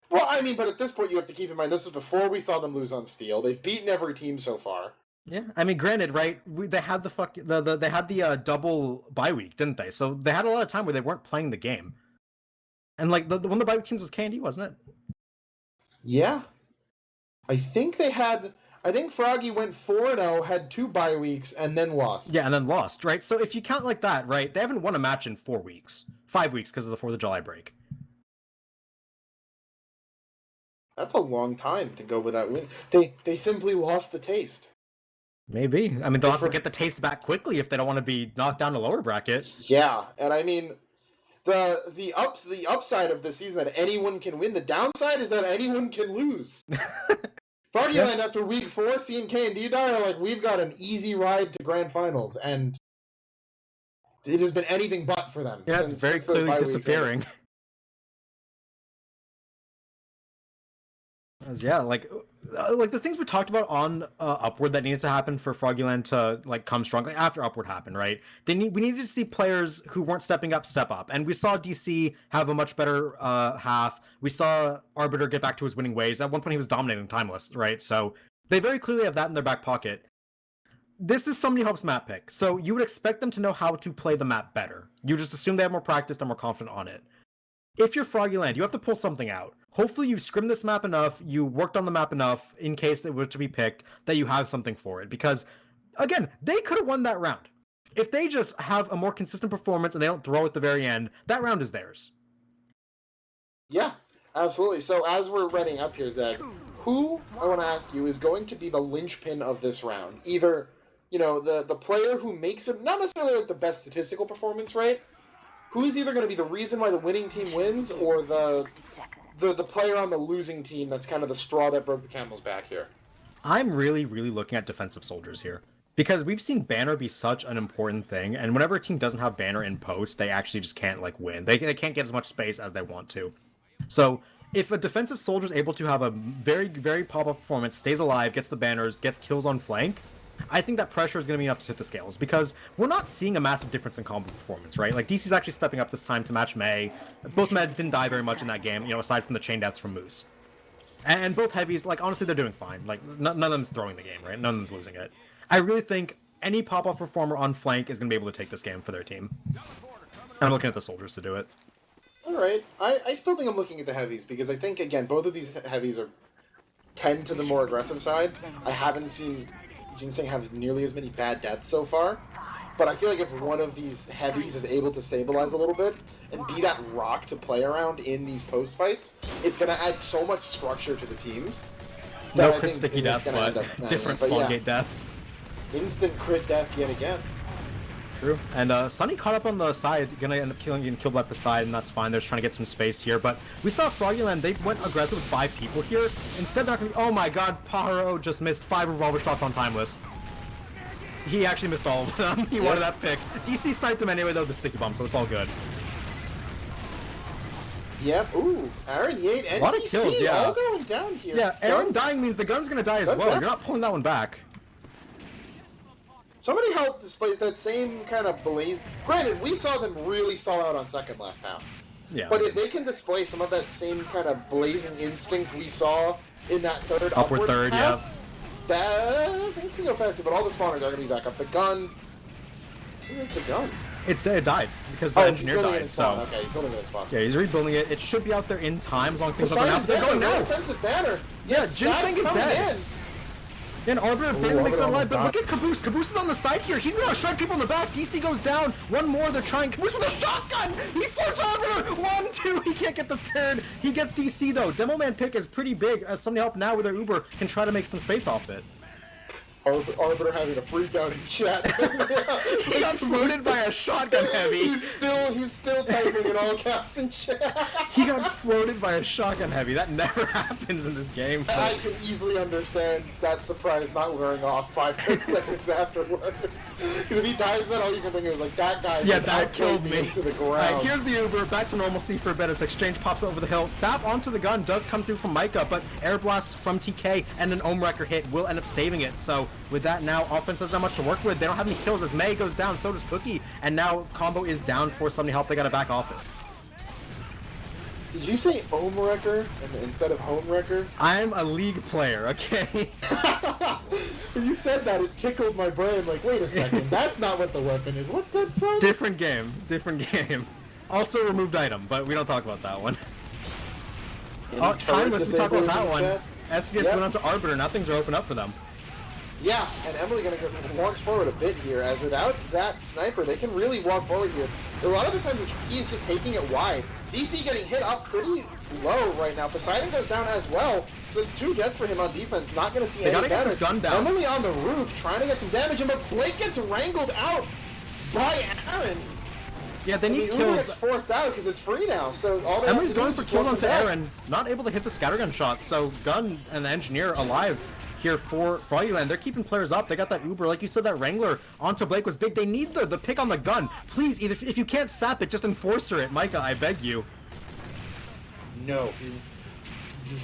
Well, I mean, but at this point, you have to keep in mind, this was before we saw them lose on Steel. They've beaten every team so far. Yeah, I mean, granted, right? They had the double bye week, didn't they? So they had a lot of time where they weren't playing the game. And like one of the bye week teams was K&D, wasn't it? Yeah, I think Froggy went 4-0, had 2 bye weeks, and then lost. Yeah, and then lost, right? So if you count like that, right? They haven't won a match in 5 weeks because of the 4th of July break. That's a long time to go without win. They simply lost the taste. Maybe. I mean, they'll have to get the taste back quickly if they don't want to be knocked down to lower bracket. Yeah, and I mean, the upside of the season that anyone can win. The downside is that anyone can lose. Froggieland, after week 4, seeing K&D die, are like, we've got an easy ride to grand finals, and it has been anything but for them. Yeah, it's very clearly disappearing. Yeah, like the things we talked about on Upward that needed to happen for Froggieland to like come strong after Upward happened, right? We needed to see players who weren't stepping up step up, and we saw DC have a much better half. We saw Arbiter get back to his winning ways. At one point, he was dominating Timeless, right? So they very clearly have that in their back pocket. This is Somebody Help's map pick, so you would expect them to know how to play the map better. You just assume they have more practice and more confident on it. If you're Froggieland, you have to pull something out. Hopefully you scrimmed this map enough, you worked on the map enough in case it were to be picked, that you have something for it. Because, again, they could have won that round. If they just have a more consistent performance and they don't throw at the very end, that round is theirs. Yeah, absolutely. So as we're running up here, Zeg, who, I want to ask you, is going to be the linchpin of this round? Either, the player who makes it, not necessarily like the best statistical performance, right? Who's either going to be the reason why the winning team wins, or the player on the losing team that's kind of the straw that broke the camel's back here? I'm really, really looking at defensive soldiers here. Because we've seen Banner be such an important thing, and whenever a team doesn't have Banner in post, they actually just can't, win. They can't get as much space as they want to. So, if a defensive soldier is able to have a very, very pop-up performance, stays alive, gets the banners, gets kills on flank, I think that pressure is going to be enough to tip the scales, because we're not seeing a massive difference in combo performance, right? Like, DC's actually stepping up this time to match May. Both meds didn't die very much in that game, aside from the chain deaths from Moose. And both heavies, honestly, they're doing fine. None of them's throwing the game, right? None of them's losing it. I really think any pop-off performer on flank is going to be able to take this game for their team. And I'm looking at the soldiers to do it. Alright. I still think I'm looking at the heavies, because I think, again, both of these heavies tend to the more aggressive side. I haven't seen Ginseng have nearly as many bad deaths so far, but I feel like if one of these heavies is able to stabilize a little bit and be that rock to play around in these post fights, it's going to add so much structure to the teams. No crit sticky death, but different spawn gate death. Instant crit death yet again. True. And Sunny caught up on the side, gonna end up getting killed by the side, and that's fine. They're just trying to get some space here. But we saw Froggieland, they went aggressive with 5 people here. Instead, they're not gonna be, oh my god, Pajaro just missed 5 revolver shots on Timeless. He actually missed all of them. He wanted that pick. DC sniped him anyway, though, the sticky bomb, so it's all good. Yep. Ooh, Aaron Yate and a lot of kills, yeah. All going down here. Yeah, Aaron dying means the gun's gonna die as well. You're not pulling that one back. Somebody helped displace that same kind of blaze. Granted, we saw them really stall out on second last half. Yeah. But if they can display some of that same kind of blazing instinct we saw in that third upward third, half, things can go faster, but all the spawners are going to be back up. The gun... Where's the gun? It died, because the engineer died, so... Okay, he's building it in spawn. Yeah, he's rebuilding it. It should be out there in time, as long as things don't go down. They're going now! Offensive banner! Yeah, Ginseng is dead! And Arbiter barely makes it alive, but look at Caboose. Caboose is on the side here. He's gonna shred people in the back. DC goes down. One more. They're trying. Caboose with a shotgun. He flips Arbiter. 1, 2. He can't get the third. He gets DC though. Demo Man pick is pretty big. As Somebody Help now with their Uber can try to make some space off it. Arbiter having a freak out in chat. He got floated by a shotgun heavy. He's still typing in all caps in chat. He got floated by a shotgun heavy. That never happens in this game. I can easily understand that surprise not wearing off 5-10 seconds afterwards. Because if he dies, then all you can think is like that guy. Yeah, that killed me. To the ground. Alright, here's the Uber, back to normalcy for a bit as Exchange pops over the hill. Sap onto the gun does come through from Micah, but Air Blast from TK and an Ohm Wrecker hit will end up saving it. So with that now, offense doesn't have much to work with. They don't have any kills as May goes down, so does Cookie, and now combo is down for somebody help. They gotta back off it. Did you say Ohm Wrecker instead of Home Wrecker? I'm a League player, okay? When you said that, it tickled my brain. Like, wait a second, that's not what the weapon is. What's that from? Different game. Also removed item, but we don't talk about that one. Timeless, we talk about that one. SBS went on to Arbiter, now things are open up for them. Yeah, and Emily gonna launch forward a bit here, as without that sniper, they can really walk forward here. A lot of the times the key is just taking it wide. DC getting hit up pretty low right now. Poseidon goes down as well, so it's 2 jets for him on defense. Not gonna see any damage. Get this gun down. Emily on the roof trying to get some damage, but Blake gets wrangled out by Aaron. Yeah, they need the kills. Gets forced out because it's free now. So all they Emily's going have to for do kills is onto back. Aaron, not able to hit the scattergun shot. So Gun and the Engineer alive here for Froggieland. They're keeping players up. They got that Uber, like you said, that Wrangler onto Blake was big. They need the pick on the gun. Please, if you can't sap it, just enforcer it, Micah. I beg you. No.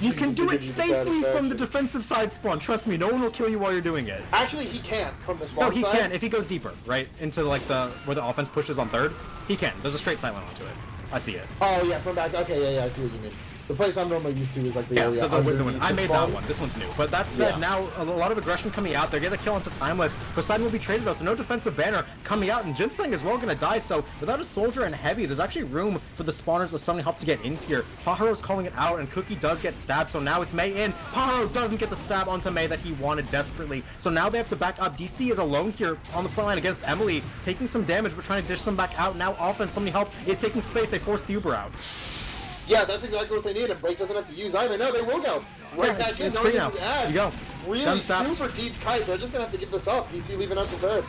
You can do it safely from the defensive side spawn. Trust me, no one will kill you while you're doing it. Actually, he can't from the spawn No, he side. can if he goes deeper, right into like where the offense pushes on third. He can. There's a straight sight line onto it. I see it. Oh yeah, from back. Okay, yeah, I see what you mean. The place I'm normally used to is like the Yeah, area. the one. I made spawn. that one. This one's new. But that said, now a lot of aggression coming out. They're getting the kill onto Timeless. Poseidon will be traded though, so no defensive banner coming out. And Ginseng is well going to die. So without a soldier and heavy, there's actually room for the spawners of Summoning Help to get in here. Pajaro's calling it out, and Cookie does get stabbed. So now it's May in. Pajaro doesn't get the stab onto May that he wanted desperately. So now they have to back up. DC is alone here on the front line against Emily, taking some damage but trying to dish some back out. Now offense, Summoning Help is taking space. They force the Uber out. Yeah, that's exactly what they need, and Blake doesn't have to use either. No, they will go right back in. It's free now. You go. Really super deep kite. They're just gonna have to give this up. DC leaving out to third.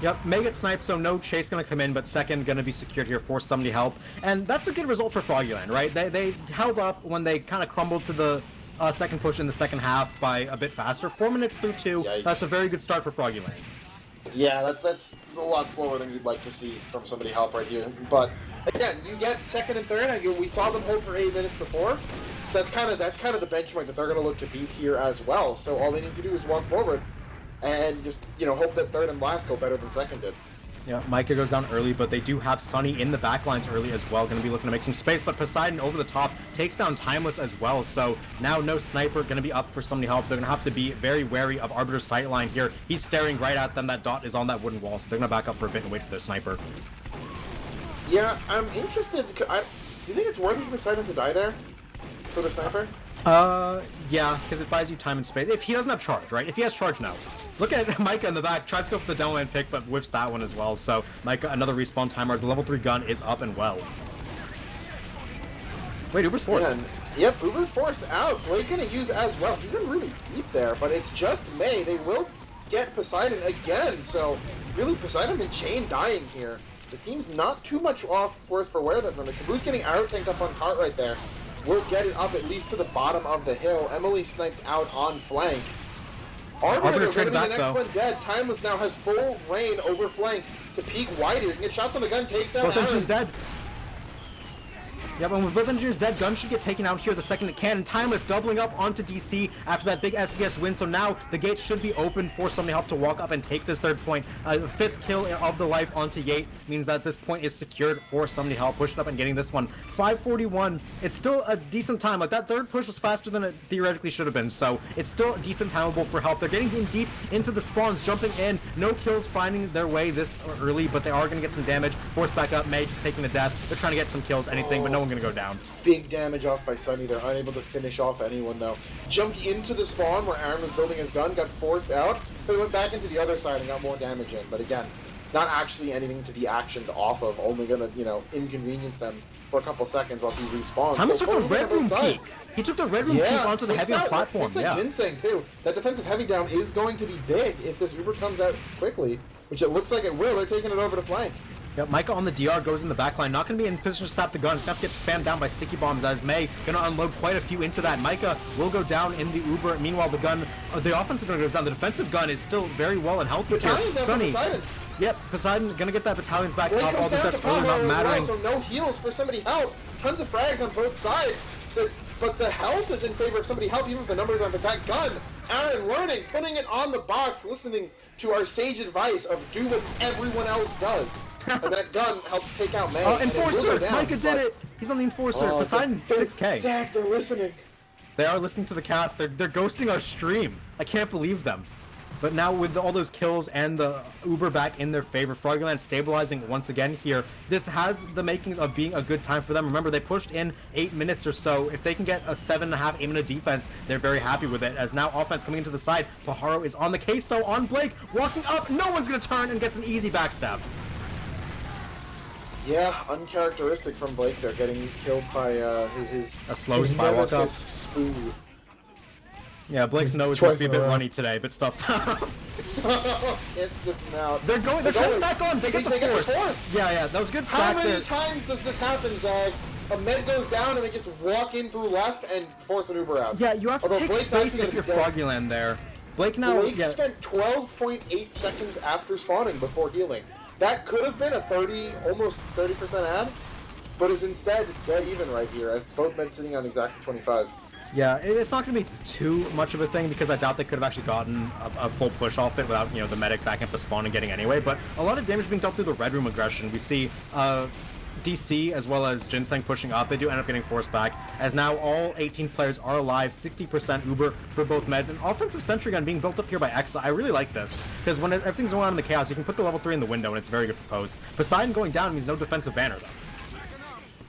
Yep, May gets sniped, so no chase gonna come in, but second gonna be secured here for somebody help. And that's a good result for Froggieland, right? They held up when they kind of crumbled to the second push in the second half by a bit faster. 4 minutes through 2. Yikes. That's a very good start for Froggieland. Yeah, that's a lot slower than you'd like to see from somebody help right here. But again, you get second and third. We saw them hold for 8 minutes before. So that's kind of the benchmark that they're going to look to beat here as well. So all they need to do is walk forward and just hope that third and last go better than second did. Yeah, Micah goes down early, but they do have Sunny in the backlines early as well. Going to be looking to make some space, but Poseidon over the top takes down Timeless as well. So now no sniper going to be up for somebody help. They're going to have to be very wary of Arbiter's sightline here. He's staring right at them. That dot is on that wooden wall, so they're going to back up for a bit and wait for their sniper. Yeah, I'm interested. Do you think it's worth it for Poseidon to die there for the sniper? Yeah, because it buys you time and space. If he doesn't have charge, right? If he has charge, no. Look at Micah in the back. Tries to go for the demo man pick, but whiffs that one as well. So Micah, another respawn timer. His level 3 gun is up and well. Wait, Uber's forced. Yep, Uber forced out. Blake gonna use as well. He's in really deep there, but it's just May. They will get Poseidon again. So really, Poseidon and Chain dying here. This team's not too much off worse for wear than them. Caboose getting arrow tanked up on cart right there. We'll get it up at least to the bottom of the hill. Emily sniped out on flank. Arbiter going to be the next one dead. Timeless now has full reign over flank to peek wider. You can get shots on the gun, takes down Both Aaron. engineers dead. Yeah, but with both engineers dead, gun should get taken out here the second it can. And Timeless doubling up onto DC after that big SBS win. So now the gate should be open for somebody help to walk up and take this third point. The 5th kill of the life onto Yate means that this point is secured for somebody help. Push it up and getting this one. 5:41. It's still a decent time. Like that third push was faster than it theoretically should have been. So it's still decent timeable for help. They're getting in deep into the spawns, jumping in. No kills finding their way this early, but they are going to get some damage. Force back up. May just taking the death. They're trying to get some kills, anything, but no one going to go down. Big damage off by Sunny. They're unable to finish off anyone though. Jumped into the spawn where Aaron was building his gun, got forced out, but went back into the other side and got more damage in. But again, not actually anything to be actioned off of, only gonna, inconvenience them for a couple seconds while he respawns. Time to start the Red Room peak. He took the red room peek onto the heavy platform. It's like Ginseng too. That defensive heavy down is going to be big if this Uber comes out quickly, which it looks like it will. They're taking it over to flank. Yep, Micah on the DR goes in the backline. Not going to be in position to stop the gun. It's going to get spammed down by sticky bombs as May going to unload quite a few into that. Micah will go down in the Uber. Meanwhile, the gun, the offensive gun goes down. The defensive gun is still very well and healthy here. Sunny. Yep, Poseidon going to get that battalion's back up. All this that's really not mattering. So no heals for somebody help. Tons of frags on both sides. But the health is in favor of somebody help, even if the numbers aren't. But that gun, Aaron learning, putting it on the box, listening to our sage advice of do what everyone else does. And that gun helps take out May. Enforcer! Micah did it! He's on the Enforcer. Poseidon, 6k. Zach, they're listening. They are listening to the cast. They're ghosting our stream. I can't believe them. But now with all those kills and the Uber back in their favor, Froggieland stabilizing once again here. This has the makings of being a good time for them. Remember, they pushed in 8 minutes or so. If they can get a 7.5, 8-minute defense, they're very happy with it. As now offense coming into the side. Pajaro is on the case, though, on Blake. Walking up. No one's going to turn and gets an easy backstab. Yeah, uncharacteristic from Blake there, getting killed by his slow spy walk up. Spoo. Yeah, Blake's nose must be a bit runny today, but stuffed up. Can't sniff them out. They're trying to sack on. They get the force. Yeah, that was a good sack. How many times does this happen, Zag? A med goes down and they just walk in through left and force an Uber out. Yeah, you have to take space if you're Froggieland there. Blake spent 12.8 seconds after spawning before healing. That could have been a almost 30% ad, but is instead dead even right here, as both men sitting on exactly 25. Yeah, it's not going to be too much of a thing because I doubt they could have actually gotten a full push off it without, the medic backing up the spawn and getting anyway, but a lot of damage being dealt through the red room aggression. We see DC as well as Ginseng pushing up. They do end up getting forced back, as now all 18 players are alive, 60% Uber for both meds, and offensive sentry gun being built up here by Exa. I really like this, because when everything's going on in the chaos, you can put the level 3 in the window, and it's very good for post. Poseidon going down means no defensive banner, though.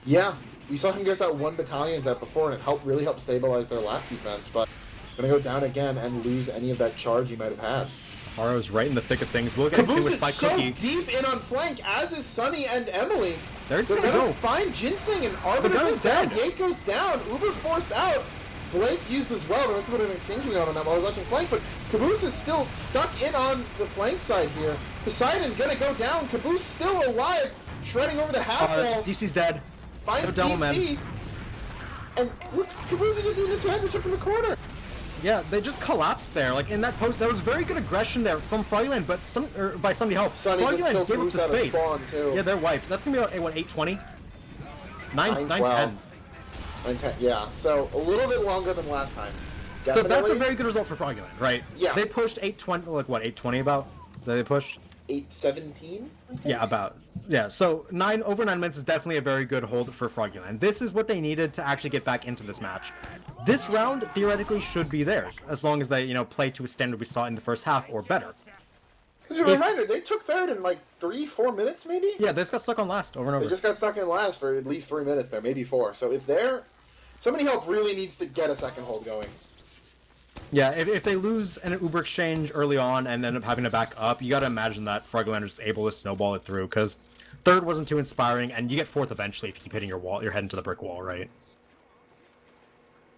Yeah, we saw him get that one battalion's out before, and it really helped stabilize their last defense, but gonna go down again and lose any of that charge he might have had. Haro's right in the thick of things. We'll get extinguished by Cookie. So deep in on flank, as is Sunny and Emily. They're gonna go. Find Ginseng, and Arbiter goes down. Gate goes down. Uber forced out. Blake used as well. There must have been an exchange going on that while I was watching flank, but Caboose is still stuck in on the flank side here. Poseidon gonna go down. Caboose still alive, shredding over the half wall. DC's dead. Finds DC. And look, Caboose just doing this advantage up in the corner. Yeah, they just collapsed there. Like in that post, that was very good aggression there from Froggieland, but by somebody help. Froggieland gave up the space. Yeah, they're wiped. That's gonna be what 8:20, 9:10. 9:10. Yeah, so a little bit longer than last time. Definitely. So that's a very good result for Froggieland, right? Yeah. They pushed 8:20. Like what? 8:20 about? They pushed 8:17. Yeah, about. Yeah, so over 9 minutes is definitely a very good hold for Froggieland. This is what they needed to actually get back into this match. This round theoretically should be theirs, as long as they, play to a standard we saw in the first half or better. As a reminder, they took third in like 3-4 minutes, maybe. Yeah, they just got stuck on last over and over. They just got stuck in last for at least 3 minutes there, maybe 4. So if somebody help really needs to get a second hold going. Yeah, if they lose an Uber exchange early on and end up having to back up, you got to imagine that Froggieland is able to snowball it through, because third wasn't too inspiring, and you get fourth eventually if you keep hitting your head into the brick wall, right?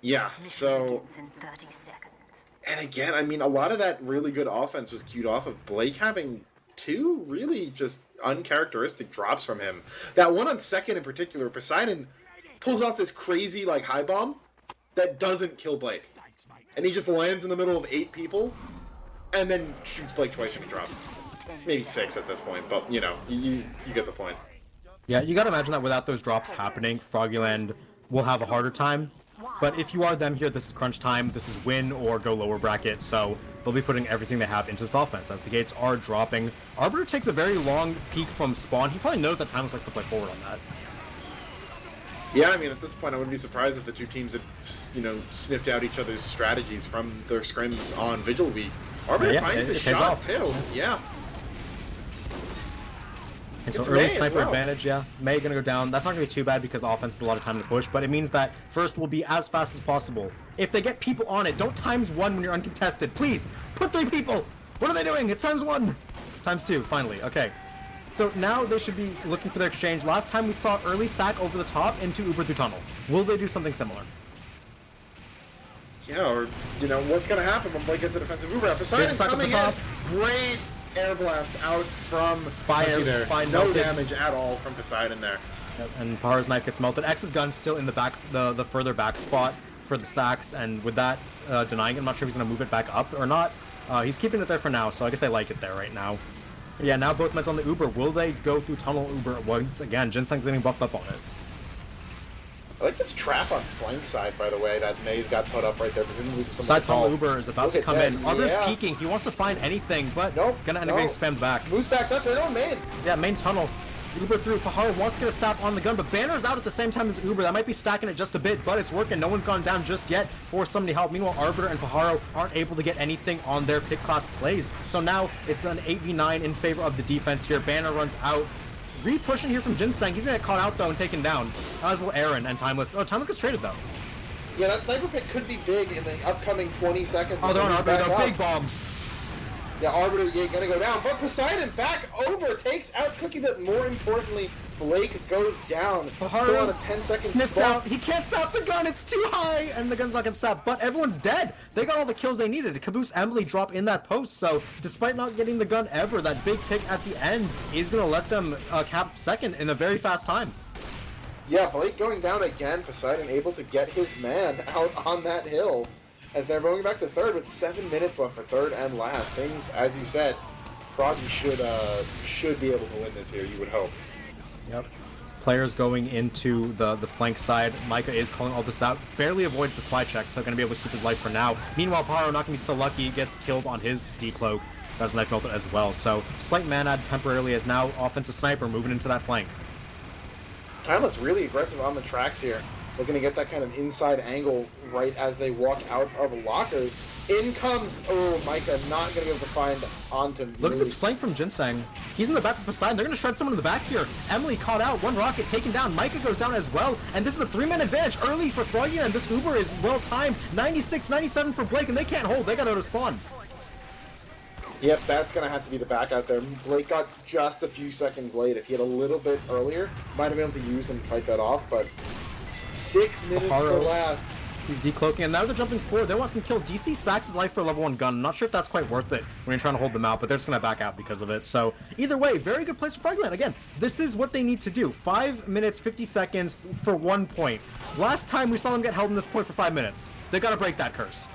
Yeah, so... And again, I mean, a lot of that really good offense was cued off of Blake having 2 really just uncharacteristic drops from him. That one on second in particular, Poseidon pulls off this crazy, high bomb that doesn't kill Blake. And he just lands in the middle of 8 people, and then shoots Blake twice when he drops. Maybe 6 at this point, but, you get the point. Yeah, you gotta imagine that without those drops happening, Froggieland will have a harder time. But if you are them here, this is crunch time, this is win or go lower bracket, so they'll be putting everything they have into this offense as the gates are dropping. Arbiter takes a very long peek from spawn. He probably knows that Timeless likes to play forward on that. Yeah, I mean, at this point, I wouldn't be surprised if the two teams had, sniffed out each other's strategies from their scrims on Vigil Week. Arbiter finds the shot, too. Yeah. And so early sniper advantage, yeah. May gonna go down. That's not gonna be too bad because the offense has a lot of time to push, but it means that first will be as fast as possible. If they get people on it, don't ×1 when you're uncontested. Please, put 3 people! What are they doing? It's ×1! ×2, finally. Okay. So now they should be looking for their exchange. Last time we saw early sack over the top into Uber through tunnel. Will they do something similar? Yeah, or, you know, what's going to happen when Blake gets a defensive Uber out? Poseidon stuck at the coming in. top. Great air blast out from Spy Cookie there. Spy No melted. damage at all from Poseidon there. Yep, and Paharo's knife gets melted. X's gun still in the back, the further back spot for the sacks, and with that denying it, I'm not sure if he's going to move it back up or not. He's keeping it there for now, so I guess they like it there right now. But yeah, now both meds on the Uber. Will they go through tunnel Uber once again? Ginseng's getting buffed up on it. I like this trap on flank side, by the way, that Maze got put up right there, presumably for some Side tunnel Uber is about to come in. Arbiter's yeah. peeking. He wants to find anything, but Nope, gonna end up getting spammed back. Moves back up, they're on main. Yeah, main tunnel. Uber through. Paharo wants to get a sap on the gun, but Banner's out at the same time as Uber. That might be stacking it just a bit, but it's working. No one's gone down just yet for somebody to help. Meanwhile, Arbiter and Paharo aren't able to get anything on their pick class plays. So now it's an 8v9 in favor of the defense here. Banner runs out. Re-pushing here from Ginseng. He's gonna get caught out though and taken down. That was a little Aaron and Timeless. Oh, Timeless gets traded though. Yeah, that sniper pick could be big in the upcoming 20 seconds. Oh, they're on Arbiter though. Big bomb. Yeah, Arbiter gonna go down, but Poseidon back over, takes out Cookie, but more importantly, Blake goes down. Paharo Still on a 10-second sniffed spot. out. He can't stop the gun. It's too high, and the gun's not gonna stop. But everyone's dead. They got all the kills they needed. Caboose Emily drop in that post. So despite not getting the gun ever, that big pick at the end is gonna let them cap second in a very fast time. Yeah, Blake going down again. Poseidon able to get his man out on that hill as they're going back to third with 7 minutes left for third and last. Things, as you said, Froggy should be able to win this here, you would hope. Yep. Players going into the flank side. Micah is calling all this out. Barely avoided the spy check, so going to be able to keep his life for now. Meanwhile, Paharo not going to be so lucky. Gets killed on his decloak. Got his knife melted as well. So slight man add temporarily as now offensive sniper moving into that flank. Timeless really aggressive on the tracks here. Looking to get that kind of inside angle right as they walk out of lockers. In comes, oh, Micah not going to be able to find onto Look at Moose. this flank from Ginseng. He's in the back of Poseidon. They're going to shred someone in the back here. Emily caught out. One rocket taken down. Micah goes down as well. And this is a 3-man advantage early for Froggieland. This Uber is well timed. 96, 97 for Blake, and they can't hold. They got out of spawn. Yep, that's going to have to be the back out there. Blake got just a few seconds late. If he had a little bit earlier, might have been able to use him and fight that off, but 6 minutes for Paharo. last. He's decloaking, and now they're jumping forward. They want some kills. DC sacks his life for a level 1 gun. I'm not sure if that's quite worth it when you're trying to hold them out, but they're just going to back out because of it. So either way, very good place for Froggieland. Again, this is what they need to do. 5 minutes, 50 seconds for 1 point. Last time we saw them get held in this point for 5 minutes. They got to break that curse.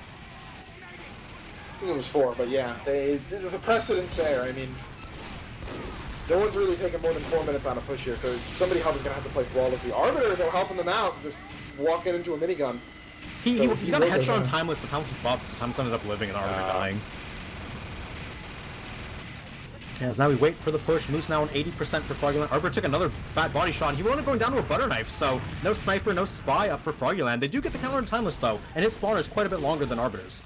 I think it was 4, but yeah, the precedent's there. I mean, no one's really taking more than 4 minutes on a push here, so somebody help is going to have to play flawlessly. Arbiter, though, helping them out, just walking into a minigun. He got a will go headshot on down. Timeless, but Timeless was buffed, so Timeless ended up living and Arbiter dying. Yeah, so now we wait for the push. Moose now on 80% for Froggieland. Arbiter took another fat body shot, and he wound up going down to a butter knife, so no sniper, no spy up for Froggieland. They do get the counter on Timeless, though, and his spawner is quite a bit longer than Arbiter's.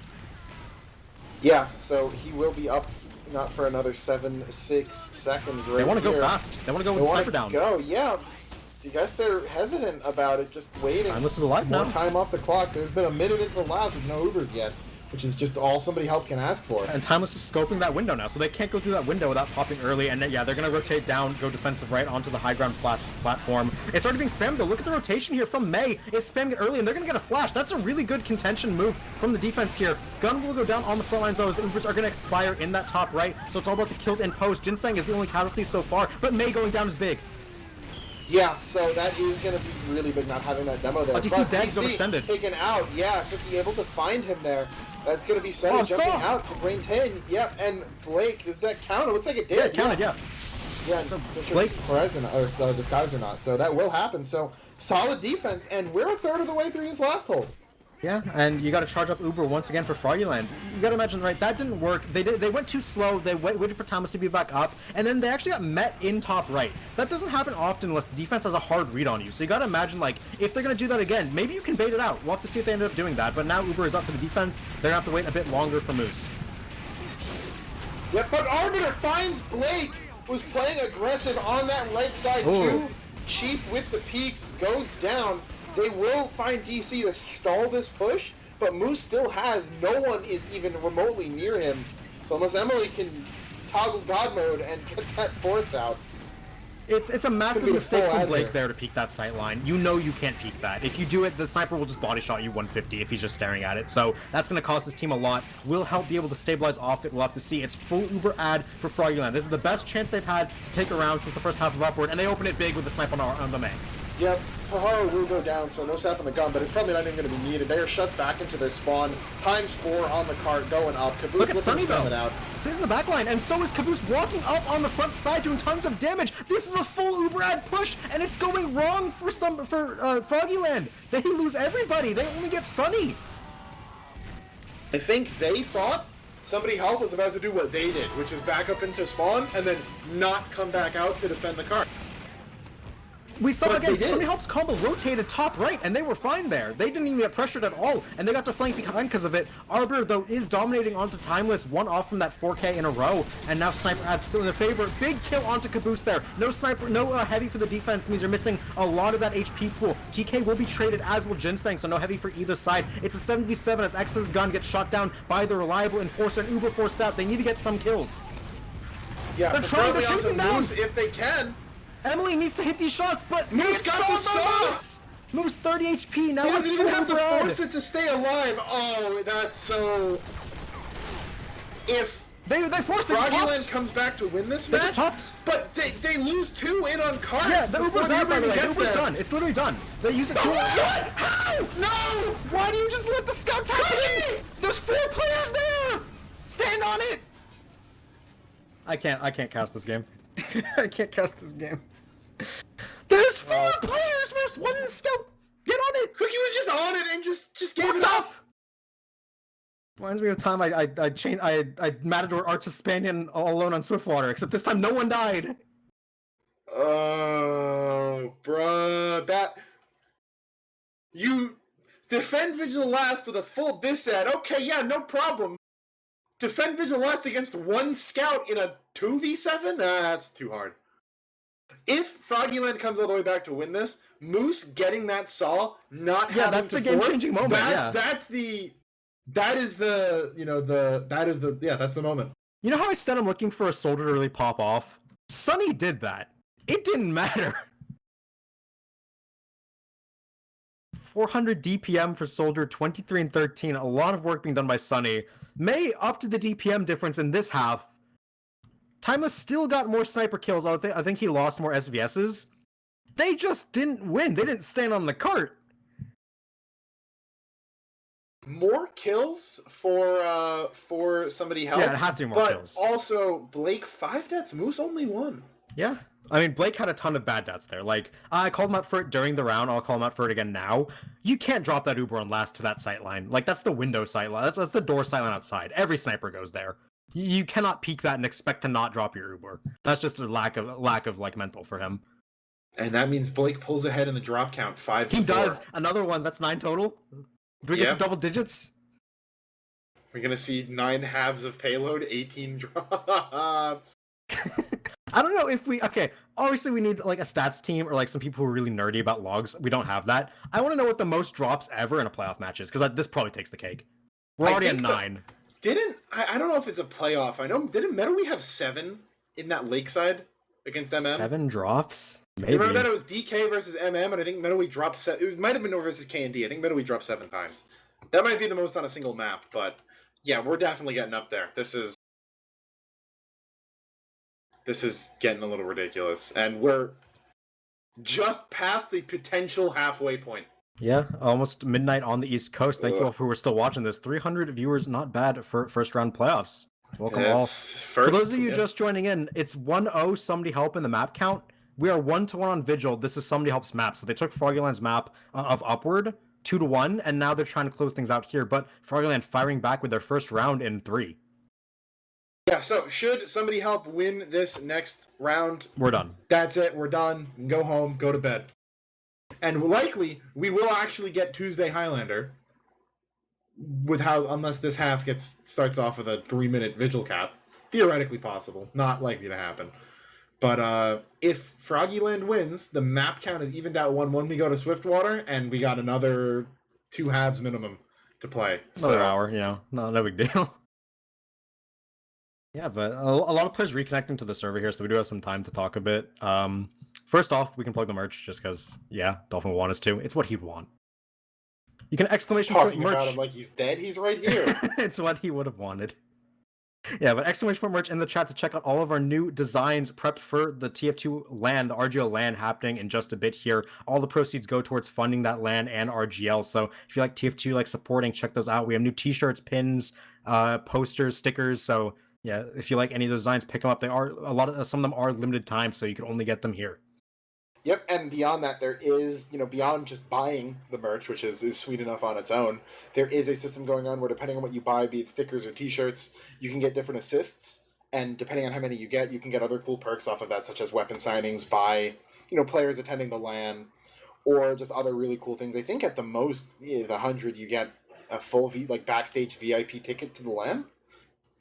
Yeah, so he will be up not for another 7-6 seconds right They want to here. go fast. They want to go They with want sniper to down. go, yeah. I guess they're hesitant about it, just waiting. Timeless is alive More now. time off the clock. There's been a minute into the last with no Ubers yet, which is just all somebody help can ask for. And Timeless is scoping that window now, so they can't go through that window without popping early. And yeah, they're going to rotate down, go defensive right onto the high ground platform. It's already being spammed, though. Look at the rotation here from May. It's spamming it early, and they're going to get a flash. That's a really good contention move from the defense here. Gun will go down on the front lines, though, as the Ubers are going to expire in that top right. So it's all about the kills in post. Ginseng is the only casualty so far, but May going down is big. Yeah, so that is going to be really big not having that demo there. Oh, DC's dead, DC overextended. taken out, yeah, to be able to find him there. That's going to be Sunny jumping saw. out to maintain. Yep, and Blake, did that count? It looks like it did. Yeah, it counted, yeah. Yeah, So not sure if Blake- he's surprised or not, or disguised or not. So that will happen. So solid defense, and we're a third of the way through this last hold. Yeah, and you got to charge up Uber once again for Froggieland. You got to imagine, right? That didn't work. They went too slow. They waited for Thomas to be back up, and then they actually got met in top right. That doesn't happen often unless the defense has a hard read on you. So you got to imagine, like, if they're gonna do that again, maybe you can bait it out. We'll have to see if they end up doing that. But now Uber is up for the defense. They're gonna have to wait a bit longer for Moose. Yep, but Arbiter finds Blake, was playing aggressive on that right side Ooh. too. Cheap with the peaks, goes down. They will find DC to stall this push, but Moose still has, no one is even remotely near him. So unless Emily can toggle God mode and get that force out, It's a massive be a mistake full from ad Blake here. there to peek that sight line. You know you can't peek that. If you do it, the sniper will just body shot you 150 if he's just staring at it. So that's going to cost his team a lot. Will help be able to stabilize off it. We'll have to see. It's full Uber ad for Froggieland. This is the best chance they've had to take a round since the first half of Upward, and they open it big with the sniper on the main. Yep, Pahara will go down, so no sap on the gun, but it's probably not even going to be needed. They are shut back into their spawn. ×4 on the cart, going up. Caboose Look at looking Sunny to stem though. it out. He's in the back line, and so is Caboose walking up on the front side doing tons of damage. This is a full Uber ad push, and it's going wrong for Froggieland. They lose everybody. They only get Sunny. I think they thought somebody help was about to do what they did, which is back up into spawn and then not come back out to defend the cart. We saw But again, they did. Sunny Help's combo rotated top right, and they were fine there. They didn't even get pressured at all, and they got to flank behind because of it. Arbiter, though, is dominating onto Timeless, one off from that 4K in a row, and now Sniper adds still in the favor. Big kill onto Caboose there. No Sniper, no heavy for the defense means you're missing a lot of that HP pool. TK will be traded, as will Ginseng, so no heavy for either side. It's a 7v7 as X's gun gets shot down by the reliable Enforcer, and Uber forced out. They need to get some kills. Yeah, They're trying, they're preferably chasing onto down. Moose if they can. Emily needs to hit these shots, but Moose it's got the so sauce! Moose 30 HP, now He it's doesn't even have to Uber ad. force it to stay alive. Oh, that's so... If They forced it. Froggieland comes back to win this They just match, popped. but they lose 2 in on cart. Yeah, the before Uber's they out, by the even way. The get Uber's there. done. It's literally done. They use it to... What? How? No! Why do you just let the scout tap it in? There's 4 players there! Stand on it! I can't cast this game. I can't cast this game. There's 4 players versus 1 scout! Get on it! Cookie was just on it and just gave What it the off. Reminds me of time I Matador Arts Spanian all alone on Swiftwater, except this time no one died. Oh, bruh, that... You defend Vigil last with a full disad. Okay, yeah, no problem. Defend Vigil last against 1 scout in a 2v7? Nah, that's too hard. If Froggieland comes all the way back to win this, Moose getting that saw, not having that's to the game-changing force, moment, that's the moment. You know how I said I'm looking for a soldier to really pop off? Sunny did that. It didn't matter. 400 DPM for Soldier, 23 and 13. A lot of work being done by Sunny. May up to the DPM difference in this half. Timeless still got more sniper kills. I think he lost more SVSs. They just didn't win. They didn't stand on the cart. More kills for somebody else. Yeah, it has to be more but kills. Also, Blake 5 deaths, Moose only 1. Yeah. I mean, Blake had a ton of bad deaths there. Like, I called him out for it during the round. I'll call him out for it again now. You can't drop that Uber on last to that sight line. Like, that's the window sight line. That's the door sight line outside. Every sniper goes there. You cannot peek that and expect to not drop your Uber. That's just a lack of like mental for him. And that means Blake pulls ahead in the drop count 5 to He 4. does. Another one. That's 9 total. Do we get Yep. to double digits? We're gonna see 9 halves of payload, 18 drops. I don't know if we... Okay, obviously we need like a stats team or like some people who are really nerdy about logs. We don't have that. I want to know what the most drops ever in a playoff match is, because this probably takes the cake. We're already at 9. I don't know if it's a playoff. I know, didn't Meadowy have 7 in that Lakeside against MM? 7 drops? Maybe. Remember that it was DK versus MM, and I think Meadowy dropped 7. It might have been over versus K&D. I think Meadowy dropped 7 times. That might be the most on a single map, but yeah, we're definitely getting up there. This is getting a little ridiculous, and we're just past the potential halfway point. Yeah, almost midnight on the East Coast. Thank you all who are still watching this. 300 viewers, not bad for first round playoffs. Welcome all. For those of you just joining in, it's 1-0 Somebody Help in the map count. We are 1-1 on Vigil. This is Somebody Help's map. So they took Froggieland's map of Upward, 2-1, and now they're trying to close things out here. But Froggieland firing back with their first round in 3. Yeah, so should Somebody Help win this next round, We're done. That's it. We're done. Go home. Go to bed. And likely, we will actually get Tuesday Highlander unless this half starts off with a 3-minute Vigil cap. Theoretically possible. Not likely to happen. But if Froggieland wins, the map count is evened out 1-1. We go to Swiftwater, and we got another 2 halves minimum to play. Another hour, no big deal. Yeah, but a lot of players reconnecting to the server here, so we do have some time to talk a bit. First off, we can plug the merch just because, yeah, Dolphin will want us to. It's what he'd want. You can exclamation point Talking merch. about him like he's dead. He's right here. It's what he would have wanted. Yeah, but exclamation point merch in the chat to check out all of our new designs prepped for the TF2 LAN, the RGL LAN happening in just a bit here. All the proceeds go towards funding that LAN and RGL. So if you like TF2, like supporting, check those out. We have new t-shirts, pins, posters, stickers. So yeah, if you like any of those designs, pick them up. They are some of them are limited time, so you can only get them here. Yep, and beyond that, there is, beyond just buying the merch, which is sweet enough on its own, there is a system going on where depending on what you buy, be it stickers or t-shirts, you can get different assists, and depending on how many you can get other cool perks off of that, such as weapon signings by, players attending the LAN, or just other really cool things. I think at the most, the 100, you get a full backstage VIP ticket to the LAN.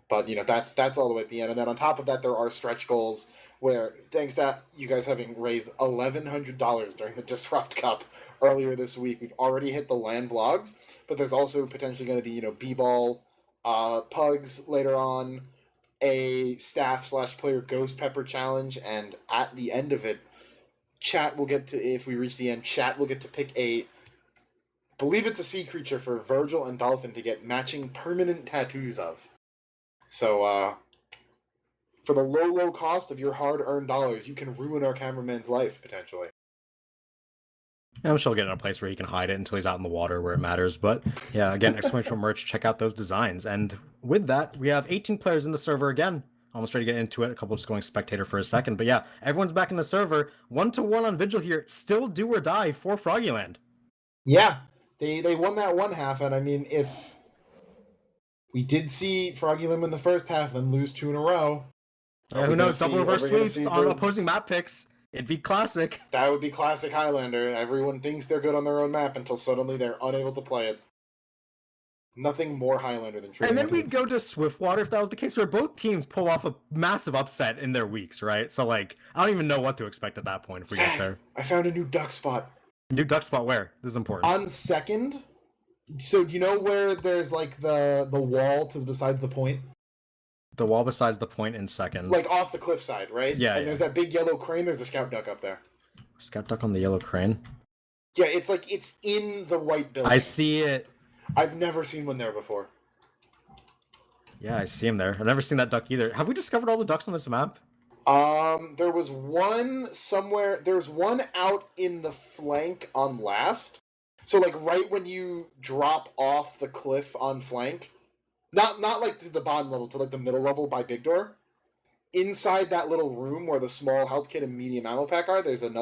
But that's all the way at the end, and then on top of that, there are stretch goals where, thanks to you guys having raised $1,100 during the Disrupt Cup earlier this week, we've already hit the LAN vlogs. But there's also potentially going to be b-ball, pugs later on, a staff/player ghost pepper challenge, and at the end of it, chat will get to, if we reach the end, chat will get to pick I believe it's a sea creature for Virgil and Dolphin to get matching permanent tattoos of. So, for the low cost of your hard-earned dollars, you can ruin our cameraman's life, potentially. I'm sure he'll get in a place where he can hide it until he's out in the water where it matters. But yeah, again, exclamation merch, check out those designs. And with that, we have 18 players in the server again. Almost ready to get into it. A couple just going spectator for a second. But yeah, everyone's back in the server. 1-1 on Vigil here. Still do or die for Froggieland. Yeah, they won that one half, and I mean, if we did see Froggieland win the first half, then lose 2 in a row. Yeah, who knows? Double reverse sweeps on opposing map picks. It'd be classic. That would be classic Highlander. Everyone thinks they're good on their own map until suddenly they're unable to play it. Nothing more Highlander than trading. And then we'd go to Swiftwater if that was the case, where both teams pull off a massive upset in their weeks, right? So, I don't even know what to expect at that point if we get there. I found a new duck spot. New duck spot where? This is important. On second. So, do you know where there's, the wall besides the point? The wall besides the point in second. Off the cliffside, right? Yeah, And there's that big yellow crane, there's a scout duck up there. Scout duck on the yellow crane? Yeah, it's in the white building. I see it. I've never seen one there before. Yeah, I see him there. I've never seen that duck either. Have we discovered all the ducks on this map? There was one somewhere. There's one out in the flank on last. So, right when you drop off the cliff on flank, not to the bottom level, to the middle level by Big Door. Inside that little room where the small help kit and medium ammo pack are, there's an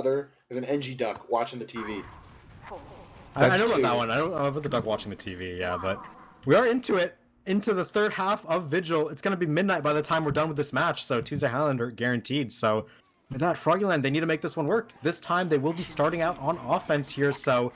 NG duck watching the TV. I know about that one. I don't know about the duck watching the TV, yeah, but we are into it. Into the third half of Vigil. It's going to be midnight by the time we're done with this match, so Tuesday Highlander guaranteed. So with that, Froggieland, they need to make this one work. This time they will be starting out on offense here, so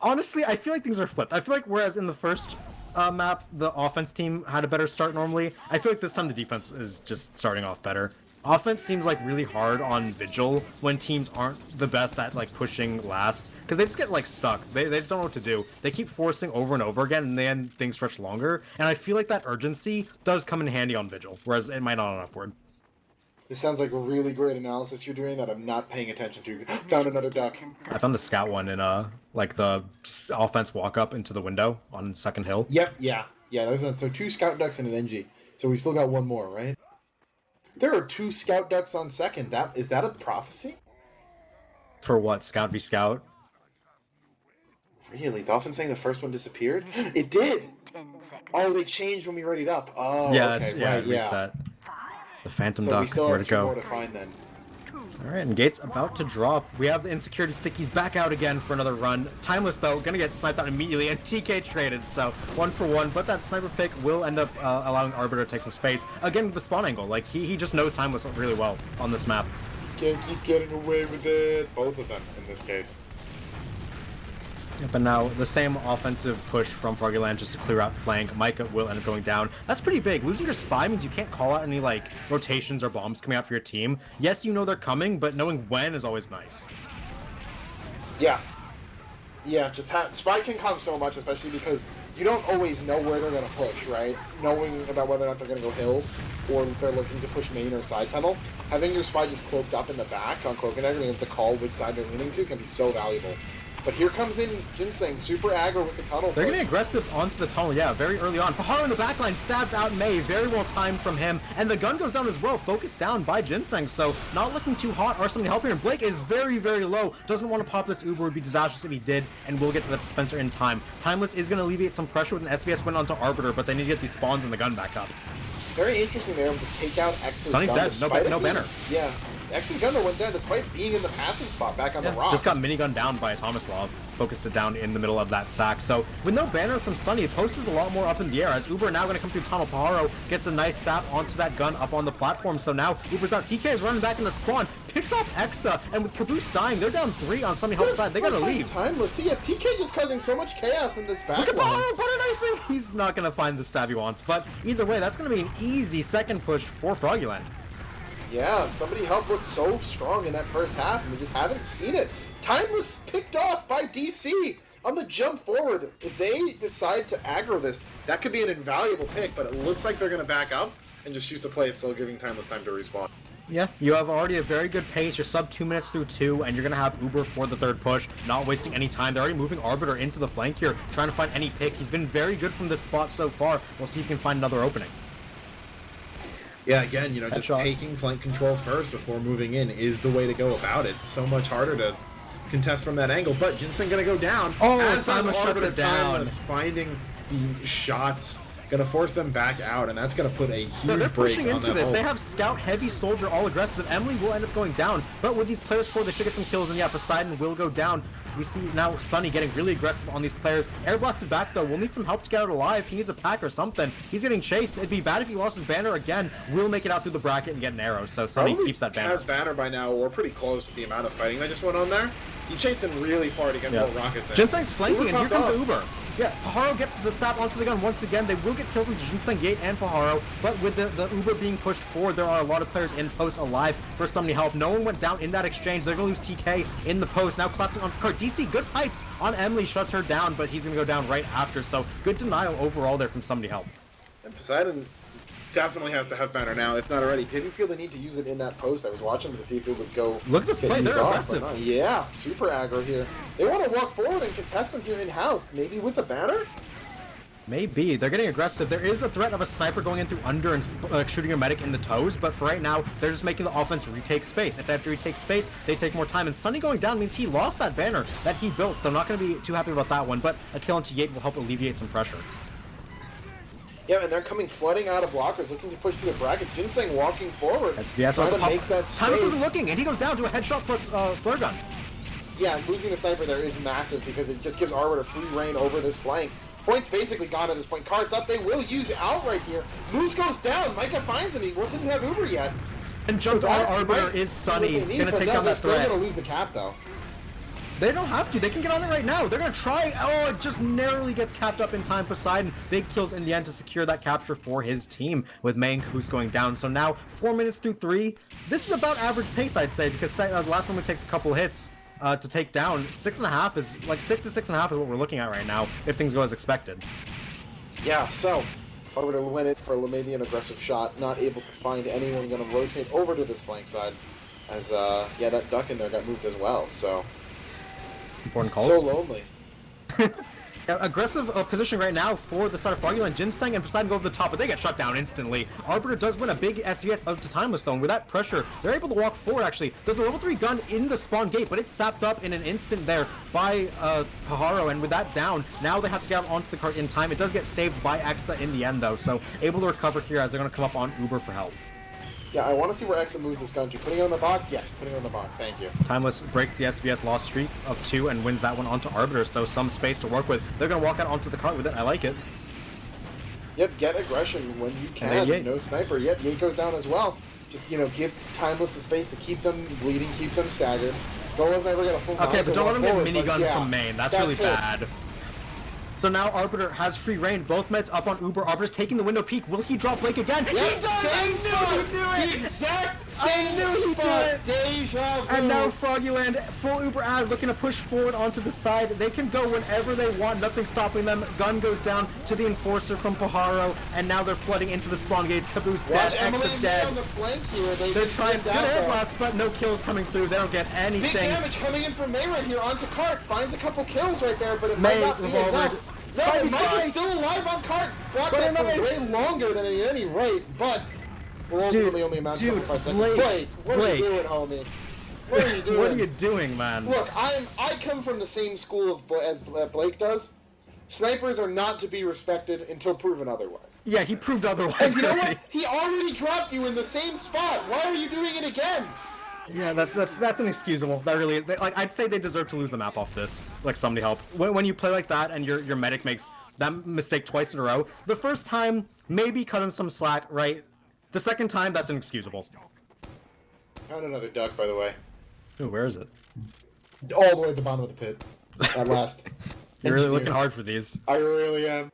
honestly, I feel like things are flipped. I feel like whereas in the first map, the offense team had a better start normally, I feel like this time the defense is just starting off better. Offense seems really hard on Vigil when teams aren't the best at pushing last, because they just get stuck. They just don't know what to do. They keep forcing over and over again, and then things stretch longer. And I feel like that urgency does come in handy on Vigil, whereas it might not on Upward. This sounds like a really great analysis you're doing that I'm not paying attention to. Found another duck. I found the scout one in the offense walk up into the window on second hill. Yep, yeah. So 2 scout ducks and an NG. So we still got one more, right? There are 2 scout ducks on second. Is that a prophecy? For what? Scout v scout? Really? Dolphin saying the first one disappeared? It did! 10 seconds. Oh, they changed when we readied up. Oh, yeah, okay. Reset. Yeah. The Phantom So Duck, we still where have to 2 go? more to find then. Alright, and Gate's about to drop. We have the Insecurity Stickies back out again for another run. Timeless, though, gonna get sniped out immediately, and TK traded, so 1 for 1, but that sniper pick will end up allowing Arbiter to take some space. Again, with the spawn angle, he just knows Timeless really well on this map. Can't keep getting away with it. Both of them, in this case. But now, the same offensive push from Froggieland just to clear out flank. Micah will end up going down. That's pretty big. Losing your spy means you can't call out any, rotations or bombs coming out for your team. Yes, you know they're coming, but knowing when is always nice. Yeah. Yeah, just Spy can come so much, especially because you don't always know where they're going to push, right? Knowing about whether or not they're going to go hill, or if they're looking to push main or side tunnel, having your Spy just cloaked up in the back on Cloak and Dagger, and you have to call which side they're leaning to, can be so valuable. But here comes in Ginseng, super aggro with the tunnel. They're getting aggressive onto the tunnel, yeah, very early on. Paharo in the backline stabs out Mei, very well timed from him, and the gun goes down as well, focused down by Ginseng, so not looking too hot. Are somebody helping here? Blake is very, very low, doesn't want to pop this Uber, would be disastrous if he did, and we'll get to the dispenser in time. Timeless is going to alleviate some pressure with an SVS win onto Arbiter, but they need to get these spawns and the gun back up. Very interesting there to take out X's Sonny's gun. dead, no banner. Yeah. X's gun that went down despite being in the passive spot back on the rock. Just got minigun down by Tomislav, focused it down in the middle of that sack. So with no banner from Sonny, post is a lot more up in the air as Uber now going to come through tunnel. Paharo gets a nice sap onto that gun up on the platform. So now Uber's out. TK is running back in the spawn, picks off Exa, and with Caboose dying, they're down 3 on Sonny Help's side. They gotta leave. Timeless. Yeah, TK just causing so much chaos in this back. Look at Paharo butter knifing. He's not going to find the stab he wants, but either way, that's going to be an easy second push for Froggieland. Yeah, somebody helped look so strong in that first half, and we just haven't seen it. Timeless picked off by DC on the jump forward. If they decide to aggro this, that could be an invaluable pick, but it looks like they're going to back up and just choose to play it still, giving Timeless time to respawn. Yeah, you have already a very good pace. You're sub 2 minutes through 2, and you're going to have Uber for the third push, not wasting any time. They're already moving Arbiter into the flank here, trying to find any pick. He's been very good from this spot so far. We'll see if he can find another opening. Yeah, again, just taking flank control first before moving in is the way to go about it. It's so much harder to contest from that angle, but Ginseng gonna go down. Oh, as Timeless shuts it down. Finding the shots, gonna force them back out, and that's gonna put a huge they're break pushing on into that this. ult. They have Scout, Heavy, Soldier, all aggressive. Emily will end up going down, but with these players for, they should get some kills, and yeah, Poseidon will go down. We see now Sonny getting really aggressive on these players. Air blasted back though. We'll need some help to get out alive. He needs a pack or something. He's getting chased. It'd be bad if he lost his banner again. We'll make it out through the bracket and get an arrow. So Sonny keeps that banner. Has banner by now, or pretty close to the amount of fighting that just went on there. He chased him really far to get more rockets in. Ginseng's flanking, and here comes the off. Uber. Yeah, Paharo gets the sap onto the gun once again. They will get kills into Ginseng, Gate, and Paharo, but with the Uber being pushed forward, there are a lot of players in post alive for somebody help. No one went down in that exchange. They're going to lose TK in the post. Now collapsing on Picard. DC, good pipes on Emily, shuts her down, but he's going to go down right after. So good denial overall there from somebody help. And Poseidon definitely has to have banner now, if not already. Didn't feel the need to use it in that post. I was watching to see if it would go. Look at this play, they're aggressive. Yeah, super aggro here. They want to walk forward and contest them here in-house. Maybe with the banner? Maybe. They're getting aggressive. There is a threat of a sniper going in through under and shooting a medic in the toes, but for right now, they're just making the offense retake space. If they have to retake space, they take more time, and Sonny going down means he lost that banner that he built, so I'm not going to be too happy about that one, but a kill into Yate will help alleviate some pressure. Yeah, and they're coming flooding out of blockers, looking to push through the brackets. Ginseng walking forward, SBS trying to make that space. Timeless isn't looking, and he goes down to a headshot plus flare gun. Yeah, and losing the sniper there is massive because it just gives Arbiter free reign over this flank. Point's basically gone at this point. Cards up. They will use outright here. Moose goes down. Micah finds him. He didn't have Uber yet. And jumped on Arbiter is Sonny. Gonna take down that threat. They're still gonna lose the cap though. They don't have to. They can get on it right now. They're going to try. Oh, it just narrowly gets capped up in time. Poseidon, big kills in the end to secure that capture for his team with May and Caboose going down. So now 4 minutes through 3. This is about average pace, I'd say, because the last one takes a couple hits to take down. 6.5 is like 6 to 6.5 is what we're looking at right now if things go as expected. Yeah, so Arbiter went in for maybe an aggressive shot, not able to find anyone going to rotate over to this flank side as, yeah, that duck in there got moved as well, so... Important calls. So lonely. Aggressive position right now for the side of Froggieland. Ginseng and Poseidon go over the top, but they get shut down instantly. Arbiter does win a big SVS up to Timeless though, and with that pressure, they're able to walk forward actually. There's a level 3 gun in the spawn gate, but it's sapped up in an instant there by Paharo, and with that down, now they have to get onto the cart in time. It does get saved by Exa in the end though, so able to recover here as they're going to come up on Uber for help. Yeah, I want to see where Exa moves this gun to. Putting it on the box? Yes, putting it on the box. Thank you. Timeless breaks the SVS loss streak of 2 and wins that one onto Arbiter, so some space to work with. They're going to walk out onto the cart with it. I like it. Yep, get aggression when you can. No sniper. Yep, Yate goes down as well. Just, give Timeless the space to keep them bleeding, keep them staggered. Don't let them ever get a full Okay, but don't let them get minigun yeah, from main. That's really bad. So now Arbiter has free reign. Both meds up on Uber. Arbiter's taking the window peak. Will he drop Blake again? Yep, He does! same I knew spot. he'd do it! The exact I same knew he'd do spot. it! Deja vu. And now Froggieland, full Uber ad, looking to push forward onto the side. They can go whenever they want, nothing stopping them. Gun goes down to the Enforcer from Pajaro, and now they're flooding into the spawn gates. Caboose dead, Watch Emily Exit and dead. May on the flank here. They're trying good air blast, but no kills coming through. They don't get Big anything. damage coming in from May right here onto Cart. Finds a couple kills right there, but it May, might not be revolver. enough. No, Spidey, Mike Spy. is still alive on Cart. Blocked But that for another- way longer than at any rate, but will ultimately only amount to dude, 5 seconds. Blake, what are you Blake. doing, homie? What are you doing? What are you doing, man? Look, I come from the same school as Blake does. Snipers are not to be respected until proven otherwise. Yeah, he proved otherwise. And you know already. what? He already dropped you in the same spot. Why are you doing it again? Yeah, that's inexcusable. That really is. Like, I'd say they deserve to lose the map off this. Like, somebody help. When you play like that and your medic makes that mistake twice in a row, the first time, maybe cut him some slack, right? The second time, that's inexcusable. Found another duck, by the way. Ooh, where is it? All the way at the bottom of the pit. At last. You're really Engineer. looking hard for these. I really am.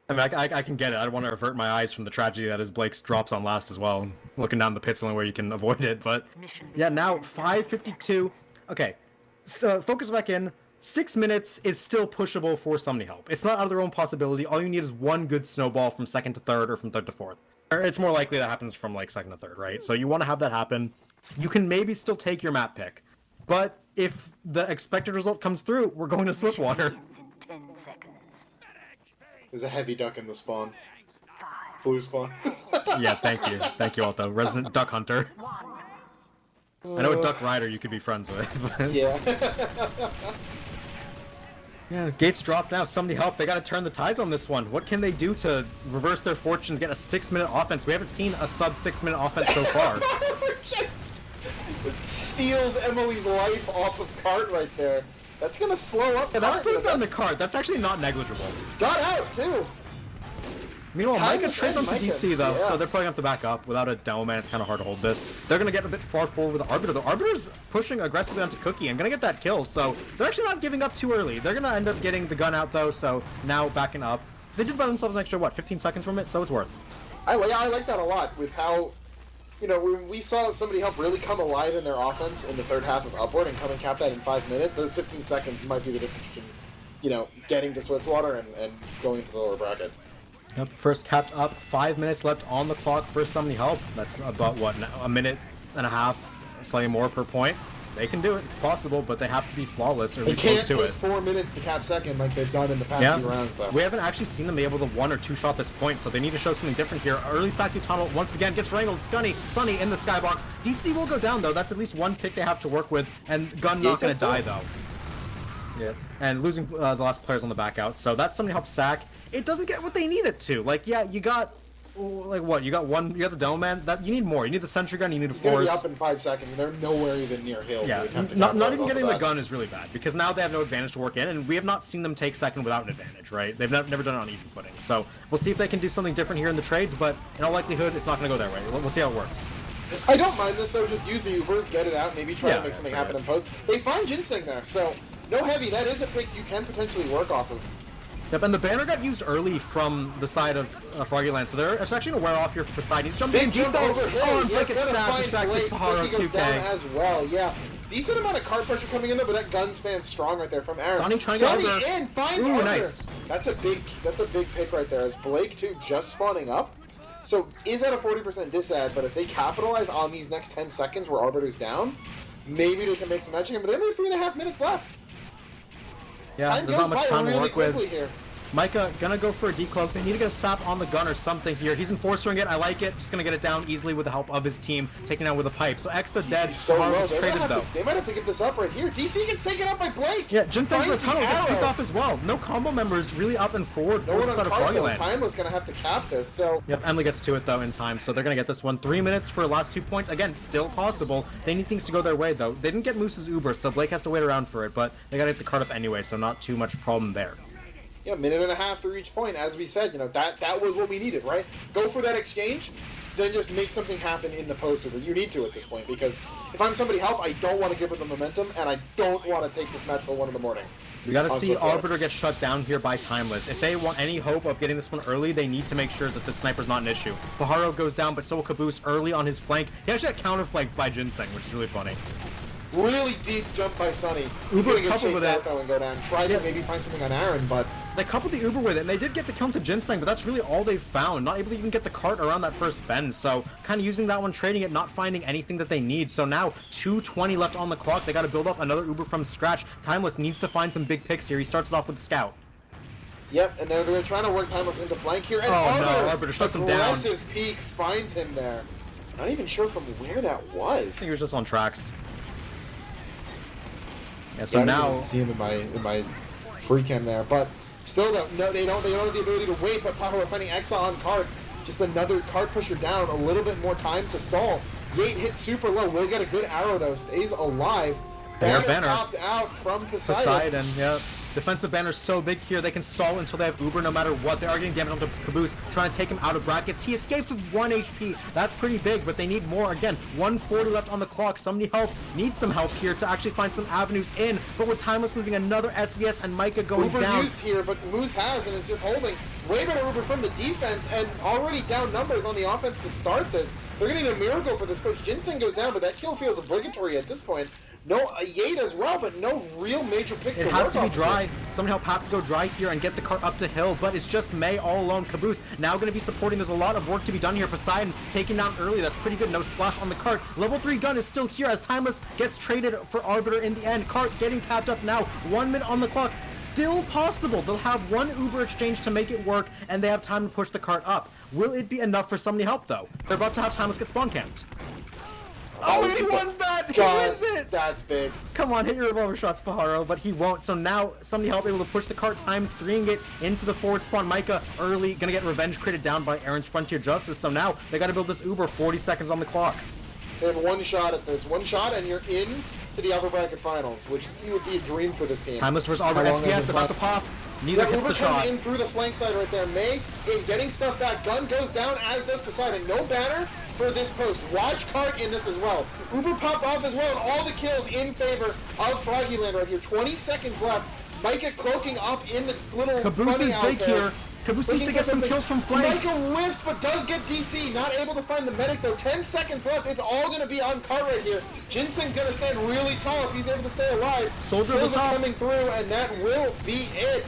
I mean, I can get it. I don't want to avert my eyes from the tragedy that is Blake's drops on last as well. Looking down the pit's the only way you can avoid it, but... Yeah, now, 5:52. Okay, so focus back in. 6 minutes is still pushable for somebody help. It's not out of their own possibility. All you need is one good snowball from second to third or from third to fourth. Or it's more likely that happens from, like, second to third, right? So you want to have that happen. You can maybe still take your map pick. But if the expected result comes through, we're going to Swiftwater. Begins in 10 seconds. There's a heavy duck in the spawn. Blue spawn. Yeah, thank you. Thank you, Alto. Resident Duck Hunter. I know a Duck Rider you could be friends with. But... Yeah. Yeah, gates dropped now. Somebody help. They got to turn the tides on this one. What can they do to reverse their fortunes, get a 6-minute offense? We haven't seen a sub 6-minute offense so far. It steals Emily's life off of Cart right there. That's gonna slow up. Yeah, that Cart, slows but down the that's- card. That's actually not negligible. Got out too. Meanwhile, Time Micah to trades send onto Micah, DC though, yeah. so they're probably gonna have to back up. Without a demo man, it's kind of hard to hold this. They're gonna get a bit far forward with the Arbiter. The Arbiter's pushing aggressively onto Cookie and gonna get that kill, so they're actually not giving up too early. They're gonna end up getting the gun out though, so now backing up. They did buy themselves an extra, what, 15 seconds from it, so it's worth. I like that a lot with how, you know, when we saw somebody help really come alive in their offense in the third half of Upward and come and cap that in 5 minutes, those 15 seconds might be the difference between, you know, getting to Swiftwater and going to the lower bracket. Yep, first capped up, 5 minutes left on the clock for somebody help. That's about, what, a minute and a half, slightly more per point. They can do it, it's possible, but they have to be flawless or at They least close can't to take it. 4 minutes to cap second like they've done in the past few rounds, though. We haven't actually seen them be able to 1 or 2 shot this point, so they need to show something different here. Early Saku Tunnel once again gets wrangled. Sunny in the skybox. DC will go down though. That's at least one pick they have to work with, and Gun not going to die though. Yeah, and losing the last players on the back out, so that's something to help Sack. It doesn't get what they need it to. Like, yeah, you got like what? You got the dome man. That you need more. You need the sentry gun. You need a He's gonna be force. up in 5 seconds, and they're nowhere even near Hill. Yeah, to attempt to not capitalize even off getting of the that. gun is really bad, because now they have no advantage to work in, and we have not seen them take second without an advantage, right? They've never done it on even footing. So we'll see if they can do something different here in the trades, but in all likelihood, it's not going to go their way. We'll see how it works. I don't mind this though. Just use the Ubers, get it out, maybe try Yeah, to make something sure. happen in post. They find Ginseng there, so no heavy. That is a pick you can potentially work off of. Yep, and the banner got used early from the side of Froggieland, so it's actually going to wear off your side. He's jumping in Big deep jump though. over Hill. Oh, and Yeah, Blake gets gonna stabbed, find distracted Blake. Pajaro Cookie goes down 2K. as well. Yeah, decent amount of card pressure coming in there, but that gun stands strong right there from Aaron. Sonny trying to Sonny over. in finds Ooh, Arthur. nice. That's a big pick right there. As Blake too just spawning up. So is at a 40% disad, but if they capitalize on these next 10 seconds where Arbiter's down, maybe they can make some matching. But they only have 3.5 minutes left. Yeah, Time there's goes not much by time to really work quickly with. here. Micah gonna go for a decloak. They need to get a sap on the gun or something here. He's enforcing it. I like it. Just gonna get it down easily with the help of his team, taking down with a pipe. So Exa dead. DC's so low. Harvard's They might traded have though. to- They might have to give this up right here. DC gets taken up by Blake. Yeah, Ginseng's in the Finds tunnel. Gets picked arrow. off as well. No combo members really up and forward No for one the on side of card though. Froggieland. Timeless gonna have to cap this. So Yep, Emily gets to it though in time, so they're gonna get this one. 3 minutes for last 2 points. Again, still possible. They need things to go their way though. They didn't get Moose's Uber, so Blake has to wait around for it, but they gotta get the card up anyway, so not too much problem there. yeah, minute and a half through each point. As we said, you know that was what we needed, right? Go for that exchange. then just make something happen in the post Uber. You need to at this point, because if I'm somebody help, I don't want to give them the momentum, and I don't want to take this match till 1 in the morning. We gotta see Arbiter get shut down here by Timeless. If they want any hope of getting this one early, they need to make sure that the sniper's not an issue. Pajaro goes down, but so will Caboose early on his flank. He actually got counterflanked by Ginseng, which is really funny. Really deep jump by Sunny. He's Uber gonna get coupled chased with out it. though and go down. Try to maybe find something on Aaron, but They coupled the Uber with it, and they did get the kill to Ginseng, but that's really all they found. Not able to even get the cart around that first bend, so kind of using that one, trading it, not finding anything that they need. So now, 2:20 left on the clock. They got to build up another Uber from scratch. Timeless needs to find some big picks here. He starts it off with the Scout. yep, and they're trying to work Timeless into flank here. And Oh, no, Arbiter shuts him down. Aggressive peek finds him there. Not even sure from where that I was. think he was just on tracks. Yeah, so I didn't now even see him in my free cam there, but still they don't have the ability to wait. But Pajaro finding Exa on cart, just another cart pusher down, a little bit more time to stall. Yate hits super low, will get a good arrow though, stays alive. Banner popped out from Poseidon. Poseidon, yeah. Defensive banner's so big here, they can stall until they have Uber no matter what. They are getting damage onto Caboose, trying to take him out of brackets. He escapes with 1 HP. That's pretty big, but they need more. Again, 140 left on the clock. Somebody needs some help here to actually find some avenues in. But with Timeless losing another SVS and Micah going Uber down. used here, but Moose has and is just holding. Way better Uber from the defense, and already down numbers on the offense to start this. They're getting a miracle for this push. Ginseng goes down, but that kill feels obligatory at this point. No, Yate as well, but no real major picks to It work has to be off dry. of. Someone help Pap to go dry here and get the cart up to hill, but it's just May all alone. Caboose now going to be supporting. There's a lot of work to be done here. Poseidon taken down early. That's pretty good. No splash on the cart. Level 3 gun is still here as Timeless gets traded for Arbiter in the end. Cart getting capped up now. 1 minute on the clock. Still possible. They'll have one Uber exchange to make it work, and they have time to push the cart up. Will it be enough for somebody to help, though? They're about to have Timeless get spawn camped. Oh, and he wins that! He wins it! That's big. Come on, hit your revolver shots, Pajaro, but he won't. So now, somebody help able to push the cart times 3ing it into the forward spawn. Micah early, gonna get revenge critted down by Aaron's Frontier Justice. So now, they gotta build this Uber, 40 seconds on the clock. They have one shot at this. One shot, and you're in to the upper bracket finals, which would be a dream for this team. Timeless versus Arbiter How long has SPS, it about to left? pop. Neither Yeah, hits Uber the shot. comes in through the flank side right there. May in getting stuff back. Gun goes down, as does Poseidon. No banner for this post. Watch cart in this as well. Uber popped off as well, and all the kills in favor of Froggieland right here. 20 seconds left. Micah cloaking up in the little Caboose bunny is out big there. here. Caboose needs to get some kills from flank. Micah whiffs, but does get DC. Not able to find the medic though. 10 seconds left. It's all going to be on cart right here. Ginseng's going to stand really tall if he's able to stay alive. Soldier Kills was are off. coming through, and that will be it.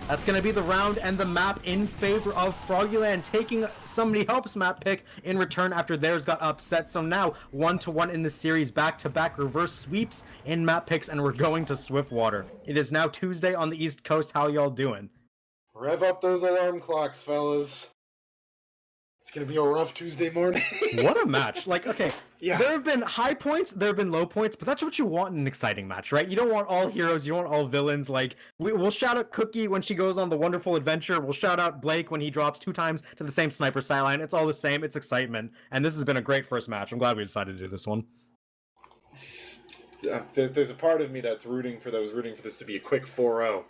That's going to be the round and the map in favor of Froggieland, taking somebody helps map pick in return after theirs got upset. So now 1-1 in the series, back-to-back reverse sweeps in map picks, and we're going to Swiftwater. It is now Tuesday on the East Coast. How y'all doing? Rev up those alarm clocks, fellas. It's gonna be a rough Tuesday morning. What a match. Like, okay, Yeah. there have been high points, there have been low points, but that's what you want in an exciting match, right? You don't want all heroes, you want all villains. Like, we'll shout out Cookie when she goes on the wonderful adventure. We'll shout out Blake when he drops 2 times to the same sniper sideline. It's all the same. It's excitement. And this has been a great first match. I'm glad we decided to do this one. There's a part of me that's rooting for this to be a quick 4-0.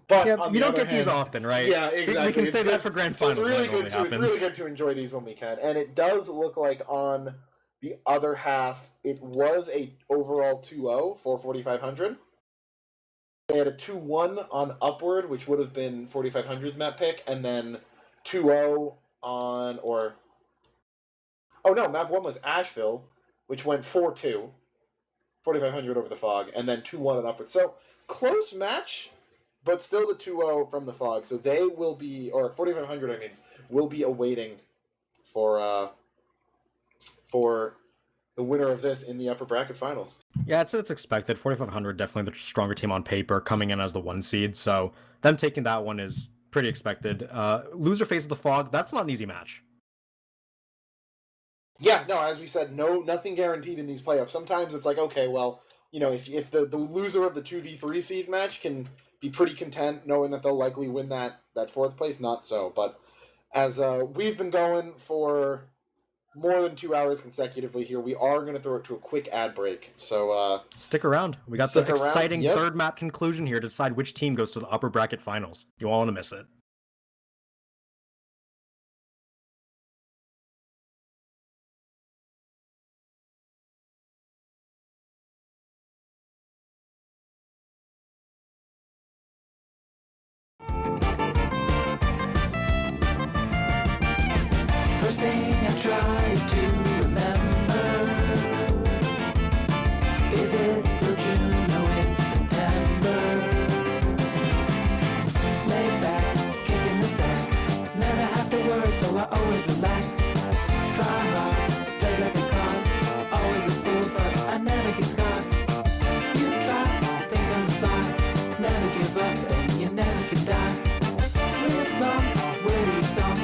But Yeah, on you the don't other get these hand- often, right? Yeah, exactly. We can It's say good- that for grand so finals. it's when really it good only to it's happens. really good to enjoy these when we can. And it does look like on the other half, it was a overall 2-0 for 4500. They had a 2-1 on Upward, which would have been 4500's map pick, and then 2-0 on map 1 was Asheville, which went 4-2. 4500 over the Fog, and then 2-1 on Upward. So close match. But still the 2-0 from the Fog, so they will be, or 4500, I mean, will be awaiting for the winner of this in the upper bracket finals. Yeah, it's expected. 4500 definitely the stronger team on paper, coming in as the 1 seed. So them taking that one is pretty expected. Loser faces the Fog. That's not an easy match. Yeah, no, as we said, nothing guaranteed in these playoffs. Sometimes it's like, okay, well, you know, if the loser of the 2v3 seed match can be pretty content knowing that they'll likely win that 4th place, not so. But as we've been going for more than 2 hours consecutively here, we are going to throw it to a quick ad break. So stick around. We got the exciting third map conclusion here to decide which team goes to the upper bracket finals. You won't want to miss it. try to remember. Is it still June? No, it's September. Laid back, kicking the sack. Never have to worry, so I always relax. Try hard, play every card. Always a fool, but I never get scarred. You try to think on the fly. Never give up, and you never can die. Live long, wear your song.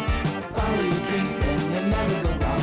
Follow your dreams, and you'll never go wrong.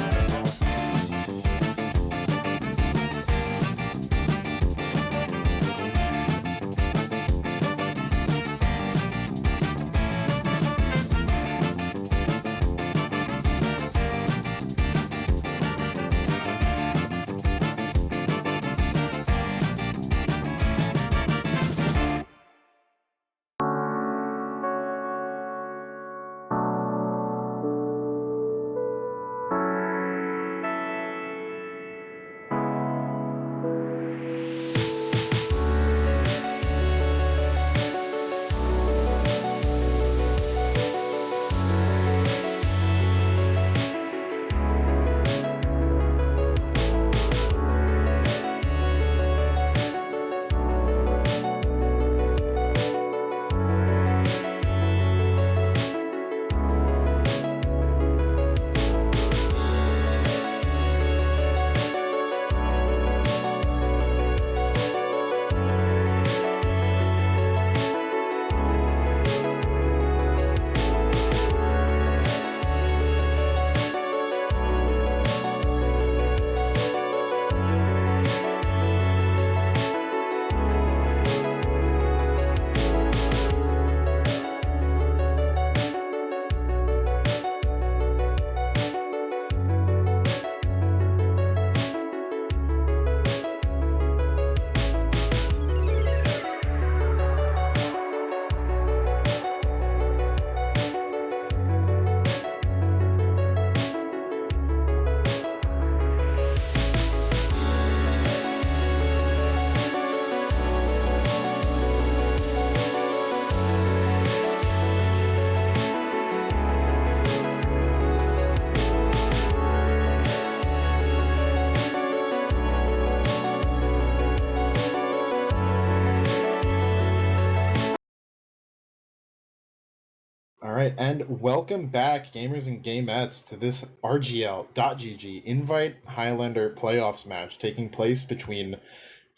All right, and welcome back, gamers and gamettes, to this RGLgg Invite Highlander playoffs match taking place between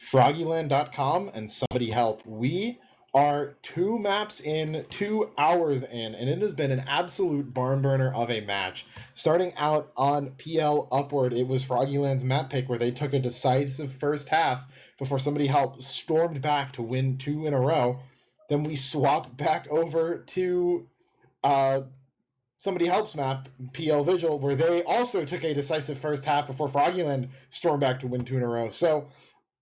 Froggieland.com and Somebody Help. We are 2 maps in, 2 hours in, and it has been an absolute barn burner of a match. Starting out on PL Upward, it was Froggieland's map pick where they took a decisive first half before Somebody Help stormed back to win 2 in a row. Then we swapped back over to Somebody Helps map, PL Vigil, where they also took a decisive first half before Froggieland stormed back to win 2 in a row. So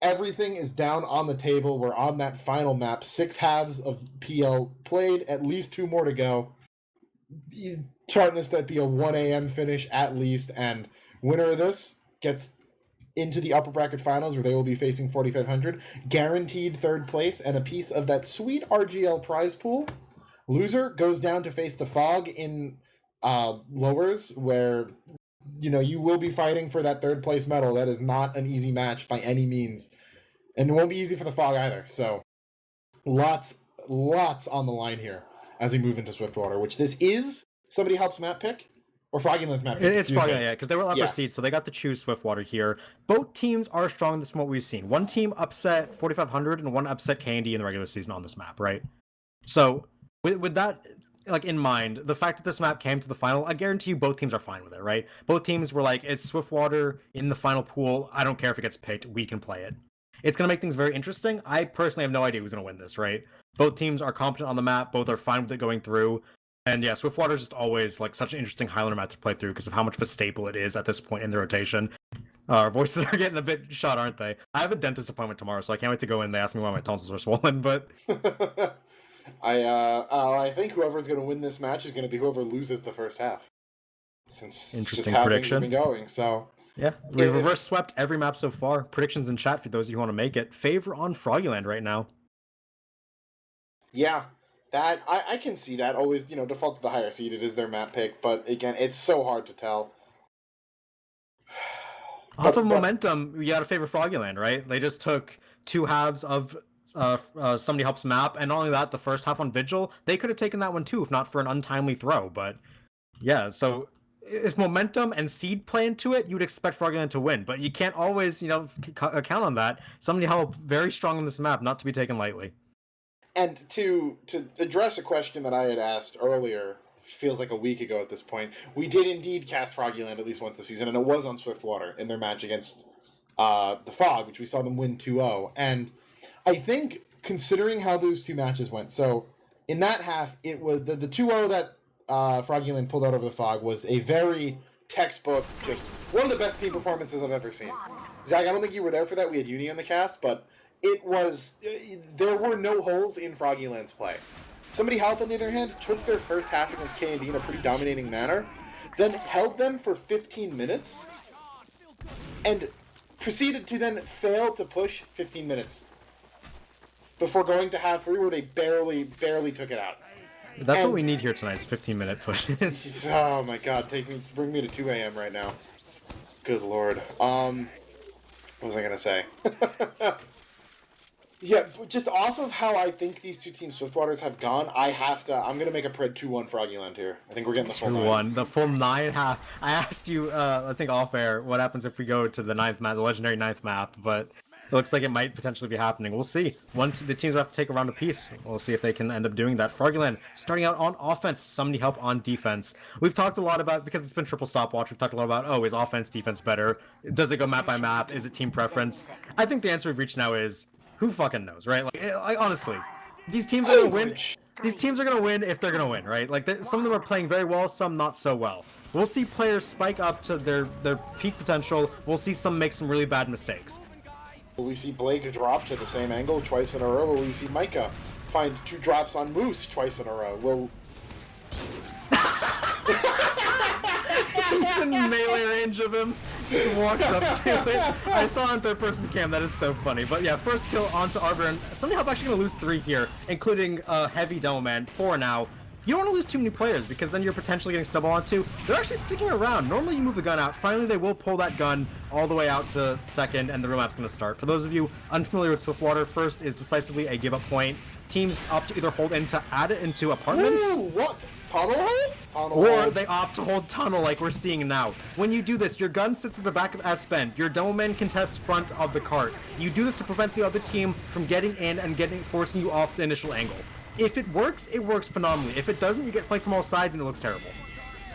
everything is down on the table. We're on that final map. 6 halves of PL played, at least 2 more to go. Charting this to be a 1 a.m. finish at least, and winner of this gets into the upper bracket finals where they will be facing 4,500, guaranteed 3rd place and a piece of that sweet RGL prize pool. Loser goes down to face the Fog in lowers, where you will be fighting for that 3rd place medal. That is not an easy match by any means, and it won't be easy for the Fog either. So lots on the line here as we move into Swiftwater, which this is Somebody Helps map pick. Or Froggieland's map pick. It's Froggieland, yeah, because they were upper seeds, so they got to choose Swiftwater here. Both teams are strong from what we've seen. One team upset 4,500 and one upset K&D in the regular season on this map, right? So with that in mind, the fact that this map came to the final, I guarantee you both teams are fine with it, right? Both teams were like, it's Swiftwater in the final pool. I don't care if it gets picked. We can play it. It's going to make things very interesting. I personally have no idea who's going to win this, right? Both teams are competent on the map. Both are fine with it going through. And yeah, Swiftwater is just always such an interesting Highlander map to play through because of how much of a staple it is at this point in the rotation. Our voices are getting a bit shot, aren't they? I have a dentist appointment tomorrow, so I can't wait to go in. They ask me why my tonsils are swollen, but I think whoever's going to win this match is going to be whoever loses the first half. Since interesting just prediction. Been going, so yeah, we reverse swept every map so far. Predictions in chat for those of you who want to make it. Favor on Froggieland right now. Yeah, that I can see that. Always, default to the higher seed. It is their map pick, but again, it's so hard to tell. Off of momentum, you gotta favor Froggieland, right? They just took 2 halves of Somebody Helps map, and not only that, the first half on Vigil, they could have taken that one too, if not for an untimely throw. But yeah, so if momentum and seed play into it, you'd expect Froggieland to win, but you can't always, count on that. Somebody Help very strong on this map, not to be taken lightly. And to address a question that I had asked earlier, feels like a week ago at this point, we did indeed cast Froggieland at least once this season, and it was on Swiftwater in their match against the Fog, which we saw them win 2-0. And I think, considering how those 2 matches went, so in that half, it was the 2-0 that Froggieland pulled out over the Fog was a very textbook, just one of the best team performances I've ever seen. Zach, I don't think you were there for that. We had Uni on the cast, but it was, there were no holes in Froggieland's play. Somebody Help, on the other hand, took their first half against K&D in a pretty dominating manner, then held them for 15 minutes, and proceeded to then fail to push 15 minutes before going to half 3 where they barely took it out. That's what we need here tonight, is 15-minute pushes. Oh my god, bring me to 2 a.m. right now. Good lord. What was I gonna say? Yeah, just off of how I think these 2 teams Swiftwaters have gone, I'm gonna make a pred 2-1 Froggieland here. I think we're getting the full 9. The full 9 half. I asked you, I think off air, what happens if we go to the 9th map, the legendary 9th map, but it looks like it might potentially be happening. We'll see. Once the teams will have to take a round apiece. We'll see if they can end up doing that. Froggieland starting out on offense, Somebody Help on defense. We've talked a lot about, because it's been triple stopwatch, we've talked a lot about, is offense, defense better? Does it go map by map? Is it team preference? I think the answer we've reached now is, who fucking knows, right? Like honestly, these teams are gonna win. These teams are gonna win if they're gonna win, right? Like some of them are playing very well, some not so well. We'll see players spike up to their peak potential. We'll see some make some really bad mistakes. Will we see Blake drop to the same angle twice in a row? Will we see Micah find 2 drops on Moose twice in a row? Will He's in melee range of him. Just walks up to it. I saw on third-person cam. That is so funny. But yeah, first kill onto Arbiter. And Somebody Help actually going to lose 3 here, including Heavy Demoman, 4 now. You don't want to lose too many players, because then you're potentially getting snowballed onto. They're actually sticking around. Normally you move the gun out. Finally, they will pull that gun all the way out to second, and the real map's going to start. For those of you unfamiliar with Swiftwater, first is decisively a give-up point. Teams opt to either hold in to add it into apartments. Ooh, what? Tunnel hold? Tunnel or hold. they opt to hold tunnel like we're seeing now. When you do this, your gun sits at the back of as spent. Your Demoman contests front of the cart. You do this to prevent the other team from getting in and forcing you off the initial angle. If it works phenomenally. If it doesn't, you get flanked from all sides and it looks terrible.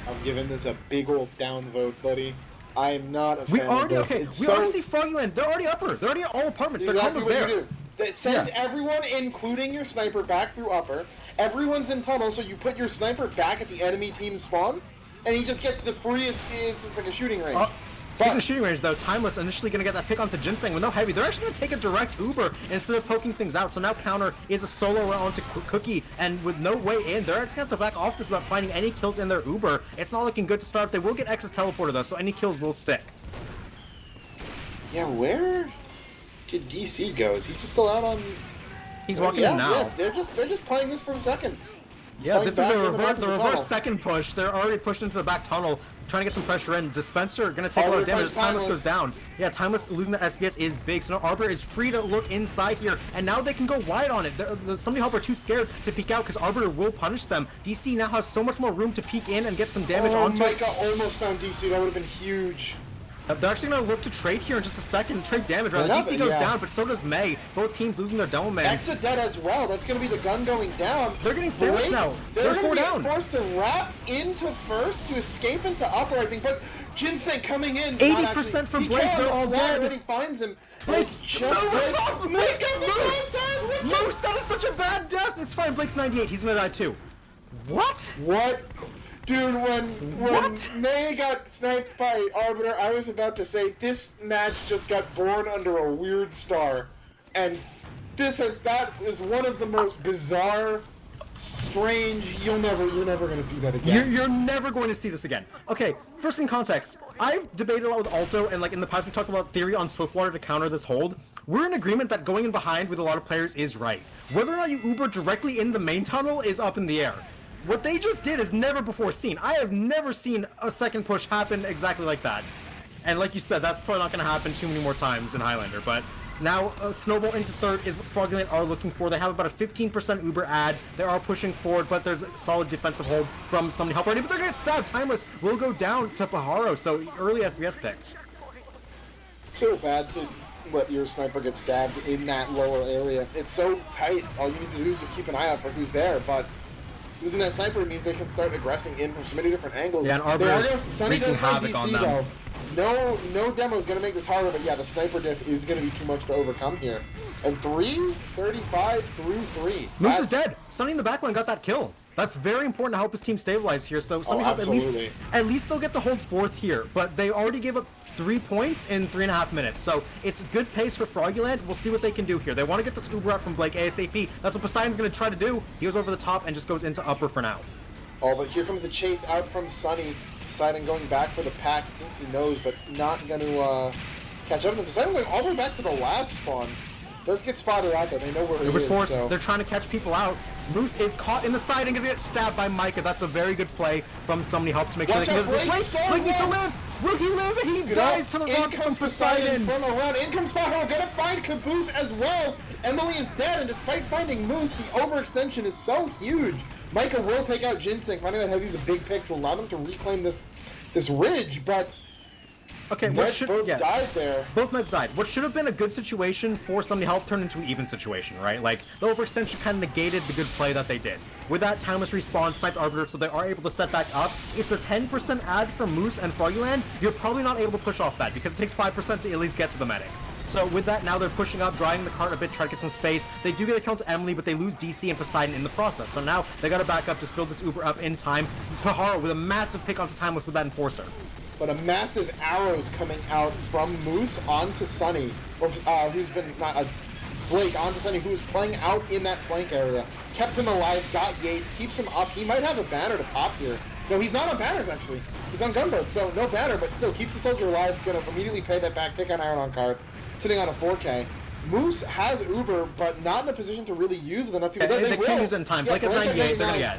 I'm giving this a big old downvote, buddy. I am not a fan of this. We already see Froggieland. They're already upper. They're already at all apartments. Their combo's there. Send everyone, including your sniper, back through upper. Everyone's in tunnel, so you put your sniper back at the enemy team's spawn, and he just gets the freest. It's like a shooting range. Speaking of shooting range, though, Timeless initially going to get that pick onto Ginseng with no heavy. They're actually going to take a direct Uber instead of poking things out. So now Counter is a solo round to Cookie, and with no way in, they're actually going to have to back off this without finding any kills in their Uber. It's not looking good to start. They will get X's teleporter, though, so any kills will stick. Yeah, where did DC go? Is he just still out on... He's walking in now. Yeah, they're just playing this for a second. Yeah, this is the reverse second push. They're already pushed into the back tunnel, trying to get some pressure in. Dispenser going to take a lot of damage as Timeless goes down. Yeah, Timeless losing the SVS is big, so now Arbiter is free to look inside here, and now they can go wide on it. Somebody Help are too scared to peek out because Arbiter will punish them. DC now has so much more room to peek in and get some damage onto it. Oh my god, almost found DC. That would have been huge. They're actually going to look to trade here in just a second. Trade damage, rather. DC goes down, but so does May. Both teams losing their Demoman. Exa dead as well. That's going to be the gun going down. They're getting sandwiched now. They're going to be forced to wrap into first to escape into upper, I think. But Ginseng coming in. 80% for Blake. They're all dead. Already finds him. Blake, Moose got the same. Moose, that is such a bad death. It's fine. Blake's 98. He's going to die too. What? Dude, when May got sniped by Arbiter, I was about to say this match just got born under a weird star, and that is one of the most bizarre, strange. You're never gonna see that again. You're never going to see this again. Okay, first in context, I've debated a lot with Alto, and like in the past we talked about theory on Swiftwater to counter this hold. We're in agreement that going in behind with a lot of players is right. Whether or not you Uber directly in the main tunnel is up in the air. What they just did is never before seen. I have never seen a second push happen exactly like that. And like you said, that's probably not going to happen too many more times in Highlander. But now snowball into third is what Froggieland are looking for. They have about a 15% Uber ad. They are pushing forward, but there's a solid defensive hold from somebody help already. But they're going to get stabbed. Timeless will go down to Pajaro, so early SVS pick. So bad to let your sniper get stabbed in that lower area. It's so tight. All you need to do is just keep an eye out for who's there, but losing that sniper means they can start aggressing in from so many different angles. Yeah, and Arbiter is Sunny wreaking does play havoc on DC, them. though. No demo is going to make this harder, but yeah, the sniper diff is going to be too much to overcome here. And 3:35 through 3. Moose is dead. Sunny in the backline got that kill. That's very important to help his team stabilize here. So Sunny help at least they'll get to hold fourth here. But they already gave up 3 points in 3.5 minutes. So it's good pace for Froggieland. We'll see what they can do here. They want to get this Uber out from Blake ASAP. That's what Poseidon's going to try to do. He goes over the top and just goes into upper for now. Oh, but here comes the chase out from Sunny. Poseidon going back for the pack. Thinks he knows, but not going to catch up to him. Poseidon going all the way back to the last spawn. Does get spotted out there. They know where he is. Force. So. They're trying to catch people out. Moose is caught in the side and gonna get stabbed by Micah. That's a very good play from somebody help to make sure they can get this play. Blake needs to live. Will he live? And he dies to the rocket from Poseidon. From around. In comes Pajaro. Gonna find Caboose as well. Emily is dead, and despite finding Moose, the overextension is so huge. Micah will take out Ginseng. Finding that Heavy is a big pick to allow them to reclaim this ridge, but okay, both died there. Both Meds died. What should have been a good situation for somebody help turned into an even situation, right? Like, the overextension kind of negated the good play that they did. With that, Timeless respawn, sniped Arbiter, so they are able to set back up. It's a 10% ad for Moose and Froggieland. You're probably not able to push off that, because it takes 5% to at least get to the medic. So with that, now they're pushing up, driving the cart a bit, try to get some space. They do get a kill to Emily, but they lose DC and Poseidon in the process. So now they got to back up, just build this Uber up in time. Pajaro with a massive pick onto Timeless with that Enforcer. But a massive arrows coming out from Moose onto Sunny, or who's been Blake onto Sunny, who's playing out in that flank area. Kept him alive, got Yate, keeps him up. He might have a banner to pop here. No, he's not on banners actually. He's on gunboats, so no banner, but still keeps the soldier alive. Gonna immediately pay that back, take on Iron on card, sitting on a 4K. Moose has Uber, but not in a position to really use it. Enough people. They can't use it in time. Blake has 98. They're gonna get.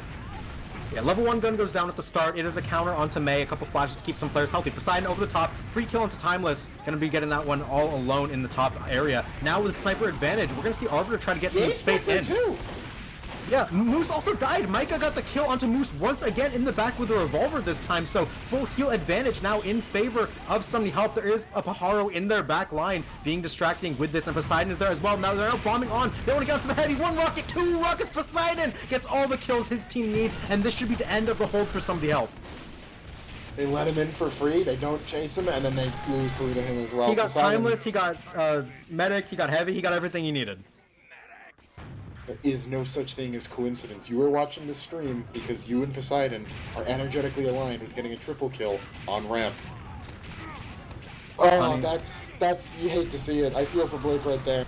Yeah, level 1 gun goes down at the start. It is a counter onto May. A couple flashes to keep some players healthy. Poseidon over the top. Free kill onto Timeless. Going to be getting that one all alone in the top area. Now with sniper advantage, we're going to see Arbiter try to get some space in. Too. Yeah, Moose also died. Micah got the kill onto Moose once again in the back with a revolver this time. So full heal advantage now in favor of somebody help. There is a Pajaro in their back line being distracting with this, and Poseidon is there as well. Now they're out bombing on. They want to get onto the heavy. 1 rocket, 2 rockets. Poseidon gets all the kills his team needs, and this should be the end of the hold for somebody help. They let him in for free. They don't chase him, and then they lose through to him as well. He got Poseidon, Timeless. He got medic. He got heavy. He got everything he needed. There is no such thing as coincidence. You are watching this stream because you and Poseidon are energetically aligned with getting a triple kill on ramp. Oh, that's you hate to see it. I feel for Blake right there.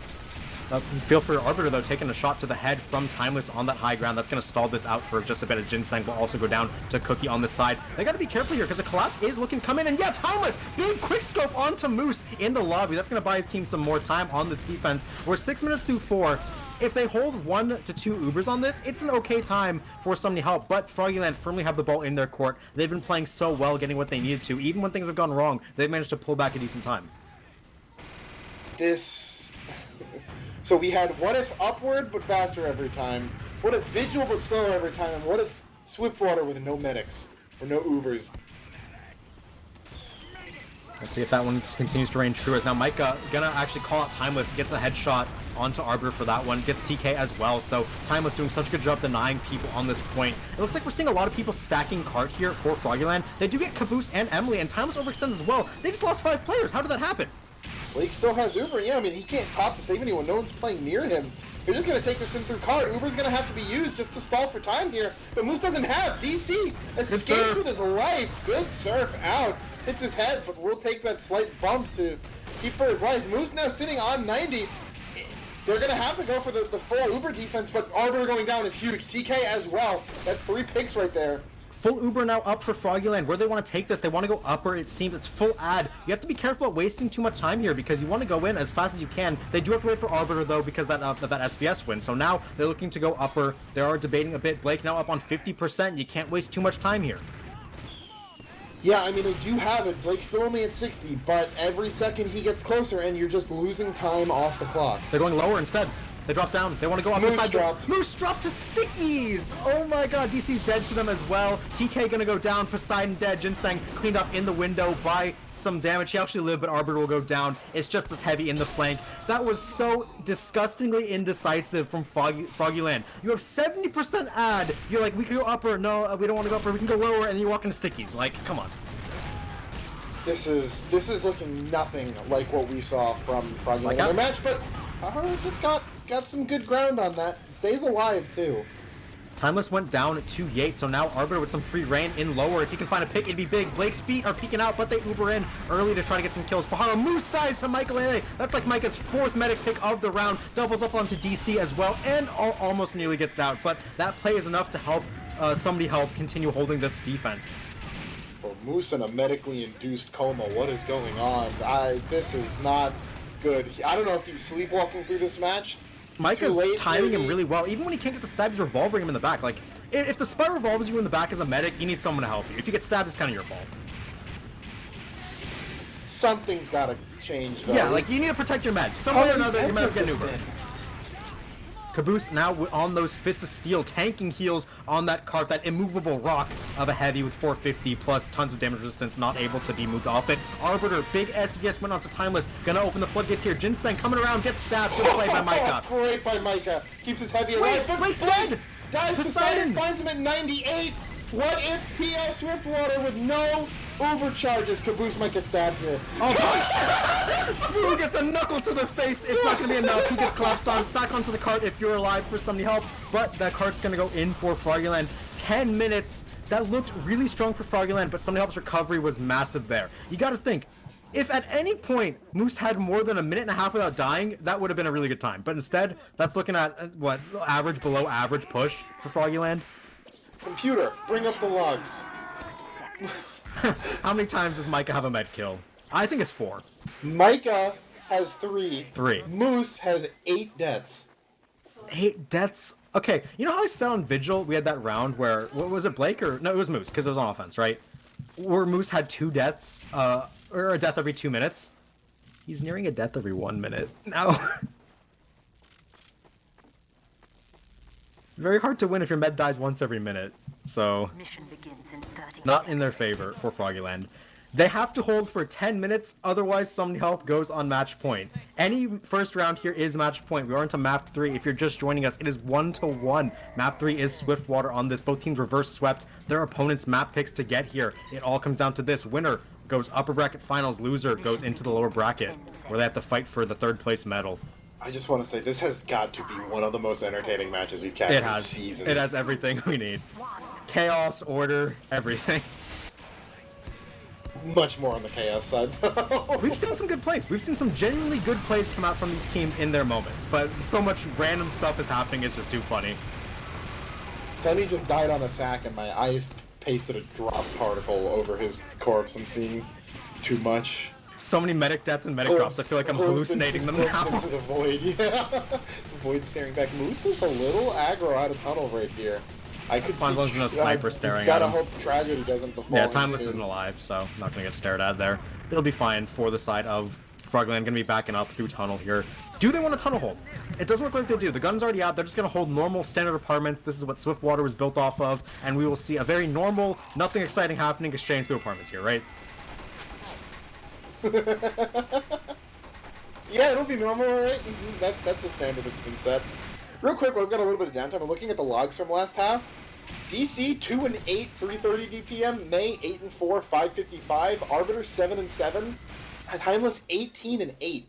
Feel for Arbiter, though, taking a shot to the head from Timeless on that high ground. That's going to stall this out for just a bit. Of Ginseng will also go down to Cookie on this side. They got to be careful here because the collapse is looking come in. And yeah, Timeless, big quick scope onto Moose in the lobby. That's going to buy his team some more time on this defense. We're 6 minutes through 4. If they hold 1 to 2 Ubers on this, it's an okay time for somebody help, but Froggieland firmly have the ball in their court. They've been playing so well, getting what they needed to. Even when things have gone wrong, they've managed to pull back a decent time. So we had what if upward but faster every time, what if Vigil but slower every time, and what if Swiftwater with no medics, or no Ubers. Let's see if that one continues to reign true, as now Micah gonna actually call out Timeless, gets a headshot onto Arbiter for that one, gets TK as well, so Timeless doing such a good job denying people on this point. It looks like we're seeing a lot of people stacking cart here for Froggieland. They do get Caboose and Emily, and Timeless overextends as well. They just lost 5 players. How did that happen? Blake still has Uber. Yeah, I mean, he can't pop to save anyone. No one's playing near him. They're just going to take this in through card. Uber's going to have to be used just to stall for time here. But Moose doesn't have. DC escapes with his life. Good surf out. Hits his head, but will take that slight bump to keep for his life. Moose now sitting on 90. They're going to have to go for the full Uber defense, but Arbiter going down is huge. TK as well. That's 3 picks right there. Full Uber now up for Froggieland. Where they want to take this, they want to go upper. It seems it's full ad. You have to be careful about wasting too much time here because you want to go in as fast as you can. They do have to wait for Arbiter though because that SVS win. So now they're looking to go upper. They are debating a bit. Blake now up on 50%. You can't waste too much time here. Yeah, I mean, they do have it. Blake's still only at 60, but every second he gets closer, and you're just losing time off the clock. They're going lower instead. They drop down. They want to go up the Moose side. dropped. Moose dropped to Stickies! Oh my god, DC's dead to them as well. TK gonna go down. Poseidon dead. Ginseng cleaned up in the window by some damage. He actually lived, but Arbiter will go down. It's just this heavy in the flank. That was so disgustingly indecisive from Froggieland. You have 70% ad. You're like, we can go upper. No, we don't want to go upper. We can go lower, and you walk into Stickies. Like, come on. This is looking nothing like what we saw from Froggieland Like in their that? match, but Haru just got some good ground on that. Stays alive, too. Timeless went down to Yates, so now Arbiter with some free reign in lower. If he can find a pick, it'd be big. Blake's feet are peeking out, but they Uber in early to try to get some kills. Pahara Moose dies to Michael A. That's like Micah's 4th medic pick of the round. Doubles up onto DC as well, and almost nearly gets out. But that play is enough to help somebody help continue holding this defense. For Moose in a medically induced coma, what is going on? This is not good. I don't know if he's sleepwalking through this match. Micah's late, timing him maybe? really well. Even when he can't get the stab, he's revolving him in the back. Like, if the spy revolves you in the back as a medic, you need someone to help you. If you get stabbed, it's kind of your fault. Something's got to change, though. Yeah, like, you need to protect your meds. Some way or another, your meds get this Uber. man? Caboose now on those Fists of Steel, tanking heals on that cart, that immovable rock of a heavy with 450 plus tons of damage resistance, not able to be moved off it. Arbiter, big SVS went onto Timeless, gonna open the floodgates here. Ginseng coming around, gets stabbed, good play by Micah. Great by Micah. Keeps his heavy alive. Wait, but Blake's Blake dead! Dives Poseidon! Poseidon finds him at 98. What if PL Swiftwater with no overcharges? Caboose might get stabbed here. Oh, gosh. Smooth gets a knuckle to the face. It's not going to be enough. He gets collapsed on. Sack onto the cart if you're alive for somebody help. But that cart's going to go in for Froggieland. 10 minutes. That looked really strong for Froggieland, but somebody help's recovery was massive there. You got to think, if at any point Moose had more than a minute and a half without dying, that would have been a really good time. But instead, that's looking at, what, average, below average push for Froggieland. Computer, bring up the logs. How many times does Micah have a med kill? I think it's 4. Micah has 3. 3. Moose has 8 deaths. 8 deaths? Okay, you know how I said on Vigil we had that round where, what was it, Blake? Or no, it was Moose, because it was on offense, right? Where Moose had 2 deaths, or a death every 2 minutes. He's nearing a death every 1 minute now. Very hard to win if your med dies once every minute, so Mission begins in 30 not in their favor for Froggieland. They have to hold for 10 minutes, otherwise somebody help goes on match point. Any first round here is match point. We are into map 3. If you're just joining us, it is 1-1. Map 3 is Swiftwater on this. Both teams reverse swept their opponent's map picks to get here. It all comes down to this. Winner goes upper bracket finals. Loser goes into the lower bracket, where they have to fight for the 3rd place medal. I just want to say, this has got to be one of the most entertaining matches we've cast It in has. seasons. It has everything we need. Chaos, order, everything. Much more on the chaos side, though. We've seen some good plays. We've seen some genuinely good plays come out from these teams in their moments, but so much random stuff is happening, it's just too funny. Tenny just died on a sack, and my eyes pasted a drop particle over his corpse. I'm seeing too much. So many medic deaths and medic drops, I feel like I'm hallucinating them now. Into the void, yeah. The void staring back. Moose is a little aggro out of tunnel right here. I could fine as long as there's no sniper staring at gotta him. hope tragedy doesn't befall Yeah, him Timeless soon. isn't alive, so not gonna get stared at there. It'll be fine for the side of Froggieland, gonna be backing up through tunnel here. Do they want a tunnel hold? It doesn't look like they do. The gun's already out. They're just gonna hold normal standard apartments. This is what Swiftwater was built off of, and we will see a very normal, nothing exciting happening exchange through apartments here, right? Yeah, it'll be normal, alright? That's the standard that's been set. Real quick, while we've got a little bit of downtime, I'm looking at the logs from last half. DC 2-8, 330 DPM. May 8-4, 555. Arbiter 7-7. Timeless 18-8.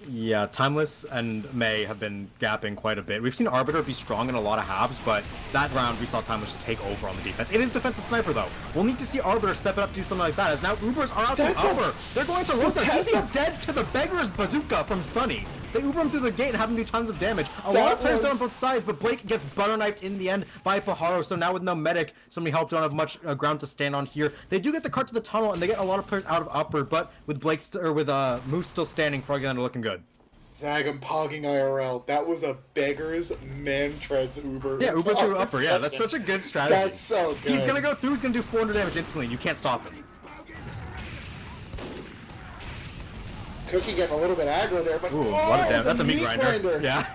Yeah, Timeless and May have been gapping quite a bit. We've seen Arbiter be strong in a lot of halves, but that round we saw Timeless just take over on the defense. It is defensive sniper, though. We'll need to see Arbiter step it up to do something like that, as now Ubers are out to upper. They're going to load them. DC's dead to the Beggar's Bazooka from Sunny. They Uber him through the gate and have him do tons of damage. A lot of players down on both sides, but Blake gets butter knifed in the end by Pajaro. So now with no medic, somebody helped, don't have much ground to stand on here. They do get the cart to the tunnel, and they get a lot of players out of upper, but with Blake with Moose still standing, Froggieland are looking good. Zag, I'm pogging IRL. That was a beggar's man treads Uber. Yeah, Uber through upper. Yeah, that's such a good strategy. That's so good. He's gonna go through. He's gonna do 400 damage instantly. And you can't stop him. Cookie getting a little bit aggro there, but Ooh, what a damn. the That's a meat grinder. Yeah.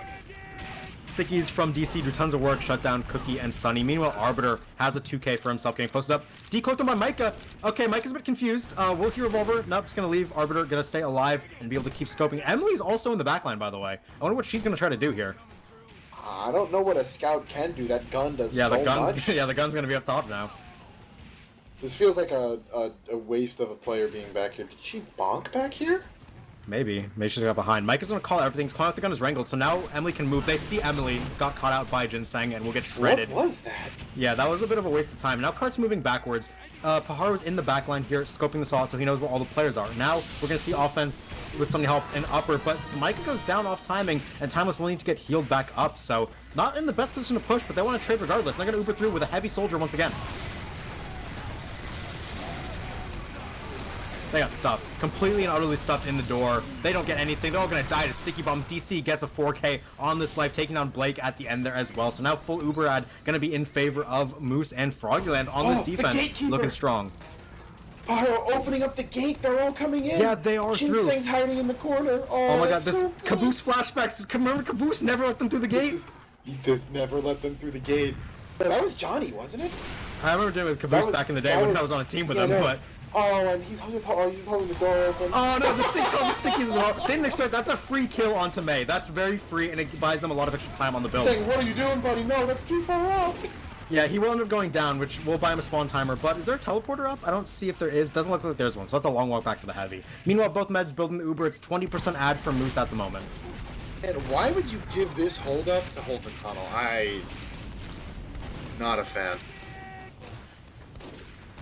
Stickies from DC do tons of work, shut down Cookie and Sunny. Meanwhile, Arbiter has a 2K for himself, getting posted up. Decloaked him by Micah. Okay, Micah's a bit confused. Will he revolver? Nope, just gonna leave. Arbiter gonna stay alive and be able to keep scoping. Emily's also in the backline, by the way. I wonder what she's gonna try to do here. I don't know what a scout can do. That gun does Yeah, so the gun's much. yeah, the gun's gonna be up top now. This feels like a waste of a player being back here. Did she bonk back here? Maybe she's got behind. Mike is gonna call everything. He's calling out the gun is wrangled, so now Emily can move. They see Emily got caught out by Ginseng and will get shredded. What was that? Yeah, that was a bit of a waste of time. Now Kart's moving backwards. Paharo's in the backline here, scoping this all out so he knows where all the players are. Now we're gonna see offense with some help in upper, but Micah goes down off timing, and Timeless will need to get healed back up. So not in the best position to push, but they want to trade regardless. And they're gonna Uber through with a heavy soldier once again. They got stuffed. Completely and utterly stuffed in the door. They don't get anything. They're all going to die to sticky bombs. DC gets a 4K on this life, taking down Blake at the end there as well. So now full Uber ad going to be in favor of Moose and Froggieland on this defense. Looking strong. Paharo opening up the gate. They're all coming in. Yeah, they are through. Ginseng's hiding in the corner. Oh my god, this so Caboose flashbacks. Remember Caboose never let them through the gate? He did never let them through the gate. That was Johnny, wasn't it? I remember doing it with Caboose back in the day when I was on a team with them, but... Oh, and he's holding the door open. Oh no, the stick calls the stickies as well. They didn't expect that's a free kill onto May. That's very free, and it buys them a lot of extra time on the build. Saying, what are you doing, buddy? No, that's too far out. Yeah, he will end up going down, which will buy him a spawn timer. But is there a teleporter up? I don't see if there is. Doesn't look like there's one, so that's a long walk back for the heavy. Meanwhile, both meds building the Uber. It's 20% ad for Moose at the moment. And why would you give this hold up to hold the tunnel? Not a fan.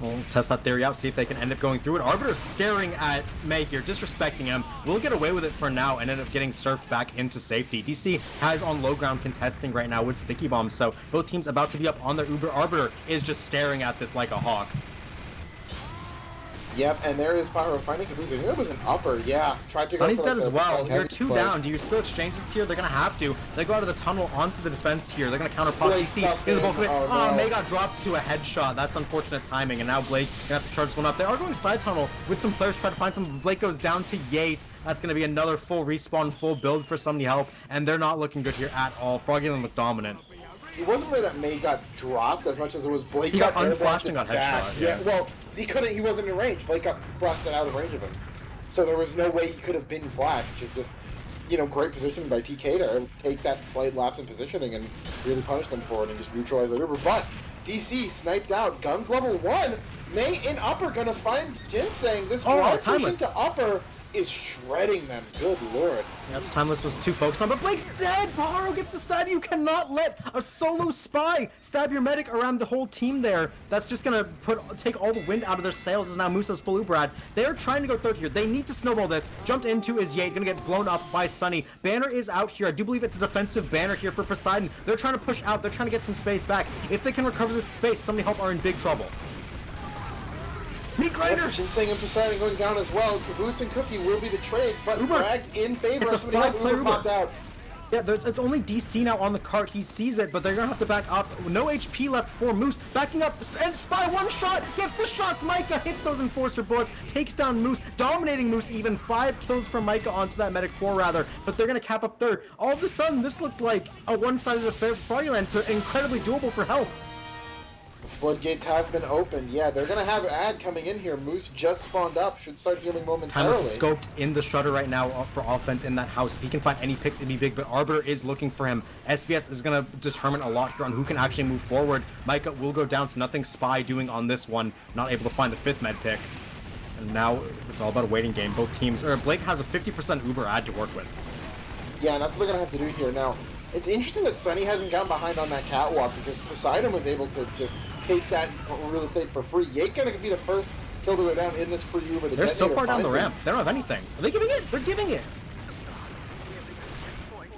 We'll test that theory out, see if they can end up going through it. Arbiter's staring at May here, disrespecting him. We'll get away with it for now and end up getting surfed back into safety. DC has on low ground contesting right now with sticky bombs, so both teams about to be up on their Uber. Arbiter is just staring at this like a hawk. Yep, and there is Pyro finding Caboose. I think it was an upper, yeah. Tried to Sunny's go for dead as well. You're two play. down. Do you still exchange this here? They're going to have to. They go out of the tunnel onto the defense here. They're going to counter pop Blake DC stuffed in the bulk of in. it. Oh, no. May got dropped to a headshot. That's unfortunate timing. And now Blake going to have to charge this one up. They are going side tunnel with some players trying to find some. Blake goes down to Yate. That's going to be another full respawn, full build for somebody help. And they're not looking good here at all. Froggieland was dominant. It wasn't really that May got dropped as much as it was Blake He got air unflashed and got back. headshot. Yeah, well, he wasn't in range. Blake got blasted out of range of him. So there was no way he could have been flashed, which is just, great positioning by TK to take that slight lapse in positioning and really punish them for it and just neutralize the Uber. But DC sniped out, guns level 1. May in upper gonna find Ginseng. This drive pushing to upper is shredding them. Good lord. Yep, Timeless was too focused on, but Blake's dead! Paharo gets the stab. You cannot let a solo spy stab your medic around the whole team there. That's just gonna take all the wind out of their sails as now Musa's full Ubrad. They are trying to go third here. They need to snowball this. Jumped into is Yate, gonna get blown up by Sunny. Banner is out here. I do believe it's a defensive banner here for Poseidon. They're trying to push out. They're trying to get some space back. If they can recover this space, somebody help are in big trouble. Meat grinder! Ginseng and Poseidon going down as well. Caboose and Cookie will be the trades, but Fragg's in favor. It's a five-player Uber popped out. Yeah, it's only DC now on the cart. He sees it, but they're gonna have to back up. No HP left for Moose. Backing up, and Spy one shot gets the shots. Micah hits those Enforcer bullets, takes down Moose, dominating Moose. Even 5 kills from Micah onto that medic 4 rather. But they're gonna cap up third. All of a sudden, this looked like a one-sided affair for Froggieland to incredibly doable for help. The floodgates have been opened. Yeah, they're going to have ad coming in here. Moose just spawned up. Should start healing momentarily. Timeless is scoped in the shutter right now for offense in that house. If he can find any picks, it'd be big, but Arbiter is looking for him. SVS is going to determine a lot here on who can actually move forward. Micah will go down, so nothing Spy doing on this one. Not able to find the 5th med pick. And now it's all about a waiting game. Both teams, Blake has a 50% Uber ad to work with. Yeah, and that's what they're going to have to do here. Now, it's interesting that Sunny hasn't gotten behind on that catwalk because Poseidon was able to just take that real estate for free. Yate gonna be the first kill to go down in this free Uber. They're so far down the ramp. They don't have anything. Are they giving it? They're giving it.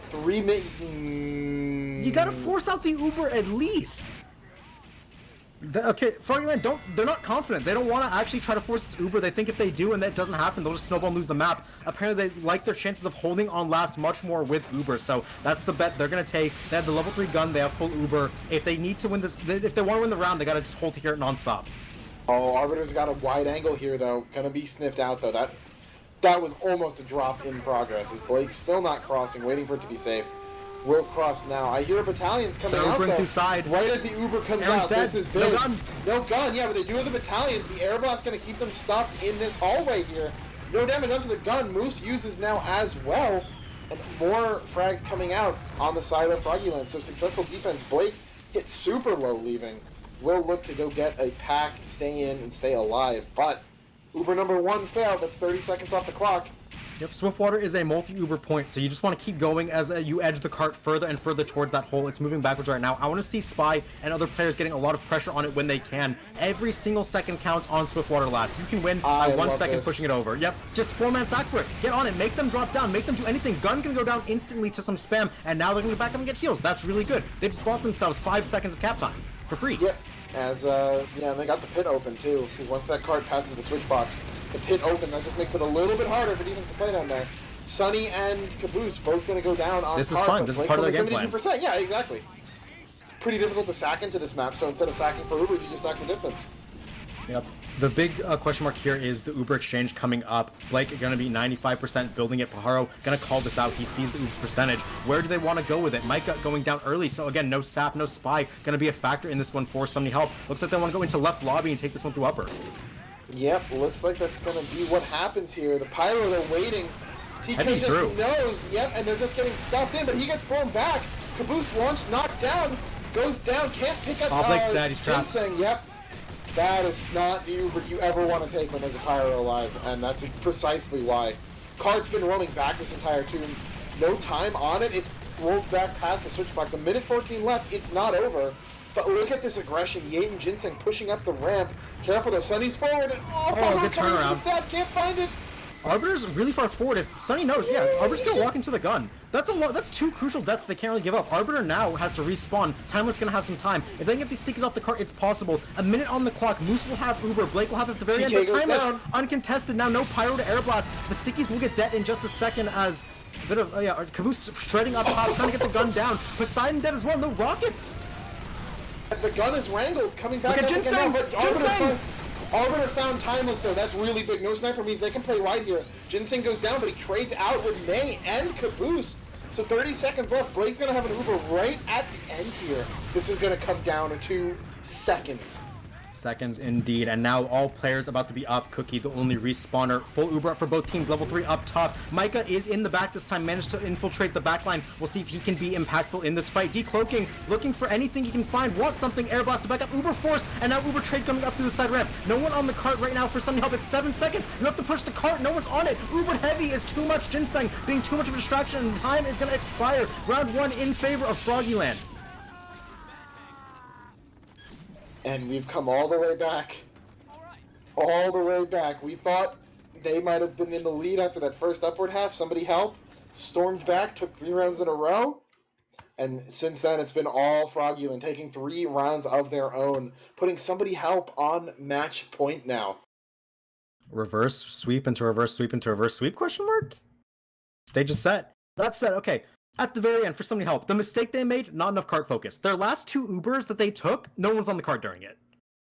3 minutes. You gotta force out the Uber at least. Okay, Froggieland they're not confident. They don't want to actually try to force this Uber. They think if they do and that doesn't happen, they'll just snowball and lose the map. Apparently, they like their chances of holding on last much more with Uber, so that's the bet they're going to take. They have the level 3 gun, they have full Uber. If they need to win this, if they want to win the round, they got to just hold here non-stop. Oh, Arbiter's got a wide angle here, though. Gonna be sniffed out, though. That That was almost a drop in progress, as Blake still not crossing, waiting for it to be safe. Will cross now. I hear battalions coming out, though. Through side. Right as the Uber comes Aaron's out, dead. this is big. No gun. No gun, yeah, but they do have the battalions. The air blast going to keep them stuffed in this hallway here. No damage onto the gun. Moose uses now as well. And more frags coming out on the side of Froggieland. So successful defense. Blake hit super low leaving. Will look to go get a pack, stay in, and stay alive. But Uber number 1 failed. That's 30 seconds off the clock. Yep, Swiftwater is a multi-Uber point, so you just want to keep going as you edge the cart further and further towards that hole. It's moving backwards right now. I want to see Spy and other players getting a lot of pressure on it when they can. Every single second counts on Swiftwater last. You can win by 1 second pushing it over. Yep, just 4-man sack for it. Get on it, make them drop down, make them do anything. Gun can go down instantly to some spam, and now they're going to back up and get heals. That's really good. They just bought themselves 5 seconds of cap time for free. Yep. As, yeah, and they got the pit open, too, because once that cart passes the switch box, the pit open, that just makes it a little bit harder for defense to play down there. Sunny and Caboose both going to go down on This is fun. This is part of the game plan. 72%. Yeah, exactly. It's pretty difficult to sack into this map, so instead of sacking for Ubers, you just sack for distance. Yep. The big question mark here is the Uber exchange coming up. Blake going to be 95% building it. Pajaro going to call this out. He sees the Uber percentage. Where do they want to go with it? Micah going down early. So again, no sap, no spy. Going to be a factor in this one for Sunny Help. Looks like they want to go into left lobby and take this one through upper. Yep, looks like that's going to be what happens here. The Pyro, they're waiting. TK Heading just through. knows. Yep, and they're just getting stuffed in, but he gets blown back. Caboose launched, knocked down, goes down, can't pick up Blake's dead. He's trapped. Ginseng. Yep. That is not the Uber you ever want to take when there's a Pyro alive, and that's precisely why. Card's been rolling back this entire tune. No time on it. It's rolled back past the switch box. 1:14 left. It's not over. But look at this aggression. Yate and Ginseng pushing up the ramp. Careful though. Sunny's forward. And, good turnaround. Stab. Can't find it. Arbiter's really far forward. If Sunny knows, yeah, Arbiter's gonna walk into the gun. That's a lot. That's 2 crucial deaths they can't really give up. Arbiter now has to respawn. Timeless gonna have some time. If they can get these stickies off the cart, it's possible. A minute on the clock. Moose will have Uber. Blake will have it at the very end. But Timeless uncontested now. No pyro to air blast. The stickies will get dead in just a second as a bit of Caboose shredding up top, trying to get the gun down. Poseidon dead as well. No rockets. The gun is wrangled. Coming back. Look at Ginseng. Ginseng. Arbiter found Timeless though, that's really big. No sniper means they can play wide here. Ginseng goes down, but he trades out with May and Caboose. So 30 seconds left. Blake's gonna have an Uber right at the end here. This is gonna come down to 2 seconds. Seconds indeed, and now all players about to be up. Cookie, the only respawner. Full Uber up for both teams. Level 3 up top. Micah is in the back this time, managed to infiltrate the backline. We'll see if he can be impactful in this fight. Decloaking, looking for anything he can find. Wants something. Air blast to back up. Uber forced, and now Uber trade coming up through the side ramp. No one on the cart right now for Sunny Help. It's 7 seconds. You have to push the cart. No one's on it. Uber heavy is too much. Ginseng being too much of a distraction, and time is going to expire. Round 1 in favor of Froggieland. And we've come all the way back. All the way back. We thought they might have been in the lead after that first upward half. Somebody help. Stormed back, took 3 rounds in a row. And since then, it's been all Froggieland, taking 3 rounds of their own, putting somebody help on match point now. Reverse sweep into reverse sweep into reverse sweep, question mark? Stage is set. That's set, okay. At the very end, for somebody help, the mistake they made, not enough cart focus. Their last 2 Ubers that they took, no one was on the cart during it.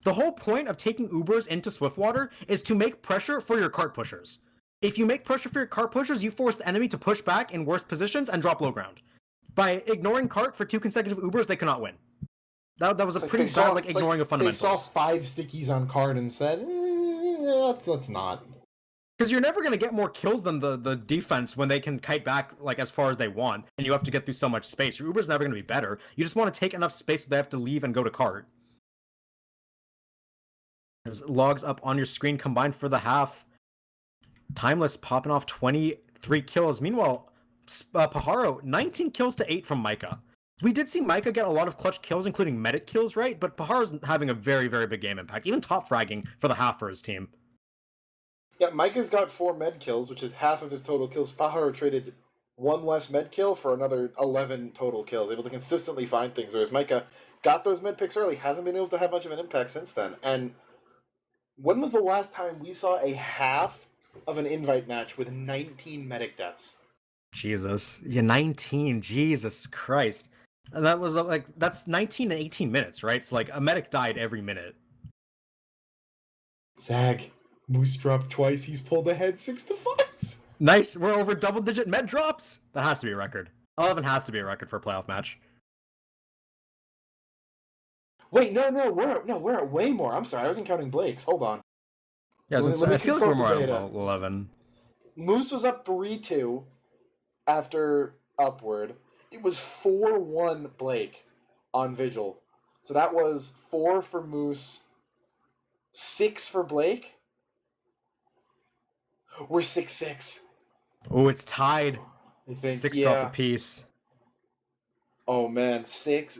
The whole point of taking Ubers into Swiftwater is to make pressure for your cart pushers. If you make pressure for your cart pushers, you force the enemy to push back in worse positions and drop low ground. By ignoring cart for 2 consecutive Ubers, they cannot win. That was a pretty bad ignoring of fundamentals. They saw 5 stickies on cart and said, let's not. Because you're never going to get more kills than the defense when they can kite back like as far as they want, and you have to get through so much space. Your Uber's never going to be better. You just want to take enough space so they have to leave and go to cart. There's logs up on your screen combined for the half. Timeless popping off 23 kills. Meanwhile, Pajaro, 19 kills to 8 from Micah. We did see Micah get a lot of clutch kills, including medic kills, right? But Pajaro's having a very, very big game impact. Even top fragging for the half for his team. Yeah, Micah's got 4 med kills, which is half of his total kills. Pajaro traded 1 less med kill for another 11 total kills, able to consistently find things, whereas Micah got those med picks early, hasn't been able to have much of an impact since then. And when was the last time we saw a half of an invite match with 19 medic deaths? Jesus. Yeah, 19. Jesus Christ. And that was that's 19 and 18 minutes, right? So a medic died every minute. Zag. Moose dropped twice, he's pulled ahead 6-5. Nice. We're over double-digit med drops. That has to be a record. 11 has to be a record for a playoff match. Wait, no, we're at way more. I'm sorry, I wasn't counting Blake's. Hold on. Yeah, Let me I feel like we're consult more the at data. 11. Moose was up 3-2 after Upward. It was 4-1 Blake on Vigil. So that was 4 for Moose, 6 for Blake. We're 6-6. Oh, it's tied. I think 6 yeah. drop apiece. Oh man, 6.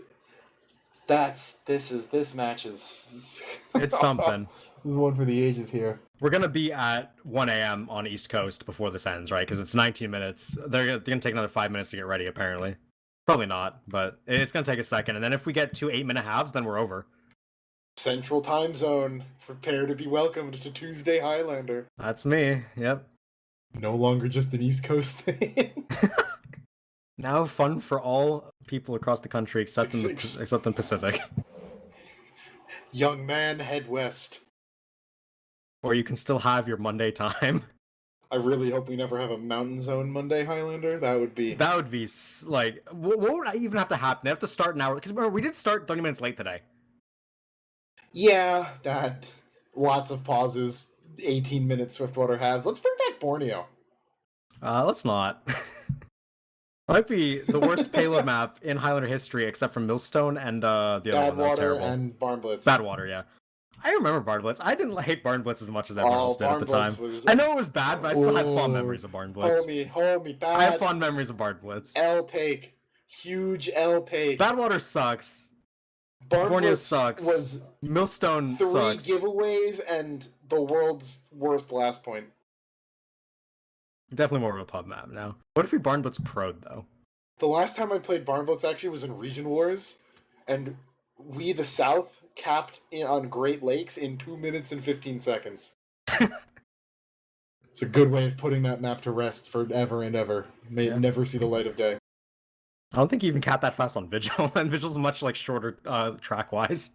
This match is It's something. This is one for the ages here. We're gonna be at 1 a.m. on East Coast before this ends, right? Because it's 19 minutes. They're gonna take another 5 minutes to get ready, apparently. Probably not, but it's gonna take a second. And then if we get 2 8-minute halves, then we're over. Central Time Zone. Prepare to be welcomed to Tuesday Highlander. That's me. Yep. No longer just an East Coast thing. Now fun for all people across the country except in the Pacific. Young man, head west. Or you can still have your Monday time. I really hope we never have a Mountain Zone Monday Highlander. That would be Like, what would even have to happen? They have to start an hour. Because remember, we did start 30 minutes late today. Yeah, that. Lots of pauses. 18-minute Swiftwater halves. Let's bring back Borneo. Let's not. Might be the worst payload map in Highlander history, except for Millstone and the other one that was Badwater terrible. and Barnblitz. Badwater, yeah. I remember Barnblitz. I didn't hate Barnblitz as much as everyone else did at the time. Was... I know it was bad, but I still had fond memories of Barnblitz. Hold me. I have fond memories of Barnblitz. L take. Huge L take. Badwater sucks. Borneo Borneo sucks. Was Millstone 3 sucks. giveaways and the world's worst last point. Definitely more of a pub map now. What if we Barnblitz Pro'd, though? The last time I played Barnblitz actually was in Region Wars, and we, the South, capped on Great Lakes in 2 minutes and 15 seconds. It's a good way of putting that map to rest forever and ever. May it never see the light of day. I don't think you even cap that fast on Vigil, and Vigil's much like shorter track-wise.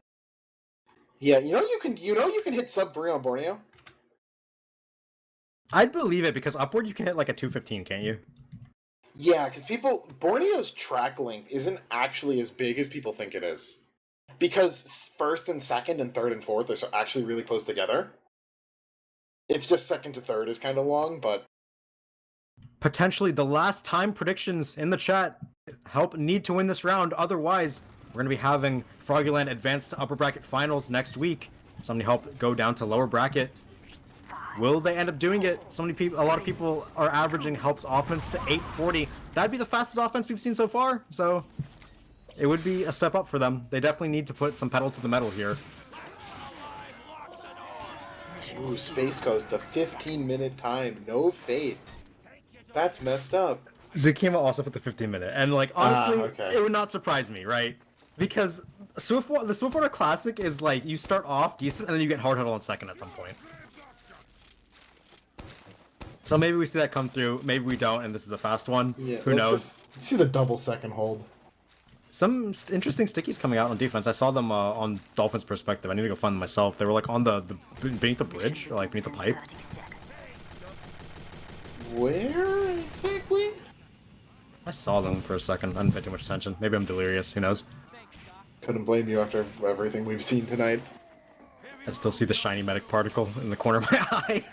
Yeah, you can hit sub 3 on Borneo. I'd believe it because upward you can hit like a 215, can't you? Yeah, because Borneo's track length isn't actually as big as people think it is. Because first and second and third and fourth are actually really close together. It's just second to third is kind of long, but... Potentially the last time predictions in the chat need to win this round. Otherwise, we're going to be having Froggieland advance to upper bracket finals next week. Somebody help go down to lower bracket. Will they end up doing it? A lot of people are averaging helps offense to 840. That'd be the fastest offense we've seen so far. So it would be a step up for them. They definitely need to put some pedal to the metal here. Ooh, Space Coast, the 15-minute time. No faith. That's messed up. Zakima also put the 15-minute. And, like, honestly, okay. It would not surprise me, right? Because the Swiftwater Classic is, like, you start off decent, and then you get hard huddle on second at some point. So maybe we see that come through, maybe we don't, and this is a fast one. Yeah, Who knows? Let's see the double second hold. Some interesting stickies coming out on defense. I saw them on Dolphins' perspective. I need to go find them myself. They were like on the beneath the bridge, or like beneath the pipe. Where exactly? I saw them for a second. I didn't pay too much attention. Maybe I'm delirious. Who knows? Couldn't blame you after everything we've seen tonight. I still see the shiny medic particle in the corner of my eye.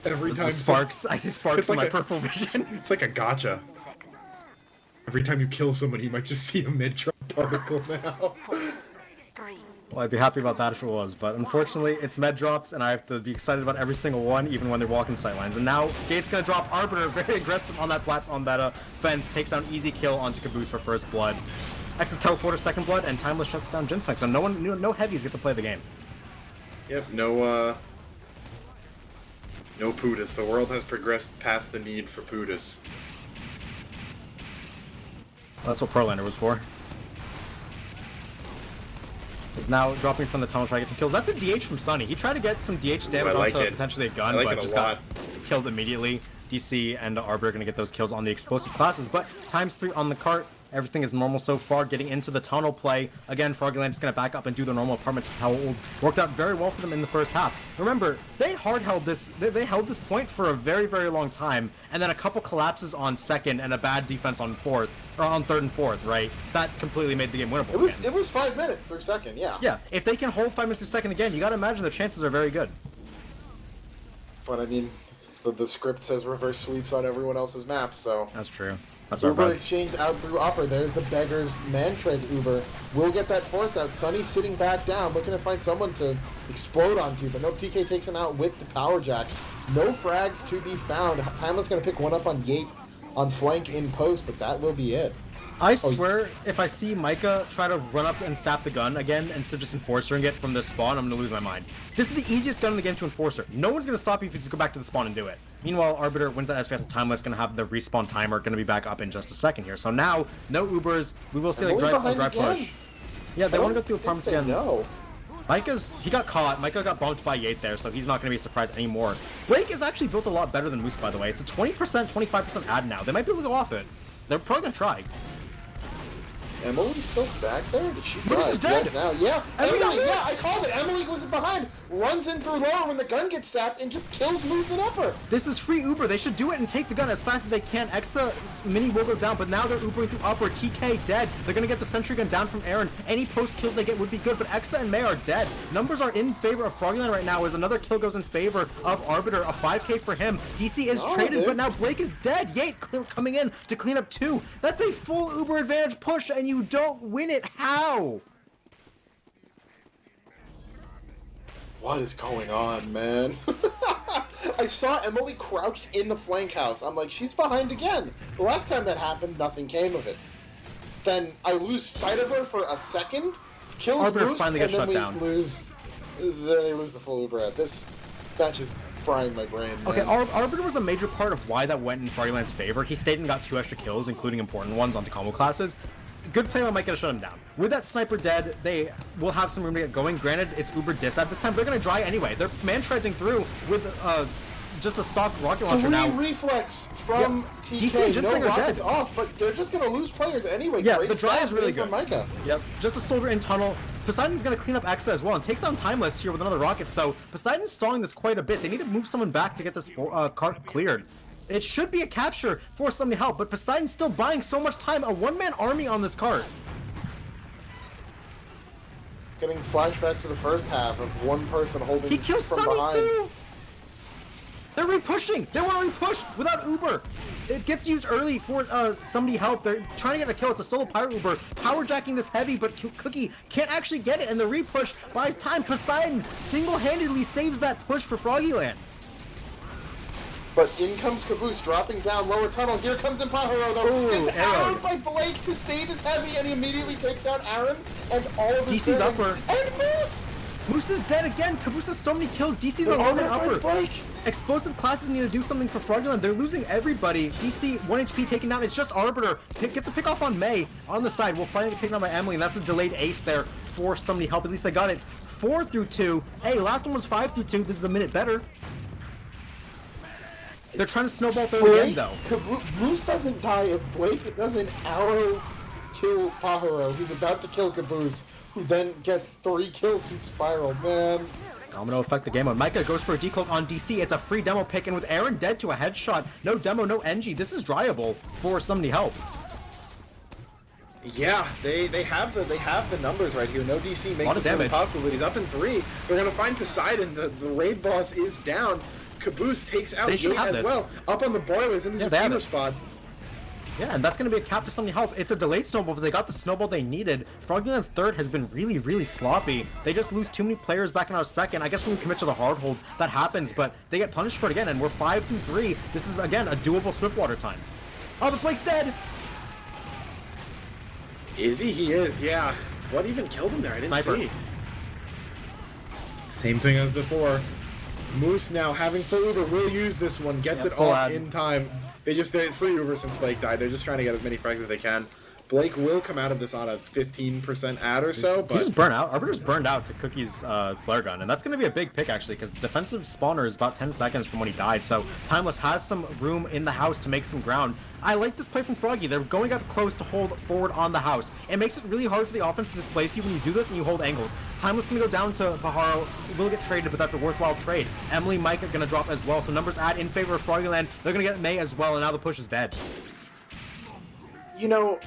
Every time sparks, I see sparks in my peripheral vision. It's like a gotcha. Every time you kill someone, you might just see a mid-drop particle now. Well, I'd be happy about that if it was, but unfortunately, it's med drops, and I have to be excited about every single one, even when they're walking sightlines. And now, Gate's gonna drop Arbiter, very aggressive on that fence, takes down easy kill onto Caboose for first blood. X's teleporter second blood, and Timeless shuts down Ginseng, so no heavies get to play the game. Yep, no Pudas. The world has progressed past the need for Pudas. That's what Prolander was for. Is now dropping from the tunnel, trying to get some kills. That's a DH from Sunny. He tried to get some DH damage onto potentially a gun, but just got killed immediately. DC and Arbor are going to get those kills on the explosive classes, but times 3 on the cart. Everything is normal so far. Getting into the tunnel play. Again, Froggieland is going to back up and do their normal apartments. How worked out very well for them in the first half. Remember, they hard held this. They held this point for a very, very long time, and then a couple collapses on second and a bad defense on fourth, or on third and fourth, right? That completely made the game winnable. It was 5 minutes through second, yeah. Yeah, if they can hold 5 minutes through second again, you got to imagine the chances are very good. But I mean, the script says reverse sweeps on everyone else's map, so. That's true. That's our Uber bad. exchanged out through upper. There's the beggar's man-treads Uber. Will get that force out. Sunny sitting back down, looking to find someone to explode onto, but nope, TK takes him out with the power jack. No frags to be found. Timeless gonna pick one up on Yate on flank in post, but that will be it. I swear, if I see Micah try to run up and sap the gun again instead of just enforcering it from the spawn, I'm going to lose my mind. This is the easiest gun in the game to enforcer. No one's going to stop you if you just go back to the spawn and do it. Meanwhile, Arbiter wins that SPS and Timeless, going to have the respawn timer going to be back up in just a second here. So now, no Ubers. We will see like drive push. Yeah, they want to go through apartments again. No. He got caught. Micah got bumped by Yate there, so he's not going to be surprised anymore. Blake is actually built a lot better than Moose, by the way. It's a 20%, 25% ad now. They might be able to go off it. They're probably going to try. Emily's still back there? Did she die? Moose is dead! Yes, now. Yeah, Emily, yeah, I called it. Emily was behind, runs in through lower when the gun gets sapped, and just kills Moose and upper. This is free Uber. They should do it and take the gun as fast as they can. Exa mini will go down, but now they're Ubering through upper. TK dead. They're going to get the sentry gun down from Aaron. Any post kills they get would be good, but Exa and May are dead. Numbers are in favor of Froggieland right now as another kill goes in favor of Arbiter. A 5k for him. DC is traded, but now Blake is dead. Yate coming in to clean up 2. That's a full Uber advantage push, and you don't win it. How? What is going on, man? I saw Emily crouched in the flank house. I'm like, she's behind again. The last time that happened, nothing came of it. Then I lose sight of her for a second, kills Arbiter Moose, finally and gets then shut down. They lose the full Uber at this match is frying my brain, man. Okay, Arbiter was a major part of why that went in Froggieland's favor. He stayed and got 2 extra kills, including important ones onto combo classes. Good play on Mike to shut him down. With that sniper dead, they will have some room to get going. Granted, it's Uber dis at this time. They're going to dry anyway. They're man-treading through with just a stock rocket launcher now. 3 reflex from TK. DC and no Ginseng are rockets dead. off, but they're just going to lose players anyway. Yeah, Great the dry stab is really from good. Micah. Yep, just a soldier in tunnel. Poseidon's going to clean up Exa as well and takes down Timeless here with another rocket. So Poseidon's stalling this quite a bit. They need to move someone back to get this cart cleared. It should be a capture for somebody to help, but Poseidon's still buying so much time. A one-man army on this cart. Getting flashbacks to the first half of one person holding He kills from Sunny behind. too! They're re-pushing! They want to re-push without Uber! It gets used early for somebody help. They're trying to get a kill. It's a solo pirate Uber. Power jacking this heavy, but Cookie can't actually get it, and the re-push buys time. Poseidon single-handedly saves that push for Froggieland. But in comes Caboose, dropping down lower tunnel. Here comes Impaharo, though. Ooh, Gets arrowed. arrowed by Blake to save his heavy, and he immediately takes out Aaron and all of his DC's servants. upper. And Moose! Moose is dead again. Caboose has so many kills. DC's The alone and armor upper. fights Blake. Explosive classes need to do something for Froggieland. They're losing everybody. DC, 1 HP taken down. It's just Arbiter. Gets a pick off on May on the side. Will finally get taken down by Emily, and that's a delayed ace there for somebody help. At least they got it 4 through 2. Hey, last one was 5 through 2. This is a minute better. They're trying to snowball third again, though. Moose doesn't die if Blake doesn't arrow kill Pajaro, who's about to kill Caboose, who then gets 3 kills in Spiral, man. Domino effect the game mode. Micah goes for a decloak on DC. It's a free demo pick, and with Aaron dead to a headshot, no demo, no NG. This is dryable for somebody help. Yeah, they have the numbers right here. No DC makes of this damage. impossible, but he's up in 3. They're gonna find Poseidon. The raid boss is down. Caboose takes out They should Yate have as this. well. Up on the boilers in the they have Zukima it. spot. Yeah, and that's going to be a cap for somebody help. It's a delayed snowball, but they got the snowball they needed. Froggieland's third has been really, really sloppy. They just lose too many players back in our second. I guess when we commit to the hard hold, that happens, but they get punished for it again, and we're 5 through 3. This is, again, a doable Swiftwater time. Oh, but Blake's dead! Is he? He is, yeah. What even killed him there? I didn't Sniper. see. Same thing as before. Moose now having full Uber will use this one, gets Yeah, it full off ad. in time. They free Uber since Blake died. They're just trying to get as many frags as they can. Blake will come out of this on a 15% ad or so, He but just burned out. Arbiter just burned out to Cookie's flare gun, and that's going to be a big pick actually, because defensive spawner is about 10 seconds from when he died. So Timeless has some room in the house to make some ground. I like this play from Froggy. They're going up close to hold forward on the house. It makes it really hard for the offense to displace you when you do this and you hold angles. Timeless can go down to Paharo. Will get traded, but that's a worthwhile trade. Emily, Mike are going to drop as well. So numbers add in favor of Froggieland. They're going to get May as well, and now the push is dead. You know,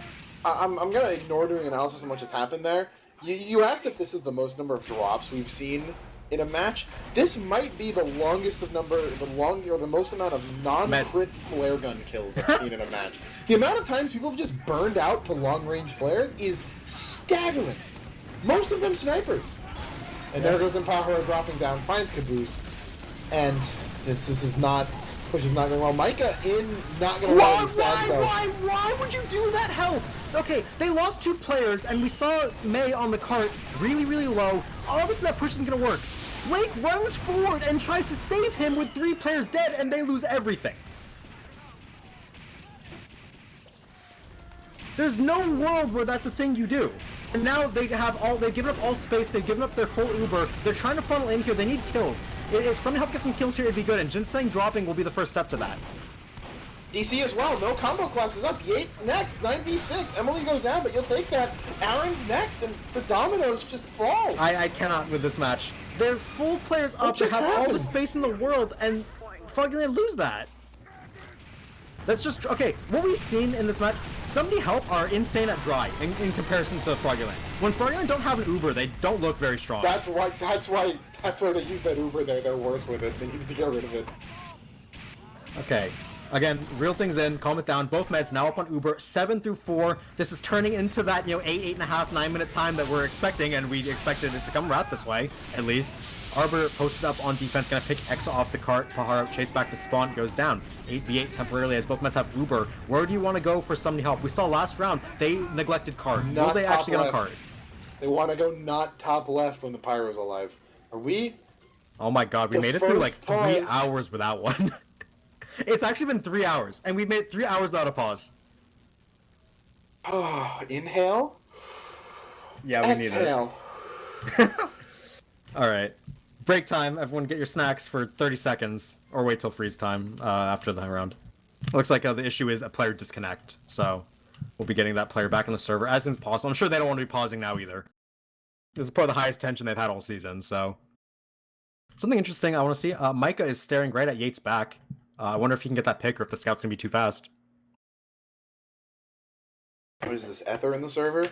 I'm going to ignore doing analysis on what just happened there. You asked if this is the most number of drops we've seen in a match. This might be the longest of the most amount of non-crit flare gun kills I've seen in a match. The amount of times people have just burned out to long-range flares is staggering. Most of them snipers. And there goes Impahara dropping down, finds Caboose, and this is not... Push is not going well. Micah in, not going to allow him to stand, so... Why would you do that, help? Okay, they lost 2 players, and we saw May on the cart really, really low. Obviously that push isn't going to work. Blake runs forward and tries to save him with 3 players dead, and they lose everything. There's no world where that's a thing you do. And now they've given up all space, they've given up their full Uber, they're trying to funnel in here, they need kills. If somebody help get some kills here, it'd be good, and Ginseng dropping will be the first step to that. DC as well, no combo classes up. Yate next, 9v6. Emily goes down, but you'll take that. Aaron's next, and the dominoes just fall. I cannot with this match. They're full players up, they have all the space in the world, and Froggieland lose that. That's just, okay, what we've seen in this match, somebody help are insane at dry in comparison to Froggieland. When Froggieland don't have an Uber, they don't look very strong. That's why they use that Uber there. They're worse with it. They needed to get rid of it. Okay. Again, real things in, calm it down. Both meds now up on Uber, 7 through 4. This is turning into that, 8.5, 9 minute time that we're expecting, and we expected it to come right this way, at least. Arbor posted up on defense, gonna pick Exa off the cart. Paharo chase back to spawn, goes down. 8v8 temporarily as both meds have Uber. Where do you want to go for somebody help? We saw last round, they neglected cart. Will they actually get on cart? They want to go not top left when the Pyro's alive. Are we? Oh my god, we made it through like 3 hours without one. It's actually been 3 hours, and we made it 3 hours without a pause. Inhale. Yeah, we Exhale. need it. Alright. Break time. Everyone get your snacks for 30 seconds. Or wait till freeze time after the round. Looks like the issue is a player disconnect. So we'll be getting that player back on the server as soon as possible. I'm sure they don't want to be pausing now either. This is probably the highest tension they've had all season, so... Something interesting I want to see. Micah is staring right at Yates' back. I wonder if he can get that pick or if the scout's going to be too fast. What is this, Ether in the server?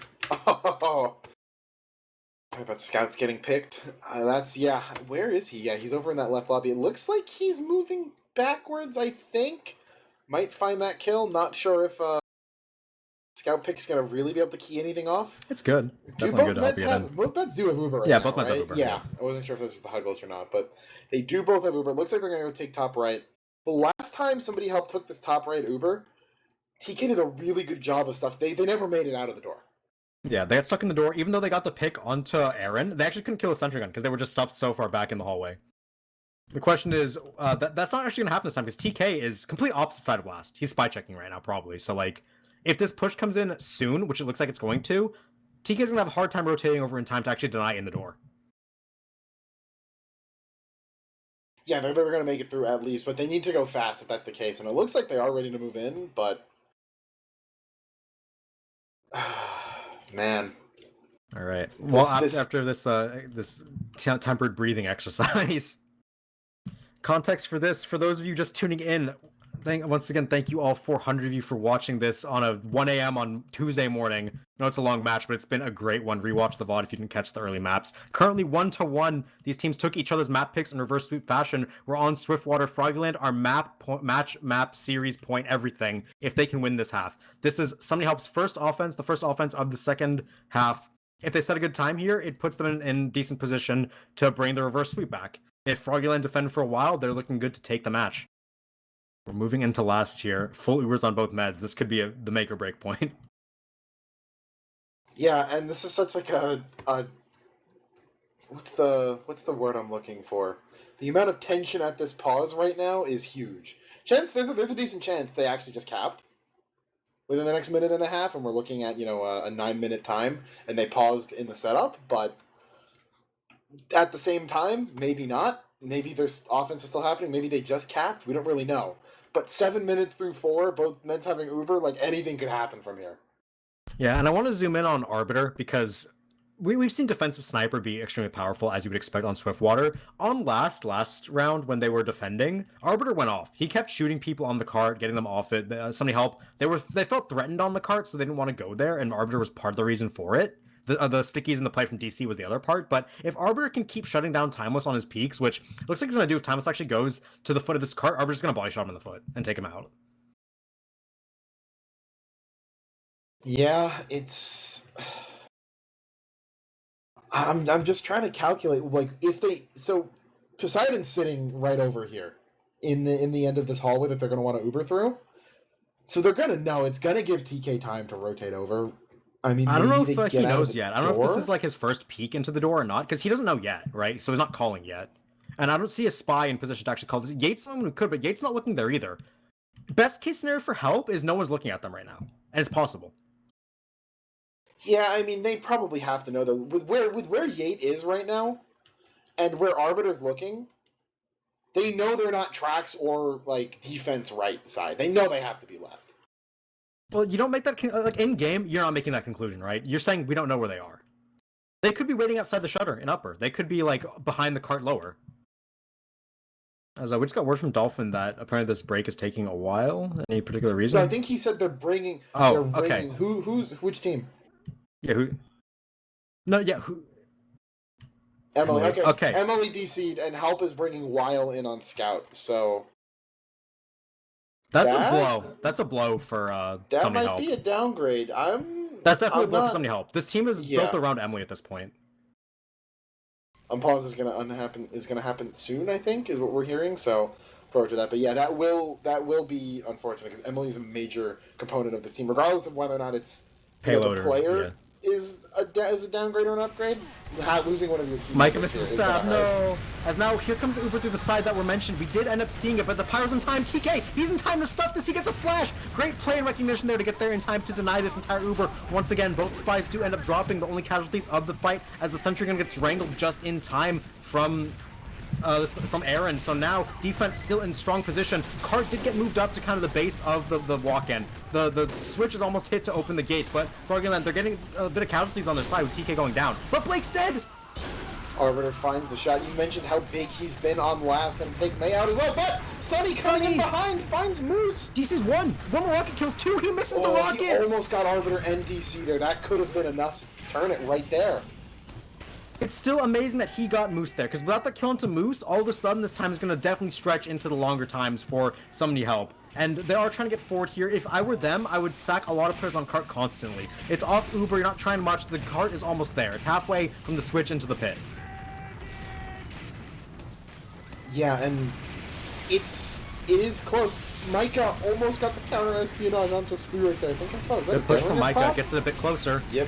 Oh! Talking about scouts getting picked. Yeah, where is he? Yeah, he's over in that left lobby. It looks like he's moving backwards, I think. Might find that kill. Not sure if scout pick's going to really be able to key anything off. It's good. Both meds do have Uber right now, both meds have Uber. Yeah, I wasn't sure if this is the high glitch or not, but they do both have Uber. It looks like they're going to go take top right. The last time somebody helped took this top right Uber, TK did a really good job of stuff. They never made it out of the door. Yeah, they got stuck in the door. Even though they got the pick onto Aaron, they actually couldn't kill a sentry gun because they were just stuffed so far back in the hallway. The question is, that's not actually going to happen this time because TK is complete opposite side of last. He's spy checking right now, probably. So, like, if this push comes in soon, which it looks like it's going to, TK's going to have a hard time rotating over in time to actually deny in the door. Yeah, they're going to make it through at least, but they need to go fast if that's the case. And it looks like they are ready to move in, but... Man. All right. Well, after this tempered breathing exercise. Context for this, for those of you just tuning in, once again, thank you all 400 of you for watching this on a 1 a.m. on Tuesday morning. I know it's a long match, but it's been a great one. Rewatch the VOD if you didn't catch the early maps. Currently 1-1. These teams took each other's map picks in reverse sweep fashion. We're on Swiftwater Froggieland. Our map series point everything if they can win this half. This is Somebody Help's first offense, the first offense of the second half. If they set a good time here, it puts them in decent position to bring the reverse sweep back. If Froggieland defend for a while, they're looking good to take the match. We're moving into last here. Full Ubers on both meds. This could be the make or break point. Yeah, and this is such like a what's the word I'm looking for? The amount of tension at this pause right now is huge. There's a decent chance they actually just capped. within the next minute and a half, and we're looking at, a 9-minute time, and they paused in the setup, but at the same time, maybe not. Maybe their offense is still happening. Maybe they just capped. We don't really know. But 7 minutes through 4, both men's having Uber, like anything could happen from here. Yeah, and I want to zoom in on Arbiter because we've seen defensive sniper be extremely powerful, as you would expect on Swiftwater. On last round when they were defending, Arbiter went off. He kept shooting people on the cart, getting them off it. Somebody help. They felt threatened on the cart, so they didn't want to go there, and Arbiter was part of the reason for it. The stickies in the play from DC was the other part, but if Arbiter can keep shutting down Timeless on his peaks, which looks like he's going to do if Timeless actually goes to the foot of this cart, Arbiter's going to body shot him in the foot and take him out. Yeah, it's... I'm just trying to calculate, like, if they... So, Poseidon's sitting right over here in the end of this hallway that they're going to want to Uber through. So they're going to know it's going to give TK time to rotate over. I mean, I don't know if he knows yet. I don't know if this is like his first peek into the door or not, because he doesn't know yet, right? So he's not calling yet. And I don't see a spy in position to actually call this. Yates is someone who could, but Yates not looking there either. Best case scenario for help is no one's looking at them right now. And it's possible. Yeah, I mean, they probably have to know, though. With where Yate is right now, and where Arbiter's looking, they know they're not tracks or, like, defense right side. They know they have to be left. Well, you don't make that, like, in-game, you're not making that conclusion, right? You're saying we don't know where they are. They could be waiting outside the shutter in upper. They could be, like, behind the cart lower. As we just got word from Dolphin that apparently this break is taking a while. Any particular reason? No, I think he said they're bringing... Oh, they're okay. Which team? Yeah, who... No, yeah, who... Emily, okay. Okay. Emily DC'd, and Help is bringing Weil in on Scout, so... That's a blow. That's a blow for that Somebody might Help. be a downgrade. That's definitely a blow for Somebody Help. This team is built Yeah. around Emily at this point. Unpause is gonna happen soon, I think, is what we're hearing, so forward to that. But yeah, that will be unfortunate, because Emily's a major component of this team, regardless of whether or not it's Payloader, the player yeah. is a downgrade or an upgrade. Losing one of your key Micah players misses here the is stab, gonna hurt. no. As now, here comes the Uber through the side that were mentioned. We did end up seeing it, but the Pyro's in time. TK, he's in time to stuff this. He gets a flash. Great play and recognition there to get there in time to deny this entire Uber. Once again, both spies do end up dropping the only casualties of the fight, as the Sentry Gun gets wrangled just in time from Aaron. So now defense still in strong position. Cart did get moved up to kind of the base of the walk-in. The switch is almost hit to open the gate, but Froggieland, they're getting a bit of casualties on their side with TK going down. But Blake's dead! Arbiter finds the shot. You mentioned how big he's been on last, and take May out as well, but Sunny coming in behind finds Moose. DC's one more rocket kills two. He misses the He rocket. almost got Arbiter and DC there. That could have been enough to turn it right there. It's still amazing that he got Moose there, because without the kill into Moose, all of a sudden this time is going to definitely stretch into the longer times for Somebody Help. And they are trying to get forward here. If I were them, I would stack a lot of players on cart constantly. It's off Uber, you're not trying much, the cart is almost there. It's halfway from the switch into the pit. Yeah, and it is close. Micah almost got the counter espionage onto Spree right there. I think I saw it. Good push from Micah, gets it a bit closer. Yep.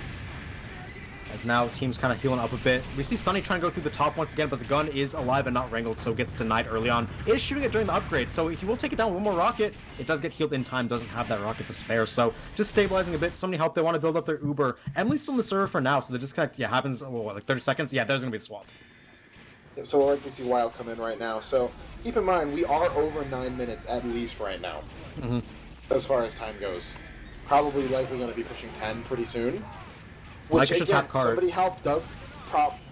As now team's kind of healing up a bit. We see Sunny trying to go through the top once again, but the gun is alive and not wrangled, so gets denied early on. Is shooting it during the upgrade, so he will take it down with one more rocket. It does get healed in time, doesn't have that rocket to spare, so just stabilizing a bit. Somebody Help, they want to build up their Uber. Emily's still in the server for now, so the disconnect, yeah, happens, what, like 30 seconds? Yeah, there's going to be the swap. So we'll likely see Weil come in right now. So keep in mind, we are over 9 minutes at least right now, as far as time goes. Probably likely going to be pushing 10 pretty soon. Which, again, Somebody Help does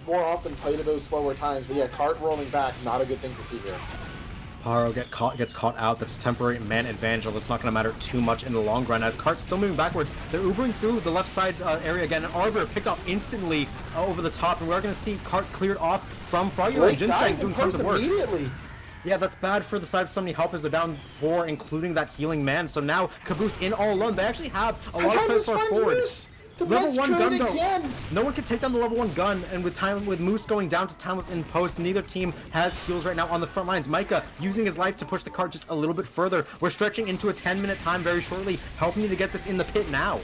more often play to those slower times. But yeah, cart rolling back, not a good thing to see here. Paro gets caught out. That's a temporary man advantage, although it's not going to matter too much in the long run, as Cart's still moving backwards. They're Ubering through the left side area again, and Arbiter picked off instantly over the top, and we're going to see Cart cleared off from Froggieland. Jinseng doing tons of work. Immediately. Yeah, that's bad for the side of Somebody Help, as they're down 4, including that healing man. So now Caboose in all alone. They actually have a lot of players far forward. Level 1 gun though. No one can take down the level 1 gun, and with Moose going down to Timeless in post, neither team has heals right now on the front lines. Micah using his life to push the cart just a little bit further. We're stretching into a 10-minute time very shortly. Help me to get this in the pit now.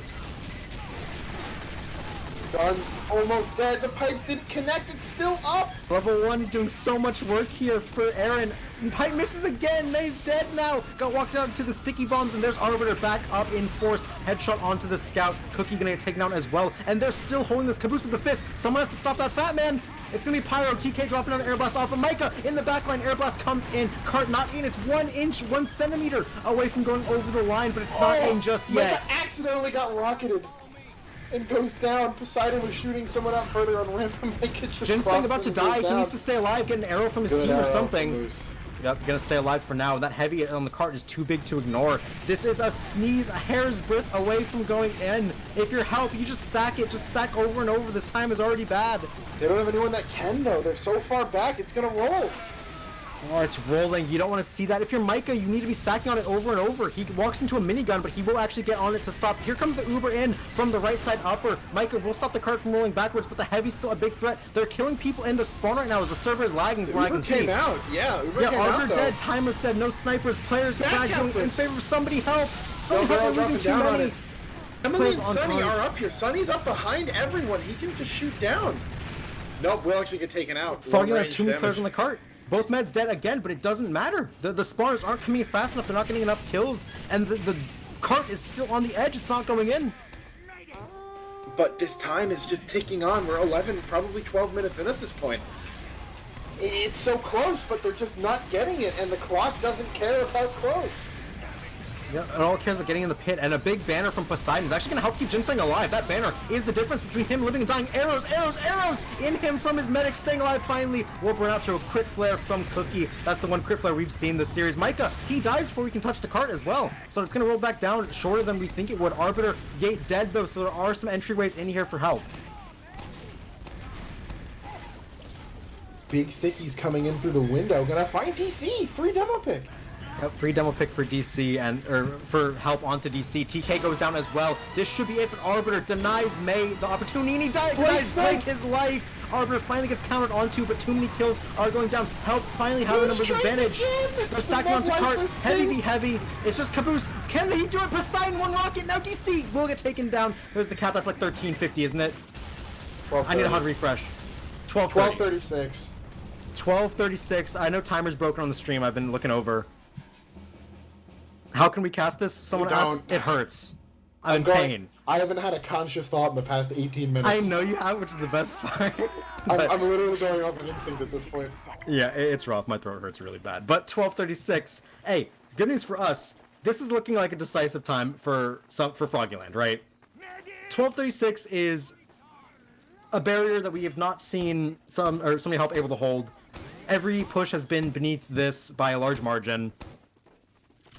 Gun's almost dead. The pipes didn't connect. It's still up. Level 1 is doing so much work here for Aaron. Pipe misses again. May's dead now. Got walked out to the sticky bombs, and there's Arbiter back up in force. Headshot onto the scout. Cookie gonna get taken out as well. And they're still holding this caboose with the fist. Someone has to stop that fat man. It's gonna be Pyro. TK dropping on an air blast off of Micah in the back line. Air blast comes in. Cart not in. It's 1 inch, 1 centimeter away from going over the line, but it's not in just yet. Micah accidentally got rocketed and goes down. Poseidon was shooting someone out further on ramp, and Micah just Ginseng crosses about to and goes die. He down. needs to stay alive, get an arrow from his Good team or arrow something. from Moose. Yep, gonna stay alive for now. That heavy on the cart is too big to ignore. This is a sneeze, a hair's breadth away from going in. If you're help, you just sack it. Just stack over and over. This time is already bad. They don't have anyone that can, though. They're so far back, it's gonna roll. Oh, it's rolling. You don't want to see that. If you're Micah, you need to be sacking on it over and over. He walks into a minigun, but he will actually get on it to stop. Here comes the Uber in from the right side upper. Micah will stop the cart from rolling backwards, but the heavy's still a big threat. They're killing people in the spawn right now. The server is lagging from what I can see. Uber came out. Yeah, Uber Yeah, came out, Arbor though. dead, Timeless dead, no snipers, players Back fragile in campus. favor of somebody help. No, Somebody they're all help, they're dropping losing too down on many. it. Emily Players and on Sunny cart. are up here. Sunny's up behind everyone. He can just shoot down. Nope, we'll actually get taken out. Froggieland have Long-range too many damage. players on the cart. Both meds dead again, but it doesn't matter. The spawners aren't coming in fast enough. They're not getting enough kills, and the cart is still on the edge. It's not going in. But this time is just ticking on. We're 11, probably 12 minutes in at this point. It's so close, but they're just not getting it, and the clock doesn't care about close. Yeah, it all cares about getting in the pit, and a big banner from Poseidon is actually going to help keep Ginseng alive. That banner is the difference between him living and dying. Arrows, arrows, arrows in him from his medic, staying alive finally. Will burn out to a crit flare from Cookie. That's the one crit flare we've seen this series. Micah, he dies before we can touch the cart as well. So it's going to roll back down shorter than we think it would. Arbiter, Gate dead though, so there are some entryways in here for help. Big Sticky's coming in through the window. Gonna find DC. Free demo pick. Yep, free demo pick for DC and for help onto DC. TK goes down as well. This should be it, but Arbiter denies May the opportunity, and he denies Blake his life. Arbiter finally gets countered onto, but too many kills are going down. Help finally have a numbers advantage. They're sacking onto cart. Heavy v heavy. It's just Caboose. Can he do it? Poseidon, one rocket. Now DC will get taken down. There's the cap. That's like 1350, isn't it? I need a hard refresh. 12:36. 12:36. I know timer's broken on the stream. I've been looking over. How can we cast this? Someone asked. It hurts. I'm in pain. I haven't had a conscious thought in the past 18 minutes. I know you have, which is the best part. I'm literally going off of instinct at this point. Yeah, it's rough. My throat hurts really bad. But 12:36. Hey, good news for us. This is looking like a decisive time for Froggieland, right? 12:36 is a barrier that we have not seen somebody help able to hold. Every push has been beneath this by a large margin.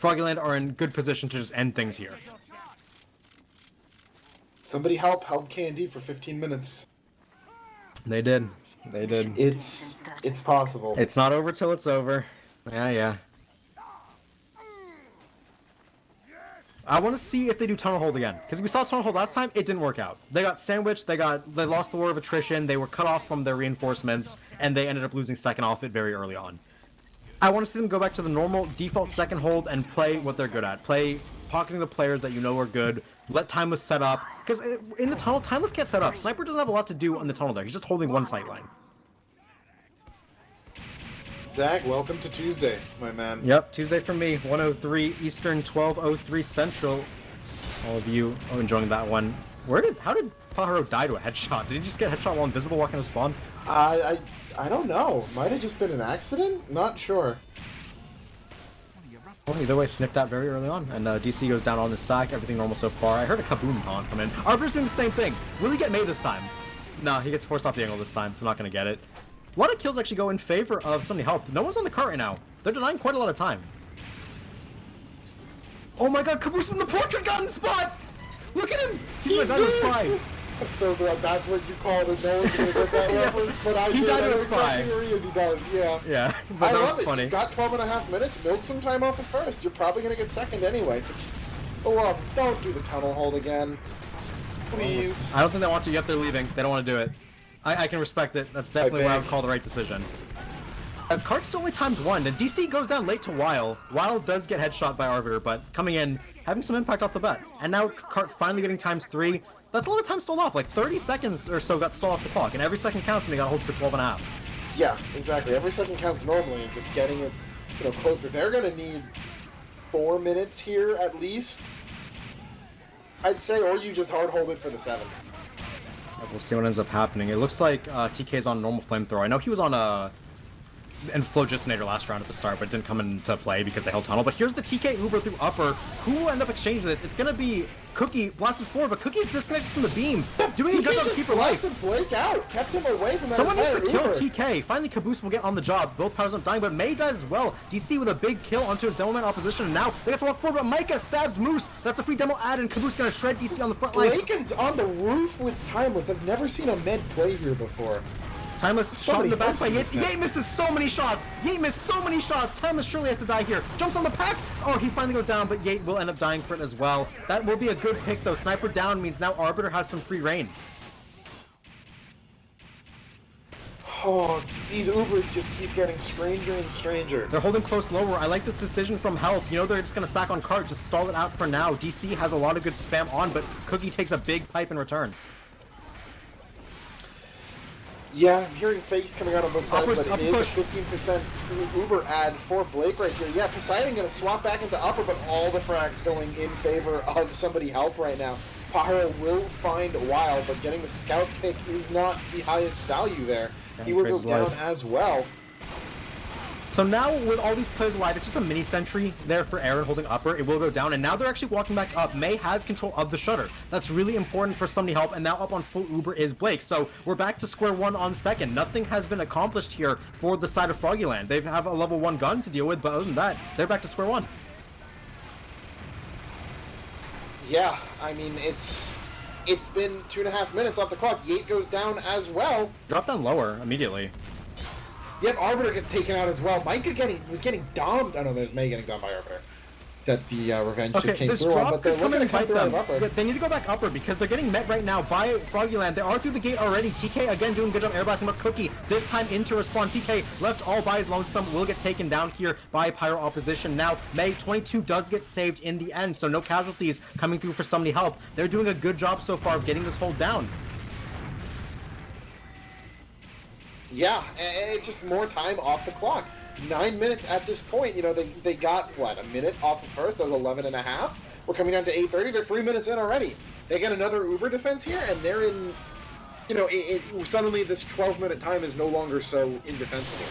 Froggieland are in good position to just end things here. Somebody help Candy for 15 minutes. They did. They did. It's possible. It's not over till it's over. Yeah. I want to see if they do tunnel hold again, because we saw tunnel hold last time. It didn't work out. They got sandwiched. They lost the war of attrition. They were cut off from their reinforcements, and they ended up losing second off it very early on. I want to see them go back to the normal default second hold and play what they're good at. Play pocketing the players that you know are good. Let Timeless set up, because in the tunnel, Timeless can't set up. Sniper doesn't have a lot to do on the tunnel there. He's just holding one sight line. Zach, welcome to Tuesday, my man. Yep, Tuesday for me. 1:03 Eastern, 12:03 Central. All of you are enjoying that one. How did Pajaro die to a headshot? Did he just get headshot while invisible walking to spawn? I don't know. Might have just been an accident? Not sure. Well, either way, sniffed out very early on, and DC goes down on the sack. Everything normal so far. I heard a kaboom taunt come in. Arbiter's doing the same thing. Will he get May this time? No, he gets forced off the angle this time, so not going to get it. A lot of kills actually go in favor of somebody help. No one's on the cart right now. They're denying quite a lot of time. Oh my god, Caboose is in the portrait gun spot! Look at him! He's like, I'm a spy. I'm so glad that's what you called it. No one's gonna get that reference, but I He did. died I to a know spy. exactly where he is. He does, yeah. Yeah, but I that love was it. funny. You've got 12 and a half minutes. Milk some time off at first. You're probably gonna get second anyway. Oh, love, don't do the tunnel hold again. Please. I don't think they want to, yet they're leaving. They don't want to do it. I can respect it. That's definitely what I would call the right decision. As Cart's only times one, and DC goes down late to Weil. Weil does get headshot by Arbiter, but coming in, having some impact off the bat. And now Cart finally getting times 3. That's a lot of time stalled off. Like 30 seconds or so got stalled off the clock, and every second counts, and they got to hold for 12 and a half. Yeah, exactly. Every second counts normally, and just getting it, closer. They're gonna need 4 minutes here at least, I'd say, or you just hard hold it for the 7. We'll see what ends up happening. It looks like TK's on normal flamethrower. I know he was on a Flogistinator last round at the start, but it didn't come into play because they held tunnel. But here's the TK Uber through upper. Who will end up exchanging this? It's gonna be Cookie blasted forward, but Cookie's disconnected from the beam, doing a good job to keep her life. Blake out, kept him away from that. Someone needs to kill Uber. TK. Finally, Caboose will get on the job. Both powers aren't dying, but May dies as well. DC with a big kill onto his Demoman opposition, and now they get to walk forward, but Micah stabs Moose. That's a free demo add, and Caboose gonna shred DC on the front line. Blake is on the roof with Timeless. I've never seen a med play here before. Timeless shot in the back by Yates. Yates misses so many shots. Yates missed so many shots. Timeless surely has to die here. Jumps on the pack. Oh, he finally goes down, but Yates will end up dying for it as well. That will be a good pick, though. Sniper down means now Arbiter has some free reign. Oh, these Ubers just keep getting stranger and stranger. They're holding close lower. I like this decision from Health. You know, they're just going to sack on cart. Just stall it out for now. DC has a lot of good spam on, but Cookie takes a big pipe in return. Yeah, I'm hearing fakes coming out on both sides, Upwards, but it is a 15% Uber ad for Blake right here. Yeah, Poseidon going to swap back into upper, but all the frags going in favor of somebody help right now. Pyro will find Wild, but getting the scout pick is not the highest value there. He will go down as well. So now, with all these players alive, it's just a mini sentry there for Aaron holding upper. It will go down, and now they're actually walking back up. May has control of the shutter. That's really important for somebody help, and now up on full Uber is Blake. So we're back to square one on second. Nothing has been accomplished here for the side of Froggieland. They have a level 1 gun to deal with, but other than that, they're back to square one. Yeah, I mean, it's been 2.5 minutes off the clock. Yate goes down as well. Drop down lower immediately. Yep, Arbiter gets taken out as well. Micah was getting domed. Oh no, there's May getting domed by Arbiter. That the revenge just came through on, but they're looking to come through out of upper. Yeah, they need to go back upper because they're getting met right now by Froggieland. They are through the gate already. TK again doing a good job airblasting, but Cookie this time into respawn. TK left all by his lonesome will get taken down here by Pyro opposition. Now May 22 does get saved in the end, so no casualties coming through for somebody help. They're doing a good job so far of getting this hold down. Yeah, and it's just more time off the clock. 9 minutes at this point. You know, they got, what, a minute off the first? That was 11 and a half. We're coming down to 8:30. They're 3 minutes in already. They get another Uber defense here, and they're in, you know, suddenly this 12-minute time is no longer so indefensible.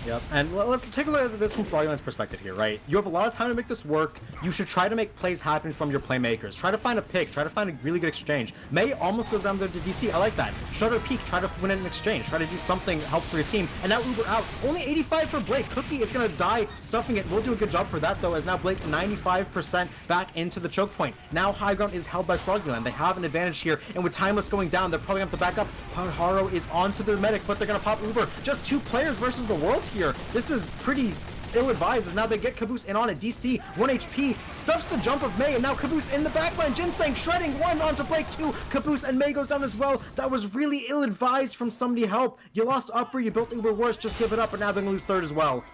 Yep, and let's take a look at this from Froggieland's perspective here, right? You have a lot of time to make this work. You should try to make plays happen from your playmakers. Try to find a pick. Try to find a really good exchange. May almost goes down there to DC. I like that. Shutter peek. Try to win an exchange. Try to do something help for your team. And now Uber out. Only 85 for Blake. Cookie is going to die stuffing it. We'll do a good job for that, though, as now Blake 95% back into the choke point. Now high ground is held by Froggieland. They have an advantage here, and with Timeless going down, they're probably going to have to back up. Paharo is onto their medic, but they're going to pop Uber. Just 2 players versus the world here. This is pretty ill-advised as now they get Caboose in on it. DC, 1 HP, stuffs the jump of May, and now Caboose in the backline. Ginseng shredding 1 onto Blake, 2. Caboose and May goes down as well. That was really ill-advised from somebody help. You lost upper, you built Uber worse, just give it up, but now they're going to lose third as well.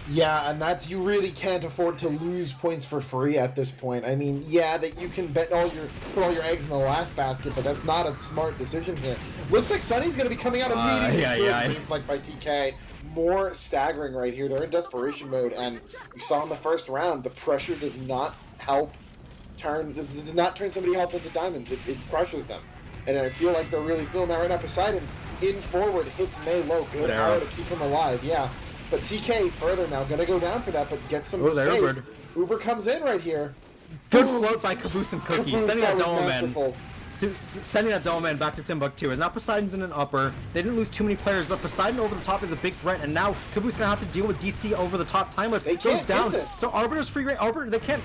Yeah, and that's, you really can't afford to lose points for free at this point. I mean, yeah, that you can put all your eggs in the last basket, but that's not a smart decision here. Looks like Sunny's going to be coming out immediately. Like by TK. More staggering right here. They're in desperation mode, and we saw in the first round the pressure does not help does not turn somebody help into diamonds. It crushes them, and I feel like they're really feeling that right now. Poseidon in forward hits May low. Good arrow to keep him alive. Yeah, but TK further now gonna go down for that, but get some space. Uber comes in right here. Good float by Caboose and Cookie, sending that Demoman. Sending that Demoman back to Timbuktu. As now Poseidon's in an upper. They didn't lose too many players, but Poseidon over the top is a big threat, and now Caboose gonna have to deal with DC over the top. Timeless goes down. So Arbiter's free reign. Arbiter, they can't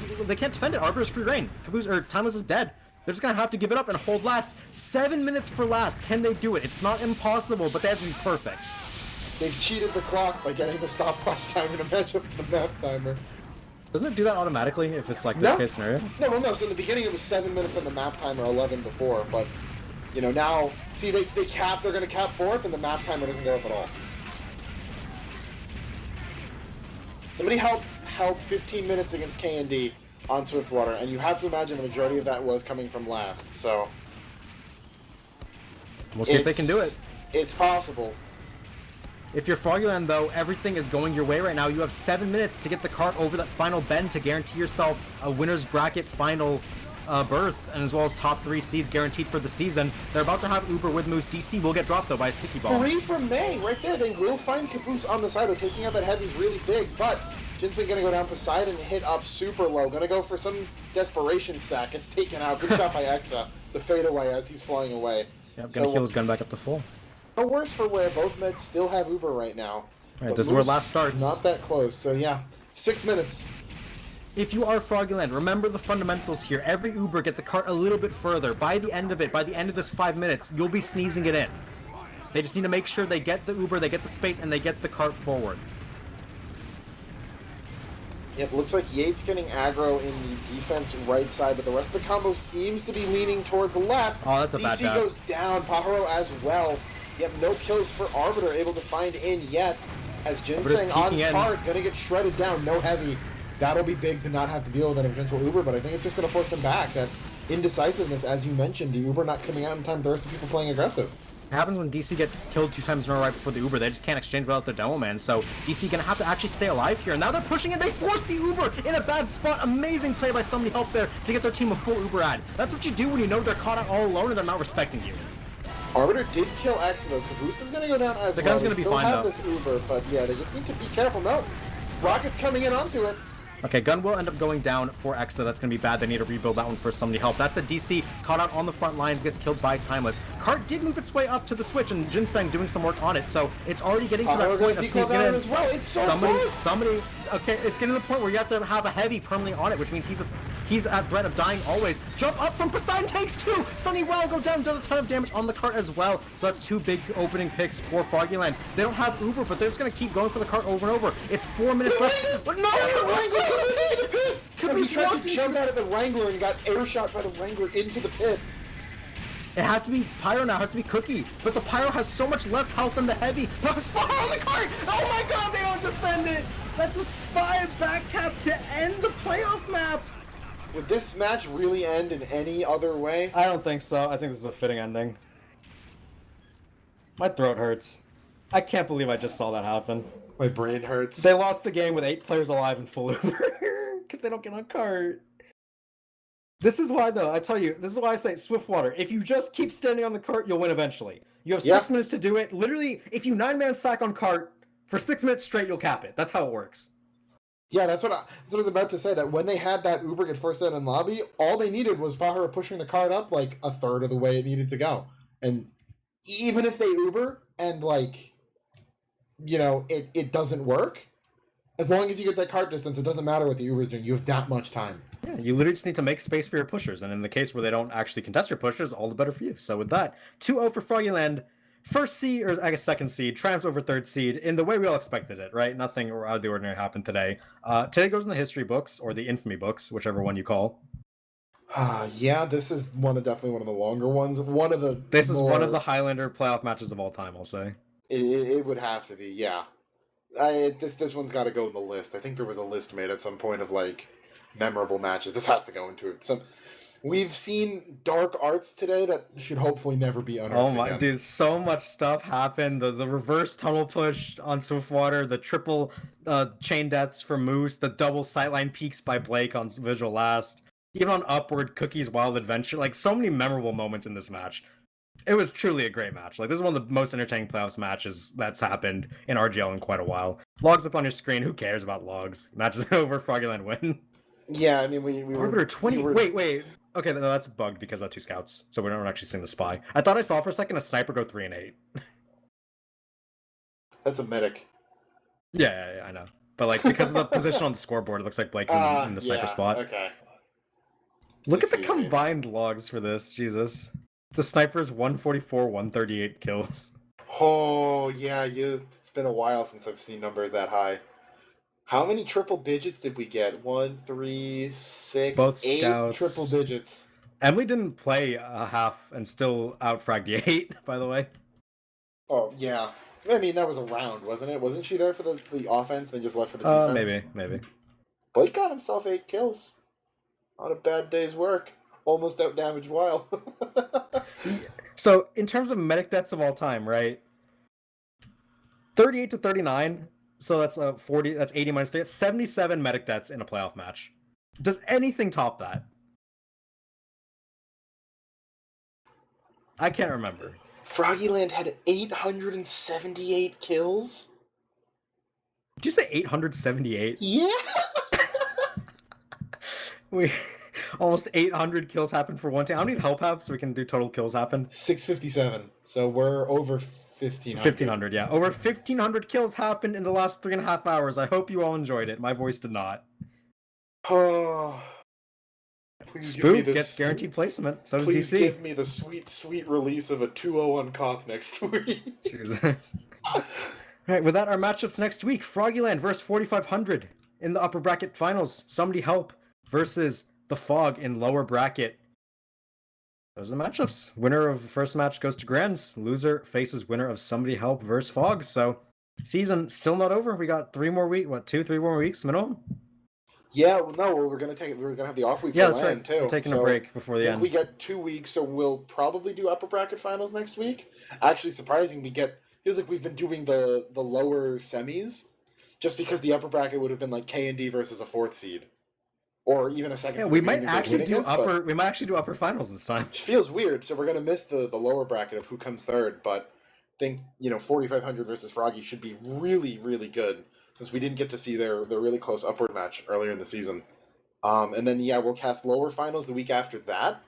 defend it. Arbiter's free reign. Caboose or Timeless is dead. They're just gonna have to give it up and hold last. 7 minutes for last. Can they do it? It's not impossible, but they have to be perfect. They've cheated the clock by getting the stopwatch time in a matchup with the map timer. Doesn't it do that automatically if it's like this case scenario? No. So in the beginning it was 7 minutes on the map timer, 11 before, but you know now, see they're going to cap 4th, and the map timer doesn't go up at all. Somebody help 15 minutes against K&D. on Swiftwater, and you have to imagine the majority of that was coming from last, so... We'll see if they can do it. It's possible. If you're Froggieland, though, everything is going your way right now. You have 7 minutes to get the cart over that final bend to guarantee yourself a winner's bracket final berth, and as well as top 3 seeds guaranteed for the season. They're about to have Uber with Moose. DC will get dropped, though, by a sticky bomb. 3 from May, right there. They will find Caboose on the side. They're taking out that heavy's really big, but Ginseng gonna go down Poseidon and hit up super low. Gonna go for some desperation sack. It's taken out. Good shot by Exa. The fadeaway as he's flying away. Yep, gonna heal his gun back up to full. But worse for wear, both meds still have Uber right now. Alright, this is where last starts. Not that close, so yeah. 6 minutes. If you are Froggieland, remember the fundamentals here. Every Uber, get the cart a little bit further. By the end of it, by the end of this 5 minutes, you'll be sneezing it in. They just need to make sure they get the Uber, they get the space, and they get the cart forward. Yep, looks like Yates getting aggro in the defense right side, but the rest of the combo seems to be leaning towards the left. Oh, that's a bad DC dab. goes down, Pajaro as well. Yep, no kills for Arbiter able to find in yet. As Ginseng on cart, gonna get shredded down, no heavy. That'll be big to not have to deal with an eventual Uber, but I think it's just gonna force them back. That indecisiveness, as you mentioned, the Uber not coming out in time, the rest of people playing aggressive. It happens when DC gets killed 2 times in a row right before the Uber. They just can't exchange without their demo man, so DC gonna have to actually stay alive here. And now they're pushing it. They force the Uber in a bad spot. Amazing play by somebody help there to get their team a full Uber ad. That's what you do when you know they're caught out all alone and they're not respecting you. Arbiter did kill X though. Caboose is gonna go down as well. The gun's gonna be fine though. They still have this Uber, but yeah, they just need to be careful. No, Rocket's coming in onto it. Okay, gun will end up going down for Exa. That's going to be bad. They need to rebuild that one for somebody help. That's a DC caught out on the front lines, gets killed by Timeless. Cart did move its way up to the switch, and Ginseng doing some work on it, so it's already getting to that point of sneezing in. As well. It's so close. Okay, it's getting to the point where you have to have a heavy permanently on it, which means he's at threat of dying always. Jump up from Poseidon, takes 2! Sunny Well go down, does a ton of damage on the cart as well. So that's 2 big opening picks for Froggieland. They don't have Uber, but they're just going to keep going for the cart over and over. It's 4 minutes left. But no! Caboose tried to jump out of the Wrangler and got air shot by the Wrangler into the pit. It has to be Pyro now, it has to be Cookie. But the Pyro has so much less health than the Heavy. No, it's on the cart! Oh my god, they don't defend it! That's a spy back cap to end the playoff map! Would this match really end in any other way? I don't think so. I think this is a fitting ending. My throat hurts. I can't believe I just saw that happen. My brain hurts. They lost the game with 8 players alive and full Uber. Because they don't get on cart. This is why, though, I tell you, this is why I say Swiftwater. If you just keep standing on the cart, you'll win eventually. You have 6 minutes to do it. Literally, if you 9-man sack on cart, for 6 minutes straight, you'll cap it. That's how it works. Yeah, that's what I was about to say, that when they had that Uber get forced out in lobby, all they needed was Pajaro pushing the cart up like a third of the way it needed to go. And even if they Uber and, like, you know, it doesn't work, as long as you get that cart distance, it doesn't matter what the Uber's doing. You have that much time. Yeah, you literally just need to make space for your pushers, and in the case where they don't actually contest your pushers, all the better for you. So with that, 2-0 for Froggieland. First seed, or I guess second seed, triumphs over third seed in the way we all expected it, right? Nothing out of the ordinary happened today. Today goes in the history books, or the infamy books, whichever one you call. Yeah, this is definitely one of the longer ones. This is one of the Highlander playoff matches of all time, I'll say. It would have to be, yeah. This one's got to go in the list. I think there was a list made at some point of, like, memorable matches. This has to go into it. We've seen dark arts today that should hopefully never be unearthed. Oh my, again. dude, so much stuff happened. The reverse tunnel push on Swiftwater, the triple chain deaths for Moose, the double sightline peaks by Blake on Vigil last, even on Upward, Cookie's Wild Adventure. Like, so many memorable moments in this match. It was truly a great match. Like, this is one of the most entertaining playoffs matches that's happened in RGL in quite a while. Logs up on your screen. Who cares about logs? Match is over. Froggieland win. Yeah, I mean, we Arbiter were... 20... Wait. Okay, no, that's bugged because of 2 scouts. So we're not actually seeing the spy. I thought I saw for a second a sniper go 3 and 8. That's a medic. Yeah, I know. But, like, because of the position on the scoreboard, it looks like Blake's in the sniper spot. Okay. Look at the combined logs for this, Jesus. The sniper's 144, 138 kills. Oh, yeah, it's been a while since I've seen numbers that high. How many triple digits did we get? 1, 3, 6, Both 8 scouts. triple digits. Emily didn't play a half and still outfragged the 8, by the way. Oh, yeah. I mean, that was a round, wasn't it? Wasn't she there for the offense, then just left for the defense? Maybe. Blake got himself 8 kills. Not a bad day's work. Almost out damage while. So, in terms of medic deaths of all time, right? 38 to 39. So that's 40. That's 80 minus 3. That's 77 medic deaths in a playoff match. Does anything top that? I can't remember. Froggieland had 878 kills. Did you say 878? Yeah. We almost 800 kills happened for one team. How many help have so we can do total kills happen? 657. So we're over 1,500. 1,500, yeah. Over 1,500 kills happened in the last 3.5 hours. I hope you all enjoyed it. My voice did not. Oh. Please give me Spook this, gets guaranteed placement. So does please DC. give me the sweet, sweet release of a 201 Koth next week. Jesus. Alright, with that, our matchups next week. Froggieland versus 4,500 in the upper bracket finals. Somebody Help versus the Fog in lower bracket. Those are the matchups. Winner of the first match goes to Grands. Loser faces winner of Somebody Help versus Fog. So, season still not over. We got 3 more weeks. What, 2-3 more weeks minimum? Yeah, well, no, we're gonna have the off week Yeah, for that's LAN right. too. We're taking a So break before I the think end. we get 2 weeks, so we'll probably do upper bracket finals next week. Actually, surprising, feels like we've been doing the lower semis, just because the upper bracket would have been like K and D versus a 4th seed, or even a second. Yeah, seed we that might didn't even actually win do against, but we might actually do upper finals this time. it feels weird. So we're gonna miss the lower bracket of who comes third, but I think 4,500 versus Froggy should be really, really good, since we didn't get to see their really close upward match earlier in the season. And then we'll cast lower finals the week after that.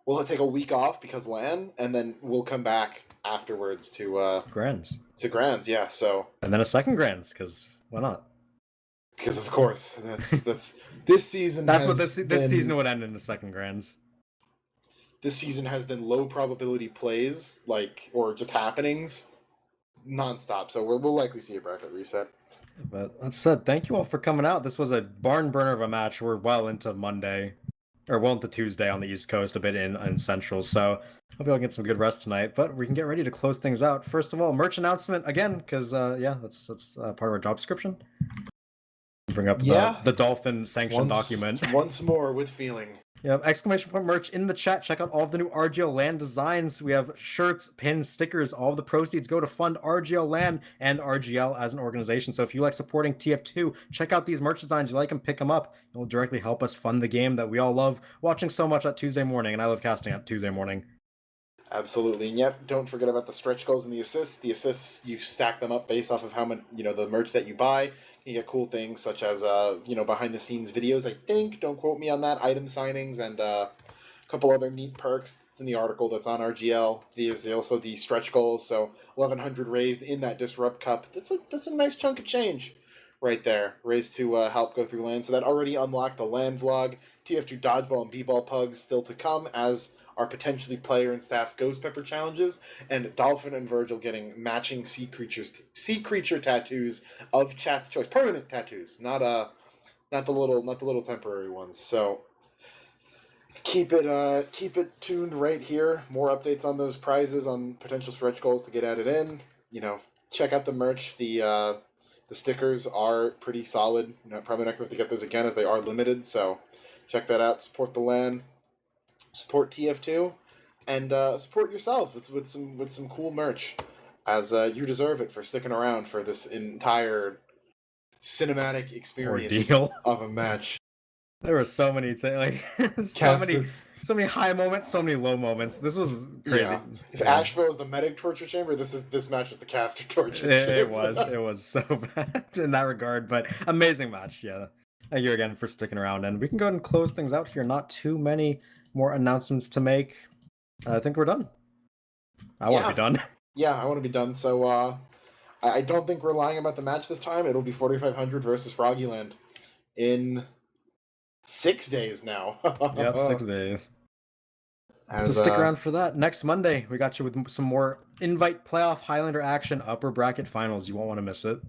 We'll take a week off because LAN, and then we'll come back afterwards to Grands. Grands. Yeah, so And then a second Grands, because why not? because of course that's this season. That's what has this been- season would end in the second Grands. This season has been low probability plays, or just happenings, nonstop. So we'll likely see a bracket reset. But that said, thank you all for coming out. This was a barn burner of a match. We're well into Monday, or well into Tuesday on the East Coast, a bit in Central. So hope you all get some good rest tonight. But we can get ready to close things out. First of all, merch announcement again, because that's part of our job description. Bring up the Dolphin sanction document. Once more with feeling. Yeah, exclamation point merch in the chat. Check out all of the new RGL LAN designs. We have shirts, pins, stickers. All of the proceeds go to fund RGL LAN and RGL as an organization. So if you like supporting TF2, check out these merch designs. You like them, pick them up. It will directly help us fund the game that we all love watching so much at Tuesday morning, and I love casting at Tuesday morning. Absolutely, and yep, don't forget about the stretch goals and the assists. The assists, you stack them up based off of how much, the merch that you buy. You get cool things such as, behind the scenes videos, I think, don't quote me on that, item signings, and a couple other neat perks. It's in the article that's on RGL. There's also the stretch goals, so 1,100 raised in that Disrupt Cup. That's a nice chunk of change right there, raised to help go through LAN. So that already unlocked the LAN vlog, TF2 Dodgeball and B-Ball Pugs still to come, as are potentially player and staff Ghost Pepper challenges, and Dolphin and Virgil getting matching sea creature tattoos of chat's choice, permanent tattoos, not the little temporary ones. So keep it tuned right here. More updates on those prizes, on potential stretch goals to get added in. Check out the merch. The stickers are pretty solid. Probably not going to get those again, as they are limited. So check that out. Support the LAN. Support TF2, and support yourselves with some cool merch, as you deserve it for sticking around for this entire cinematic experience Ordeal of a match. There were so many things, so many high moments, so many low moments. This was crazy. Yeah. If Asheville is the medic torture chamber, this match was the caster torture chamber. It was so bad in that regard, but amazing match. Yeah, thank you again for sticking around, and we can go ahead and close things out here. Not too many more announcements to make. I think we're done. I want to be done. Yeah, I want to be done. So I don't think we're lying about the match this time. It'll be 4,500 versus Froggieland in 6 days now. Yep, 6 days. So stick around for that. Next Monday, we got you with some more invite playoff Highlander action, upper bracket finals. You won't want to miss it.